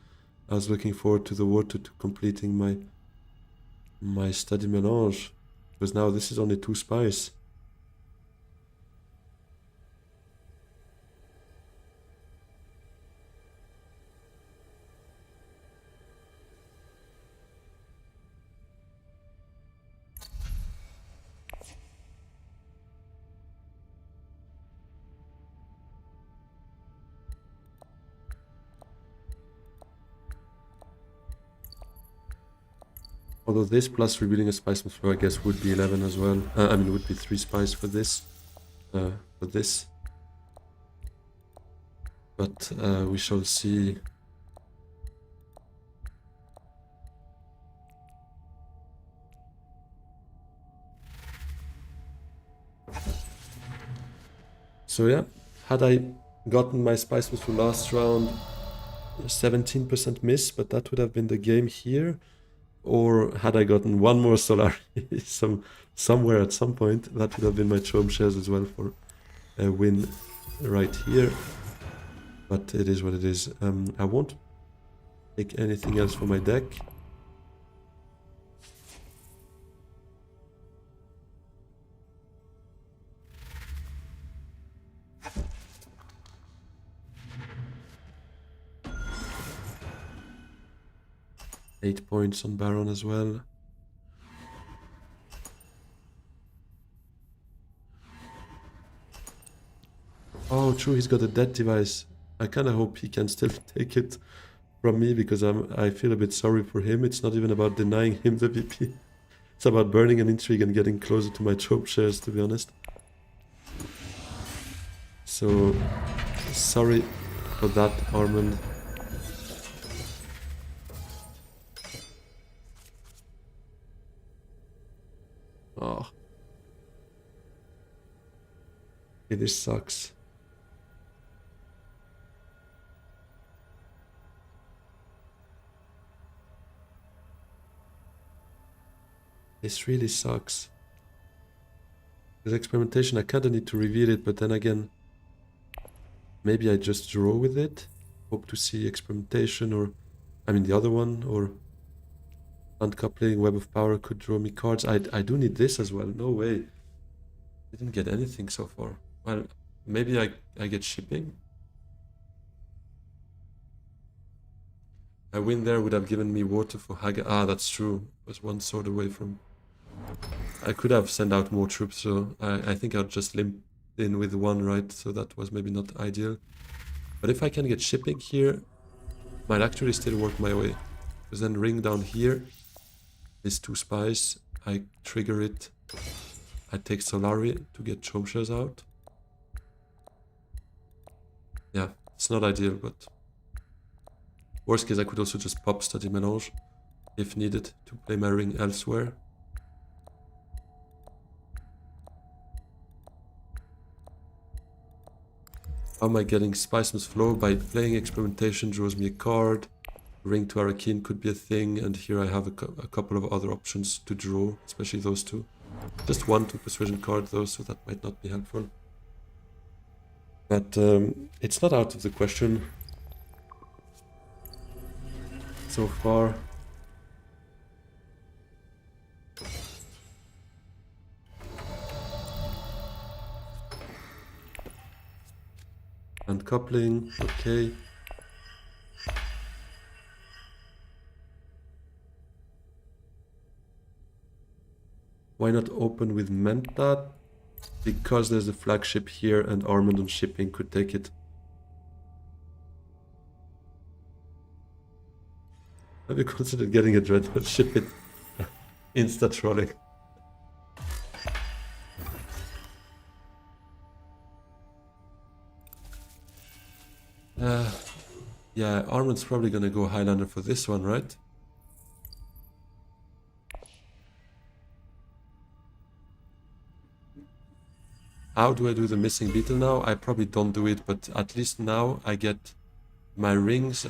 I was looking forward to the water to completing my study melange. Because now this is only 2 spice. Although this plus revealing a spice from flow, I guess, would be 11 as well. I mean, would be 3 spice for this. For this. But we shall see. So yeah, had I gotten my spice from last round, 17% miss, but that would have been the game here. Or had I gotten one more Solar somewhere at some point, that would have been my Chrome shares as well for a win right here. But it is what it is. I won't take anything else for my deck. Eight points on Baron as well. Oh, true, he's got a dead device. I kind of hope he can still take it from me because I feel a bit sorry for him. It's not even about denying him the VP. It's about burning an intrigue and getting closer to my trope shares, to be honest. So, sorry for that, Armand. Oh. It sucks. This really sucks. With experimentation, I kinda need to reveal it, but then again, maybe I just draw with it. Hope to see experimentation or, I mean the other one, or uncoupling, Web of Power could draw me cards. I do need this as well, no way. Didn't get anything so far. Well, maybe I get shipping. A win there would have given me water for Haga. Ah, that's true. It was one sword away from... I could have sent out more troops, so I think I'll just limp in with one, right? So that was maybe not ideal. But if I can get shipping here, might actually still work my way. Because then ring down here is 2 spies. I trigger it. I take Solari to get Chomshas out. Yeah, it's not ideal, but... Worst case, I could also just pop Study Melange if needed to play my ring elsewhere. How am I getting Spiceman's Flow? By playing Experimentation draws me a card. Ring to Arakeen could be a thing, and here I have a couple of other options to draw, especially those two. Just 1 to Persuasion card though, so that might not be helpful. But it's not out of the question so far. Uncoupling, okay. Why not open with Mentat? Because there's a flagship here and Armand on shipping could take it. Have you considered getting a Dreadnought? Ship it. Insta trolling. Yeah, Armand's probably gonna go Highlander for this one, right? How do I do the missing beetle now? I probably don't do it, but at least now I get my rings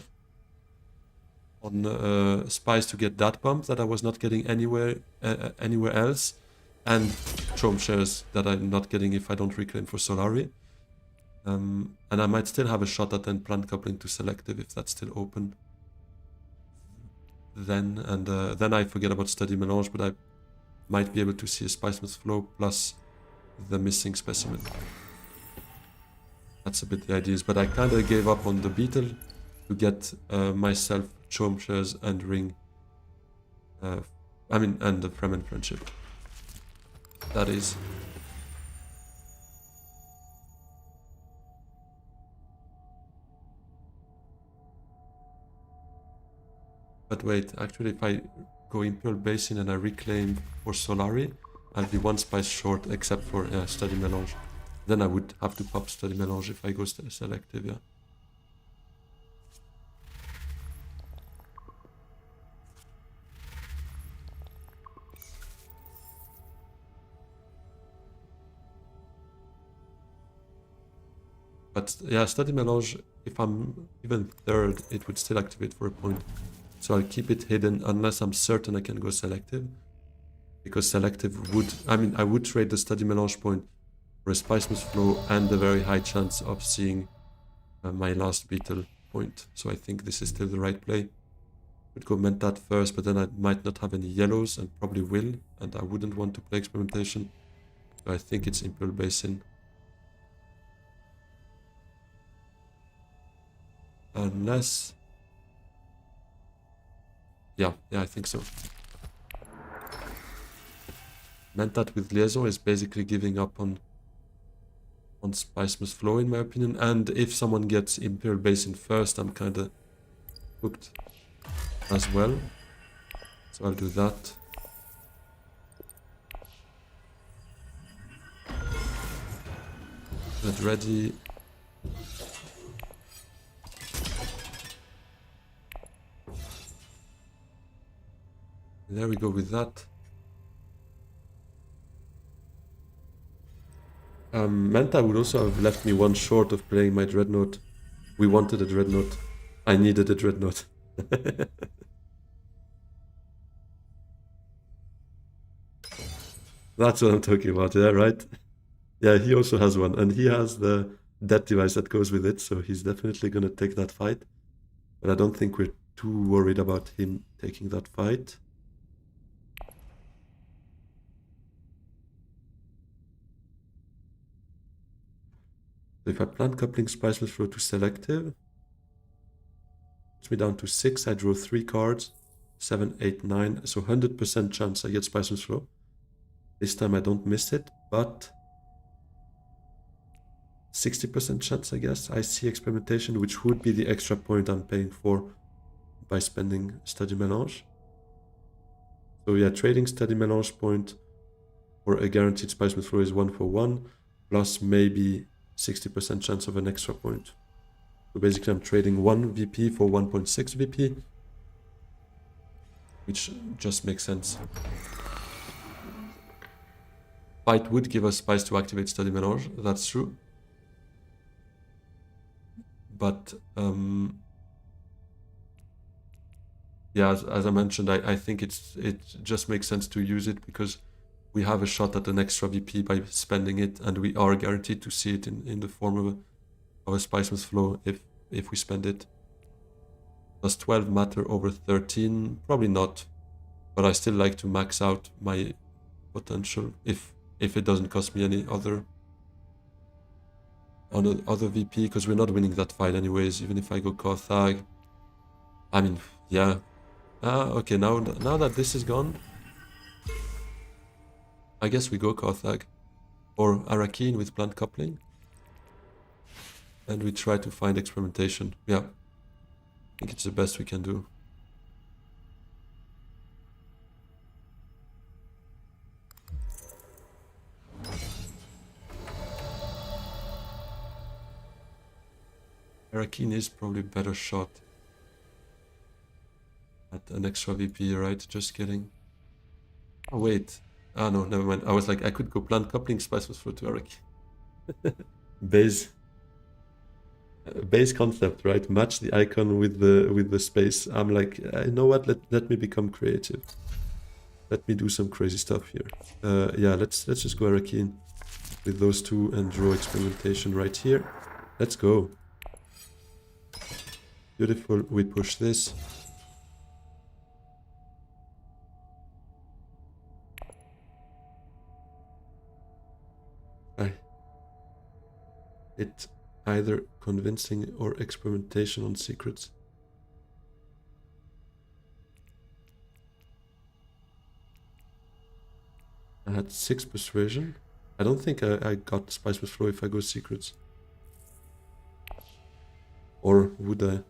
on spies to get that bump that I was not getting anywhere else, and Chrome shares that I'm not getting if I don't reclaim for Solari. And I might still have a shot at then plant coupling to selective if that's still open. Then I forget about study melange, but I might be able to see a Spice-Smith flow plus the missing specimen. That's a bit the ideas, but I kind of gave up on the beetle to get myself Chom shares and ring. And the Fremen friendship. That is. But wait, actually if I go Imperial Basin and I reclaim for Solari, I'll be one spice short except for Study Melange. Then I would have to pop Study Melange if I go selective, yeah. But yeah, Study Melange, if I'm even third, it would still activate for a point. So I'll keep it hidden unless I'm certain I can go selective. Because selective would, I would trade the Study Melange point for a Spice-Smith flow and a very high chance of seeing my last beetle point. So I think this is still the right play. Would go Mentat first, but then I might not have any yellows and probably will, and I wouldn't want to play experimentation. So I think it's Imperial Basin. Unless... Yeah, I think so. Mentat with Liaison is basically giving up on Spice-Smith flow in my opinion, and if someone gets Imperial Basin first, I'm kinda hooked as well. So I'll do that. Get ready. There we go with that. Manta would also have left me one short of playing my Dreadnought. We wanted a Dreadnought. I needed a Dreadnought. That's what I'm talking about, yeah, right? Yeah, he also has one, and he has the death device that goes with it, so he's definitely gonna take that fight. But I don't think we're too worried about him taking that fight. So if I plant coupling Spice-Smith flow to selective, puts me down to 6, I draw 3 cards, 7, 8, 9, so 100% chance I get Spice-Smith flow. This time I don't miss it, but 60% chance I guess I see experimentation, which would be the extra point I'm paying for by spending Study Melange. So yeah, trading Study Melange point for a guaranteed Spice-Smith flow is 1 for 1, plus maybe 60% chance of an extra point. So basically I'm trading 1 VP for 1.6 VP, which just makes sense. Fight would give us spice to activate Study Melange, that's true. But yeah, as I mentioned, I think it just makes sense to use it because we have a shot at an extra VP by spending it, and we are guaranteed to see it in the form of a Spice-Smith flow if we spend it. Does 12 matter over 13? Probably not, but I still like to max out my potential if it doesn't cost me any other VP, because we're not winning that fight anyways, even if I go Carthag. I mean, yeah. Okay, now that this is gone, I guess we go Carthag or Arakeen with plant coupling, and we try to find experimentation. Yeah, I think it's the best we can do. Arakeen is probably a better shot at an extra VP, right? Just kidding. Oh wait. Ah no, never mind. I was like, I could go plant coupling Spice-Smith flow to Arakeen. Base concept, right? Match the icon with the space. I'm like, you know what? Let me become creative. Let me do some crazy stuff here. Yeah, let's just go Arakeen with those two and draw experimentation right here. Let's go. Beautiful. We push this. It's either convincing or experimentation on secrets. I had 6 persuasion. I don't think I got spice with flow if I go secrets. Or would I?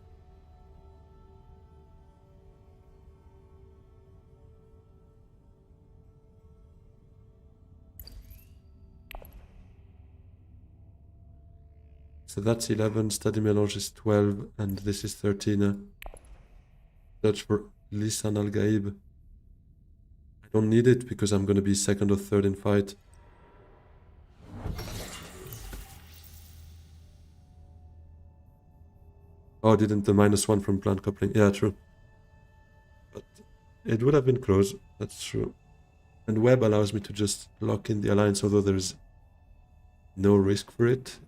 So that's 11, study melange is 12, and this is 13. Search for Lisan al-Gaib. I don't need it because I'm gonna be second or third in fight. Oh, didn't the -1 from plant coupling? Yeah, true. But it would have been close, that's true. And web allows me to just lock in the alliance, although there's no risk for it.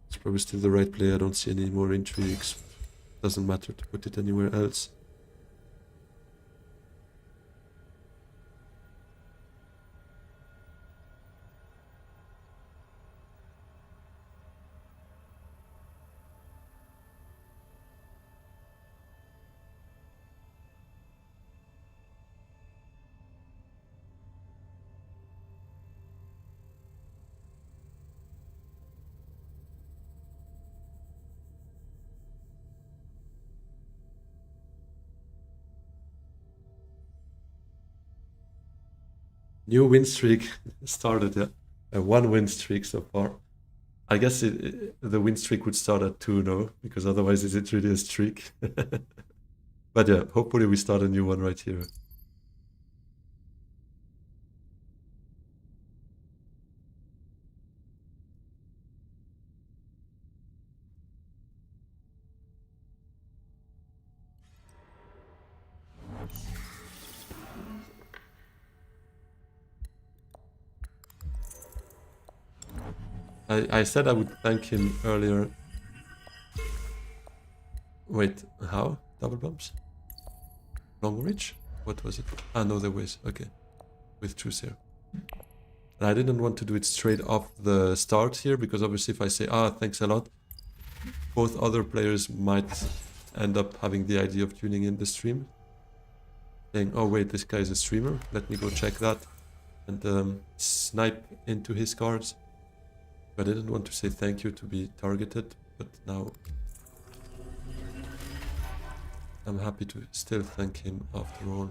It's probably still the right play. I don't see any more intrigues. Doesn't matter to put it anywhere else. New win streak started, yeah. A 1 win streak so far. I guess the win streak would start at 2, no? Because otherwise is it really a streak? But yeah, hopefully we start a new one right here. I said I would thank him earlier. Wait, how? Double bumps? Long reach? What was it? Ah, no, there was. Okay. With truce here. And I didn't want to do it straight off the start here, because obviously if I say, thanks a lot, both other players might end up having the idea of tuning in the stream. Saying, oh wait, this guy is a streamer. Let me go check that. And snipe into his cards. I didn't want to say thank you to be targeted, but now I'm happy to still thank him after all.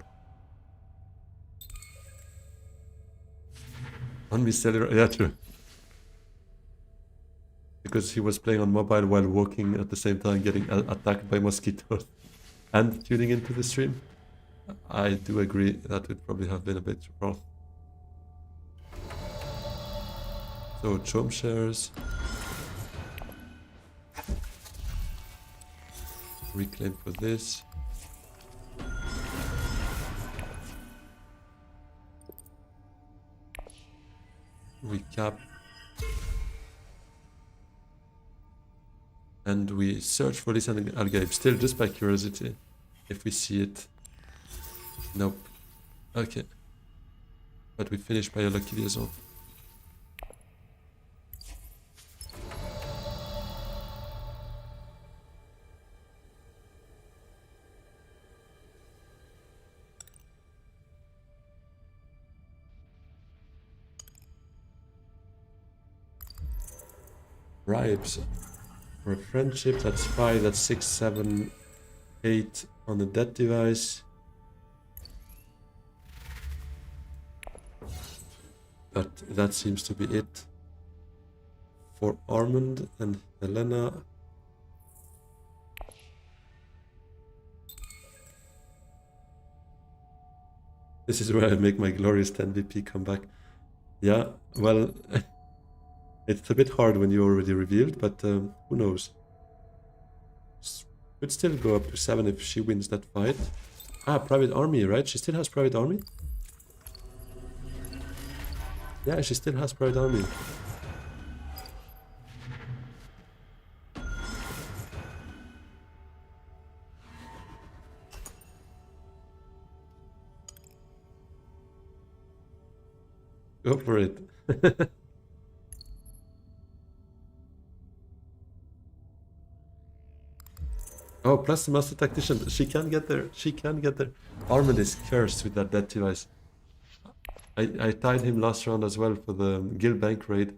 On me cellular, yeah, true. Because he was playing on mobile while walking at the same time, getting attacked by mosquitoes and tuning into the stream. I do agree that would probably have been a bit rough. So, chom shares. Reclaim for this. Recap. And we search for this Al-Gaib, still just by curiosity, if we see it. Nope. Okay. But we finish by a lucky liaison. Bribes. For a friendship, that's 5, that's 6, 7, 8 on the dead device. But that seems to be it. For Armand and Helena. This is where I make my glorious 10 VP comeback. Yeah, well... It's a bit hard when you already revealed, but who knows? Could still go up to 7 if she wins that fight. Ah, private army, right? She still has private army? Yeah, she still has Pride Army. Go for it. Oh, plus the Master Tactician. She can get there. She can get there. Armand is cursed with that death device. I tied him last round as well for the Guild Bank raid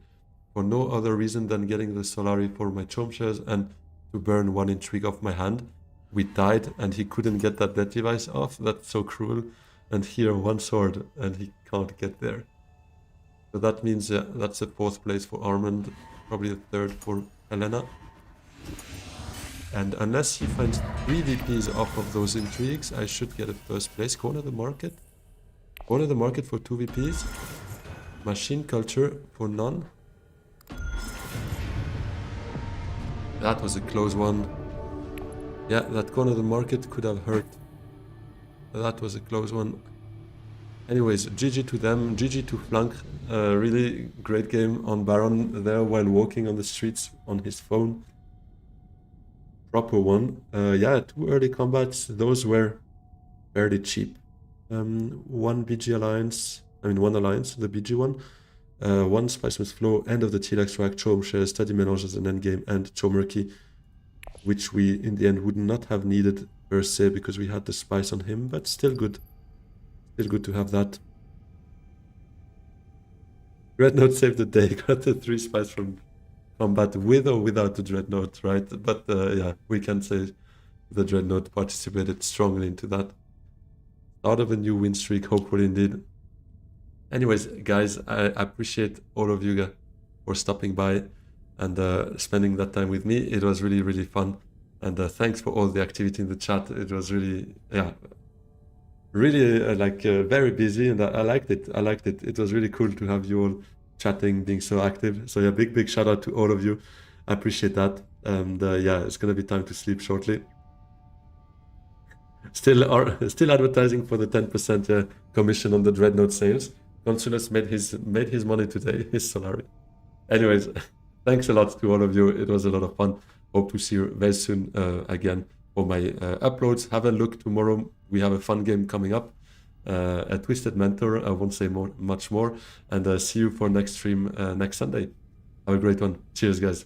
for no other reason than getting the Solari for my Chom shares and to burn one intrigue off my hand. We died and he couldn't get that death device off. That's so cruel. And here one sword and he can't get there. So that means that's a 4th place for Armand, probably a 3rd for Helena. And unless he finds 3 VPs off of those intrigues, I should get a 1st place. Corner the market. Corner the market for 2 VPs. Machine culture for none. That was a close one. Yeah, that corner of the market could have hurt. That was a close one. Anyways, GG to them, GG to Flank. Really great game on Baron there while walking on the streets on his phone. Proper one. Yeah, 2 early combats. Those were fairly cheap. 1 BG alliance. I mean, 1 alliance, the BG one. 1 Spiceman's Flow, end of the T-Lex rack, Chom Share, Study Melange as an endgame, and Chomerky, which we in the end would not have needed per se because we had the Spice on him, but still good. Still good to have that. Dreadnought saved the day, got the 3 Spice from combat with or without the Dreadnought, right? But yeah, we can say the Dreadnought participated strongly into that. Start of a new win streak, hopefully indeed. Anyways, guys, I appreciate all of you for stopping by and spending that time with me. It was really, really fun. And thanks for all the activity in the chat. It was really, yeah, really very busy, and I liked it. I liked it. It was really cool to have you all chatting, being so active. So yeah, big shout out to all of you. I appreciate that. And yeah, it's gonna be time to sleep shortly. Still advertising for the 10% commission on the Dreadnought sales. Consulas made his money today, his salary. Anyways, thanks a lot to all of you. It was a lot of fun. Hope to see you very soon again for my uploads. Have a look tomorrow. We have a fun game coming up. A Twisted Mentor. I won't say much more. And see you for next stream next Sunday. Have a great one. Cheers, guys.